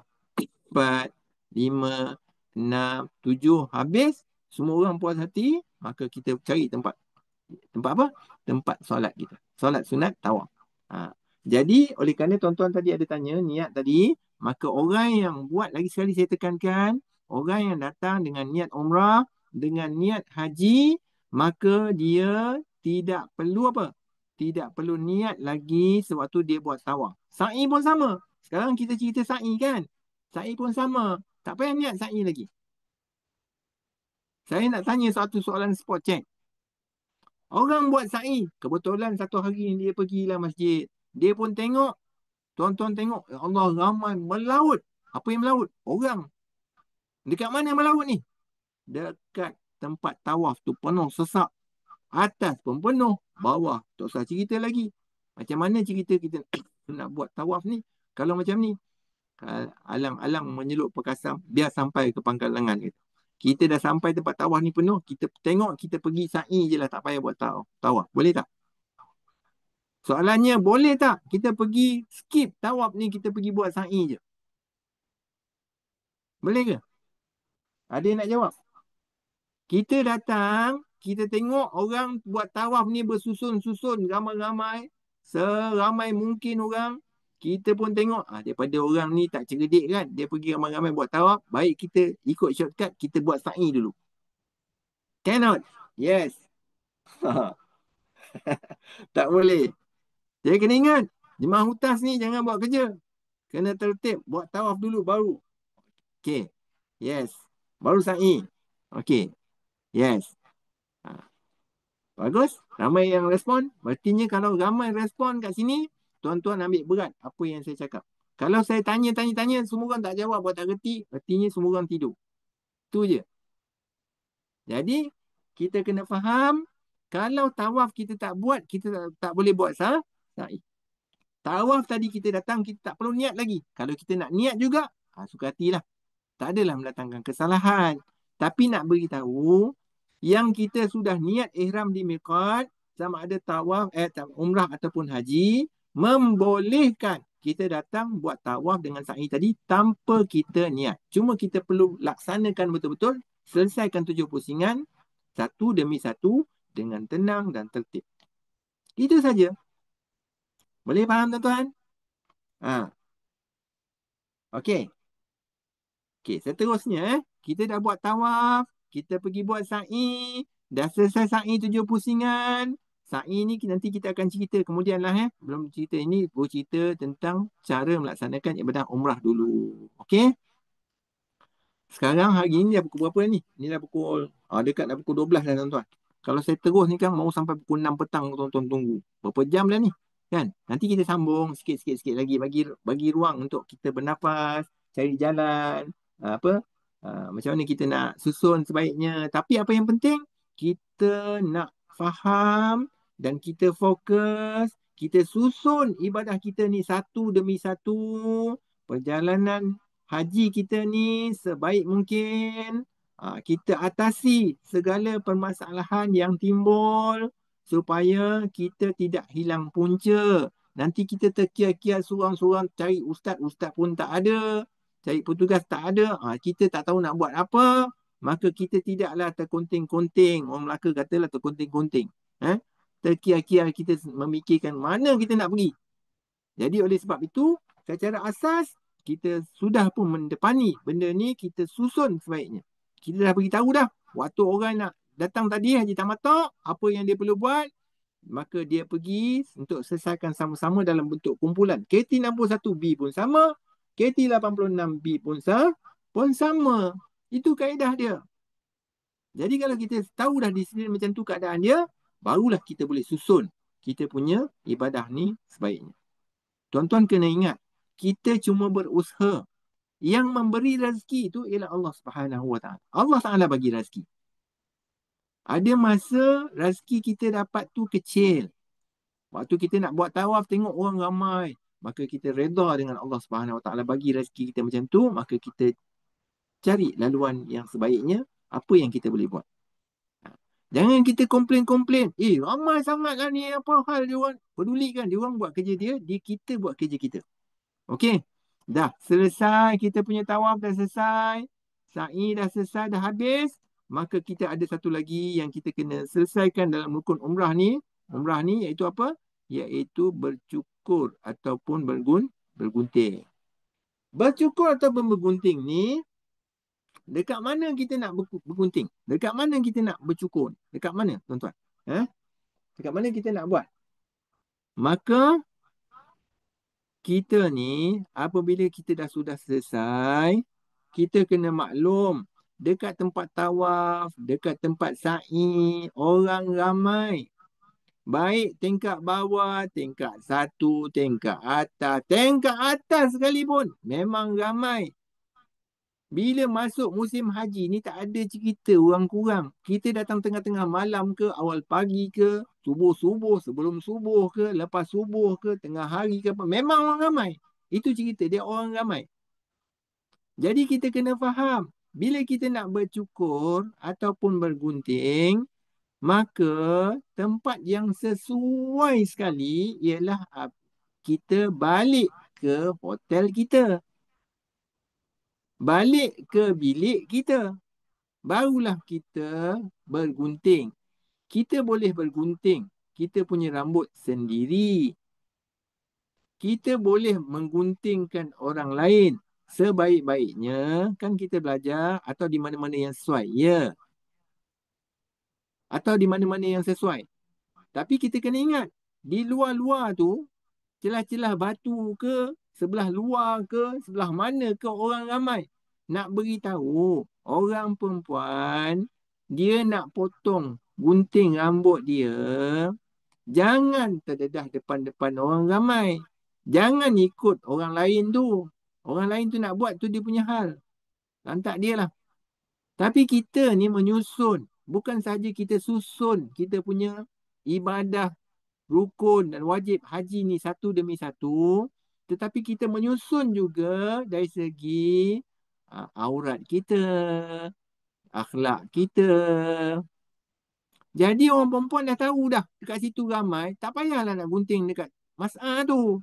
4, 5, 6, 7. Habis, semua orang puas hati, maka kita cari tempat apa? Tempat solat kita. Solat sunat tawaf. Jadi, oleh kerana tuan-tuan tadi ada tanya, niat tadi, maka orang yang buat, lagi sekali saya tekankan, orang yang datang dengan niat umrah, dengan niat haji, maka dia tidak perlu apa? Tidak perlu niat lagi sewaktu dia buat tawaf. Sa'i pun sama. Sekarang kita cerita sa'i kan? Sa'i pun sama. Tak payah niat sa'i lagi. Saya nak tanya satu soalan spot check. Orang buat sa'i. Kebetulan satu hari dia pergilah masjid. Dia pun tengok. Tuan-tuan tengok. Ya Allah, ramai melaut. Apa yang melaut? Orang. Dekat mana melaut ni? Dekat tempat tawaf tu penuh sesak. Atas pun penuh. Bawah. Tak usah cerita lagi. Macam mana cerita kita nak buat tawaf ni? Kalau macam ni. Alang-alang menyelup perkasam. Biar sampai ke pangkal lengan kita. Kita dah sampai tempat tawaf ni penuh. Kita tengok, kita pergi sa'i je lah. Tak payah buat tawaf. Boleh tak? Soalannya, boleh tak kita pergi skip tawaf ni, kita pergi buat sa'i je? Boleh ke? Ada yang nak jawab? Kita datang, kita tengok orang buat tawaf ni bersusun-susun, ramai-ramai. Seramai mungkin orang. Kita pun tengok, daripada orang ni tak cerdik kan, dia pergi ramai-ramai buat tawaf. Baik kita ikut shortcut, kita buat sa'i dulu. Cannot? Yes. Tak boleh. Jadi kena ingat, jemaah hutas ni jangan buat kerja. Kena tertib, buat tawaf dulu baru. Okay. Yes. Baru sa'i. Okay. Yes. Bagus. Ramai yang respon. Artinya kalau ramai respon kat sini, tuan-tuan ambil berat apa yang saya cakap. Kalau saya tanya, semua orang tak jawab, buat tak reti, artinya semua orang tidur. Itu je. Jadi, kita kena faham, Kalau tawaf kita tak buat, kita tak boleh buat sa'i. Tawaf tadi kita datang, kita tak perlu niat lagi. Kalau kita nak niat juga, suka hatilah. Tak adalah mendatangkan kesalahan. Tapi nak beritahu, yang kita sudah niat ihram di miqat, sama ada tawaf, umrah ataupun haji, membolehkan kita datang buat tawaf dengan sa'i tadi tanpa kita niat. Cuma kita perlu laksanakan betul-betul, selesaikan 7 pusingan, satu demi satu, dengan tenang dan tertib. Itu saja. Boleh faham tuan-tuan? Okey. Okey, seterusnya kita dah buat tawaf, kita pergi buat sa'i, dah selesai sa'i 7 pusingan. Sa'i ni nanti kita akan cerita kemudian lah Belum cerita ini, baru cerita tentang cara melaksanakan ibadah umrah dulu. Okey? Sekarang hari ni dah pukul berapa ni? Ni dah pukul, dekat dah pukul 12 dah tuan-tuan. Kalau saya terus ni kan mau sampai pukul 6 petang tuan-tuan tunggu. Berapa jam dah ni? Kan? Nanti kita sambung sikit-sikit lagi, bagi ruang untuk kita bernafas, cari jalan, macam mana kita nak susun sebaiknya. Tapi apa yang penting, kita nak faham dan kita fokus, kita susun ibadah kita ni satu demi satu. Perjalanan haji kita ni sebaik mungkin. Kita atasi segala permasalahan yang timbul supaya kita tidak hilang punca. Nanti kita terkiar-kiar sorang-sorang cari ustaz pun tak ada, cari petugas tak ada, kita tak tahu nak buat apa, maka kita tidaklah terkonting-konting. Orang Melaka katalah terkonting-konting. Terkiar-kiar kita memikirkan mana kita nak pergi. Jadi oleh sebab itu, secara asas, kita sudah pun mendepani benda ni, kita susun sebaiknya. Kita dah beritahu dah, waktu orang nak datang tadi, Haji Tamattu', apa yang dia perlu buat, maka dia pergi untuk selesaikan sama-sama dalam bentuk kumpulan. KT61B pun sama, KT86B pun sama. Itu kaedah dia. Jadi kalau kita tahu dah disiplin macam tu keadaan dia, barulah kita boleh susun kita punya ibadah ni sebaiknya. Tuan-tuan kena ingat, kita cuma berusaha. Yang memberi rezeki itu ialah Allah Subhanahu Wa Taala. Allah Taala bagi rezeki. Ada masa rezeki kita dapat tu kecil. Waktu kita nak buat tawaf, tengok orang ramai, maka kita reda dengan Allah Subhanahu Wa Taala bagi rezeki kita macam tu, maka kita cari laluan yang sebaiknya, apa yang kita boleh buat. Jangan kita komplain-komplain. Ramai sangat lah ni, apa hal dia orang? Pedulikan, dia orang buat kerja dia, kita buat kerja kita. Okey? Dah selesai, kita punya tawaf dah selesai, sa'i dah selesai, dah habis, maka kita ada satu lagi yang kita kena selesaikan dalam rukun umrah ni. Umrah ni iaitu apa? Iaitu bercukur ataupun bergunting. Bercukur ataupun bergunting ni, dekat mana kita nak bergunting? Dekat mana kita nak bercukur? Dekat mana, tuan-tuan? Dekat mana kita nak buat? Maka kita ni, apabila kita dah sudah selesai, kita kena maklum, dekat tempat tawaf, dekat tempat sa'i, orang ramai. Baik tingkat bawah, tingkat 1, tingkat atas sekalipun, memang ramai. Bila masuk musim haji ni tak ada cerita orang kurang. Kita datang tengah-tengah malam ke, awal pagi ke, subuh-subuh, sebelum subuh ke, lepas subuh ke, tengah hari ke apa. Memang orang ramai. Itu cerita dia, orang ramai. Jadi kita kena faham, bila kita nak bercukur ataupun bergunting, maka tempat yang sesuai sekali ialah kita balik ke hotel kita. Balik ke bilik kita. Barulah kita bergunting. Kita boleh bergunting kita punya rambut sendiri. Kita boleh mengguntingkan orang lain. Sebaik-baiknya kan kita belajar atau di mana-mana yang sesuai. Ya. Atau di mana-mana yang sesuai. Tapi kita kena ingat, di luar-luar tu, celah-celah batu ke, sebelah luar ke, sebelah mana ke orang ramai. Nak beritahu, orang perempuan, dia nak potong, gunting rambut dia, jangan terdedah depan-depan orang ramai. Jangan ikut orang lain tu. Orang lain tu nak buat tu dia punya hal. Lantak dia lah. Tapi kita ni menyusun. bukan sahaja kita susun kita punya ibadah rukun dan wajib haji ni satu demi satu, tetapi kita menyusun juga dari segi aurat kita, akhlak kita. Jadi orang perempuan dah tahu dah dekat situ ramai, tak payahlah nak gunting dekat mas'ah tu.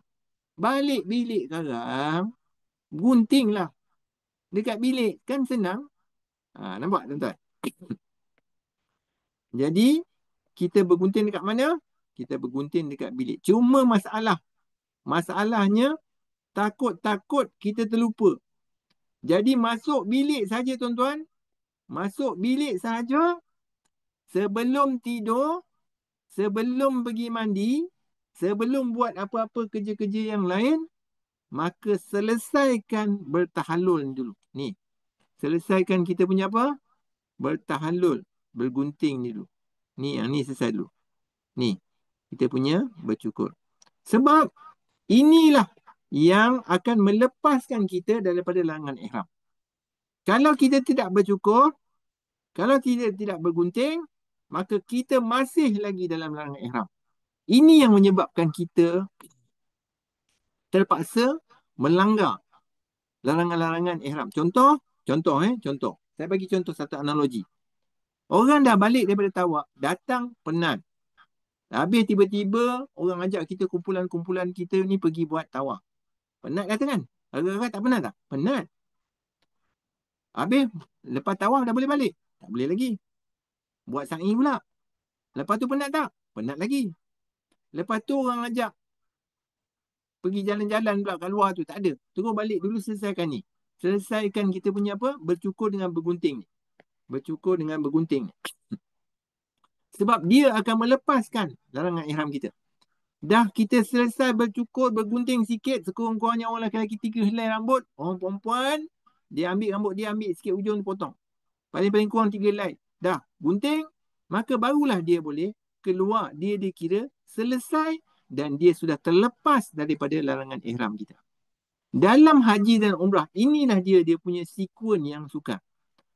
Balik bilik sekarang, guntinglah dekat bilik, kan senang. Nampak tuan-tuan? Jadi kita bergunting dekat mana? Kita bergunting dekat bilik. Cuma masalahnya takut-takut kita terlupa. Jadi masuk bilik saja tuan-tuan. Masuk bilik saja sebelum tidur, sebelum pergi mandi, sebelum buat apa-apa kerja-kerja yang lain, maka selesaikan bertahallul dulu. Ni. Selesaikan kita punya apa? Bertahallul, bergunting ni dulu. Ni yang ni selesai dulu. Ni. Kita punya bercukur. Sebab inilah yang akan melepaskan kita daripada larangan ihram. Kalau kita tidak bercukur, kalau tidak bergunting, maka kita masih lagi dalam larangan ihram. Ini yang menyebabkan kita terpaksa melanggar larangan-larangan ihram. Contoh. Saya bagi contoh satu analogi. Orang dah balik daripada tawaf, datang penat. Habis tiba-tiba orang ajak kita kumpulan-kumpulan kita ni pergi buat tawaf. Penat kata kan? Agak-agak tak penat tak? Penat. Habis lepas tawaf dah boleh balik? Tak boleh lagi. Buat sa'i pula. Lepas tu penat tak? Penat lagi. Lepas tu orang ajak pergi jalan-jalan pula kat luar tu. Tak ada. Terus balik dulu selesaikan ni. Selesaikan kita punya apa? Bercukur dengan bergunting ni. Bercukur dengan bergunting ni. Sebab dia akan melepaskan larangan ihram kita. Dah kita selesai bercukur, bergunting sikit, sekurang-kurangnya orang lelaki 3 helai rambut, orang perempuan, dia ambil rambut dia, ambil sikit ujung dia potong. Paling-paling kurang 3 helai. Dah, gunting, maka barulah dia boleh keluar. Dia dikira selesai dan dia sudah terlepas daripada larangan ihram kita. Dalam haji dan umrah, inilah dia punya sekuen yang sukar.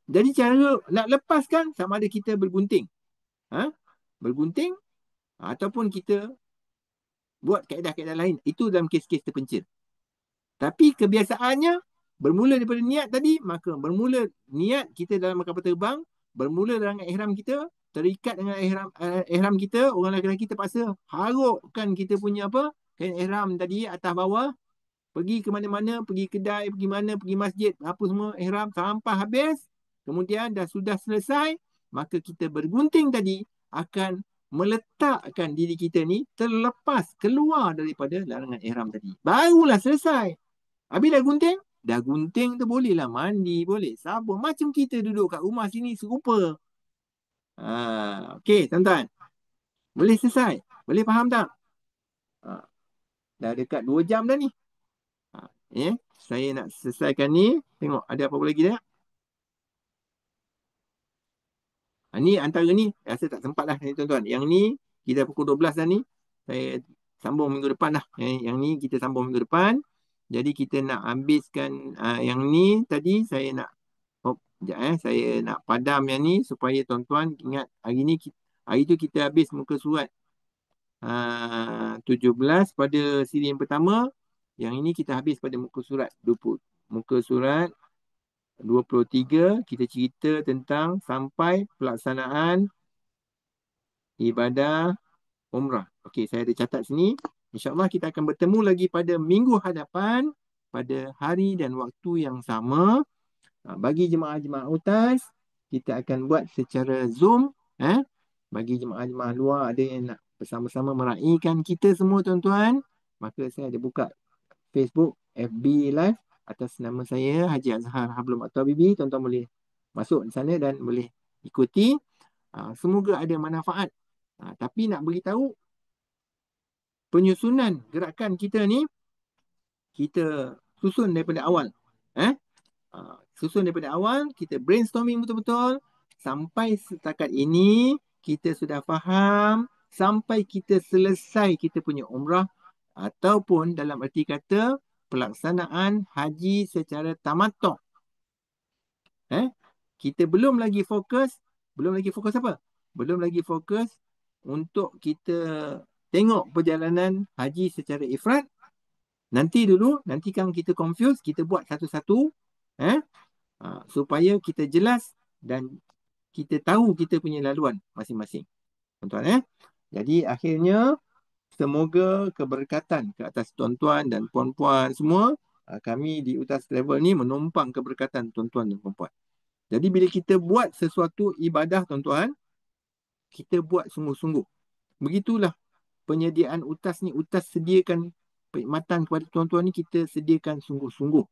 Jadi cara nak lepaskan sama ada kita bergunting. Bergunting ataupun kita buat kaedah-kaedah lain. Itu dalam kes-kes terpencil. Tapi kebiasaannya bermula daripada niat tadi, maka bermula niat kita dalam kapal terbang, bermula dengan ihram kita, terikat dengan ihram kita, orang lelaki terpaksa harukkan kita punya apa? Kain ihram tadi atas bawah, pergi ke mana-mana, pergi kedai, pergi mana, pergi masjid, apa semua ihram sampai habis. Kemudian dah sudah selesai, maka kita bergunting tadi akan meletakkan diri kita ni terlepas, keluar daripada larangan ihram tadi. Barulah selesai. Habis dah gunting tu bolehlah mandi, boleh sabun. Macam kita duduk kat rumah sini serupa. Okey, tuan-tuan. Boleh selesai? Boleh faham tak? Dah dekat 2 jam dah ni. Saya nak selesaikan ni. Tengok ada apa-apa lagi tak? Ni antara ni rasa tak sempat lah tuan-tuan. Yang ni kita pukul 12 dah ni. Saya sambung minggu depan lah. Yang ni kita sambung minggu depan. Jadi kita nak habiskan yang ni tadi. Saya nak saya nak padam yang ni supaya tuan-tuan ingat hari ni, hari tu kita habis muka surat 17 pada siri yang pertama. Yang ini kita habis pada muka surat 20. Muka surat 23 kita cerita tentang sampai pelaksanaan ibadah umrah. Okey, saya ada catat sini. InsyaAllah kita akan bertemu lagi pada minggu hadapan pada hari dan waktu yang sama. Bagi jemaah-jemaah UTAS, kita akan buat secara Zoom. Bagi jemaah-jemaah luar ada yang nak bersama-sama meraihkan kita semua tuan-tuan, maka saya ada buka Facebook, FB Live atas nama saya Haji Azhar Hablum At-Tabibi. Tuan-tuan boleh masuk di sana dan boleh ikuti. Semoga ada manfaat. Tapi nak beritahu, penyusunan gerakan kita ni kita susun daripada awal. Susun daripada awal, kita brainstorming betul-betul. Sampai setakat ini kita sudah faham sampai kita selesai kita punya umrah ataupun dalam erti kata pelaksanaan haji secara tamattu'. Kita belum lagi fokus Belum lagi fokus apa? Belum lagi fokus untuk kita tengok perjalanan haji secara ifrad. Nanti kan kita confuse, kita buat satu-satu supaya kita jelas dan kita tahu kita punya laluan masing-masing. Tuan-tuan. Jadi akhirnya semoga keberkatan ke atas tuan-tuan dan puan-puan semua. Kami di Utas Travel ni menumpang keberkatan tuan-tuan dan puan-puan. Jadi bila kita buat sesuatu ibadah tuan-tuan, kita buat sungguh-sungguh. Begitulah penyediaan Utas ni. Utas sediakan perkhidmatan kepada tuan-tuan ni, kita sediakan sungguh-sungguh.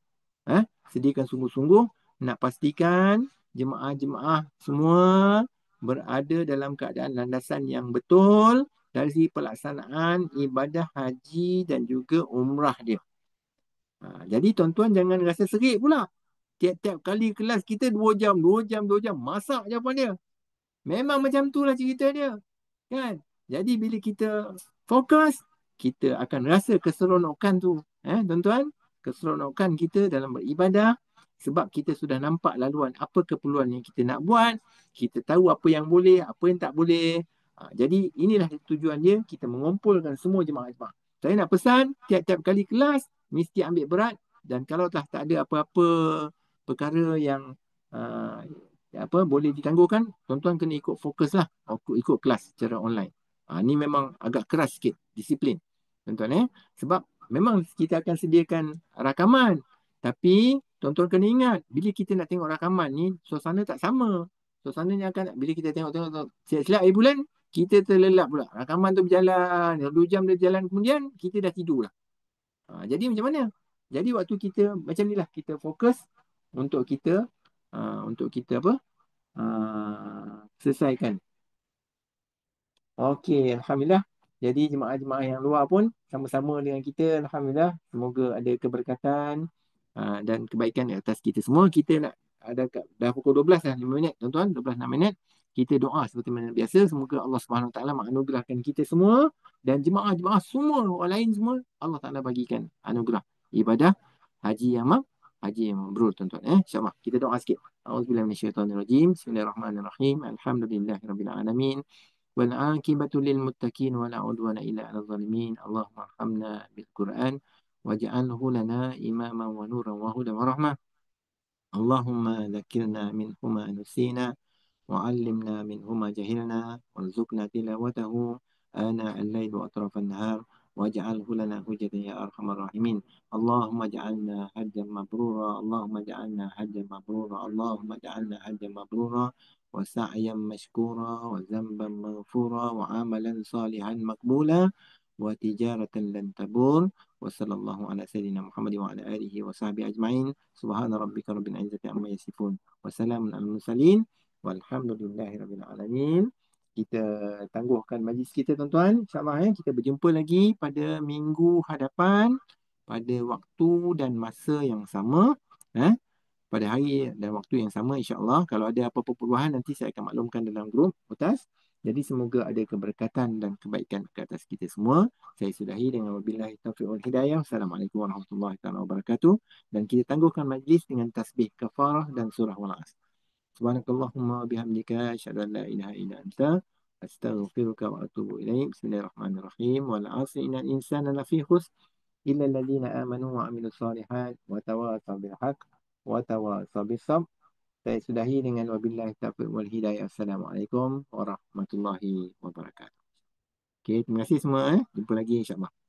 Sediakan sungguh-sungguh nak pastikan jemaah-jemaah semua berada dalam keadaan landasan yang betul dari segi pelaksanaan ibadah haji dan juga umrah dia. Jadi tuan-tuan jangan rasa serik pula. Tiap-tiap kali kelas kita 2 jam, 2 jam, 2 jam. Masak jawapan dia. Memang macam itulah cerita dia. Kan? Jadi bila kita fokus, kita akan rasa keseronokan tu. Tuan-tuan, keseronokan kita dalam beribadah sebab kita sudah nampak laluan apa keperluan yang kita nak buat. Kita tahu apa yang boleh, apa yang tak boleh. Jadi inilah tujuan dia, kita mengumpulkan semua jemaah-jemaah. Saya nak pesan, tiap-tiap kali kelas, mesti ambil berat. Dan kalau tak ada apa-apa perkara yang boleh ditangguhkan, tuan-tuan kena ikut fokus lah, ikut kelas secara online. Ni memang agak keras sikit, disiplin tuan-tuan. Sebab memang kita akan sediakan rakaman, tapi tuan-tuan kena ingat, bila kita nak tengok rakaman ni, suasana tak sama. Suasananya akan, bila kita tengok silap-silap akhir bulan, kita terlelap pula. Rakaman tu berjalan, 2 jam dia berjalan, kemudian kita dah tidur lah. Jadi macam mana? Jadi waktu kita macam ni lah, kita fokus untuk kita selesaikan. Okey, Alhamdulillah. Jadi jemaah-jemaah yang luar pun sama-sama dengan kita, Alhamdulillah. Semoga ada keberkatan dan kebaikan di atas kita semua. Kita nak dah pukul 12 dah, 5 minit tuan-tuan, 12 6 minit. Kita doa seperti mana biasa, semoga Allah Subhanahu Wa Taala menganugerahkan kita semua dan jemaah-jemaah semua orang lain semua, Allah Taala bagikan anugerah ibadah haji yang mabrur tuan-tuan. InsyaAllah kita doa sikit. A'udzubillahi minasyaitonirrajim. Bismillahirrahmanirrahim. Alhamdulillahirabbil alamin. Wal 'aqibatu lil muttaqin wa la 'udwana illa 'alal zalimin. Allahumma arhamna bil Qur'an waj'alhu lana imaman wa nuran wa hudan wa rahmah. Allahumma dzakkirna minhu ma nusina وعلمنا منه ما جهلنا وارزقنا تلاوته آناء الليل وأطراف النهار واجعله لنا حجة يا أرحم الراحمين. اللهم اجعلنا حجا مبرورا، اللهم اجعلنا حجا مبرورا، اللهم اجعلنا حجا مبرورا وسعيا مشكورا وذنبا مغفورا وعملا صالحا مقبولا وتجارة لن تبور. وصلى الله على سيدنا محمد وعلى آله وصحبه أجمعين. سبحان ربك رب العزة عما يصفون وسلام على المرسلين walhamdulillahirabbil alamin. Kita tangguhkan majlis kita tuan-tuan. InsyaAllah kita berjumpa lagi pada minggu hadapan pada waktu dan masa yang sama. Pada hari dan waktu yang sama insyaAllah. Kalau ada apa-apa perubahan nanti saya akan maklumkan dalam grup Utas. Jadi semoga ada keberkatan dan kebaikan ke atas kita semua. Saya sudahi dengan wabillahi taufiq wal hidayah. Assalamualaikum warahmatullahi wabarakatuh. Dan kita tangguhkan majlis dengan tasbih kafarah dan surah Wal-Asr. Subhanakallahumma bihamdika asyhadu an la ilaha illa anta astaghfiruka wa atubu ilaik. Bismillahirrahmanirrahim. Wal 'asri innal insana lafi khusr illa alladziina aamanu wa 'amilus shalihat wa tawassaw bil haqq wa tawassaw bis sabr. Saya sudahi dengan wabillahi taufiq wal hidayah. Assalamualaikum warahmatullahi wabarakatuh. Okey, terima kasih semua. Jumpa lagi insya-Allah.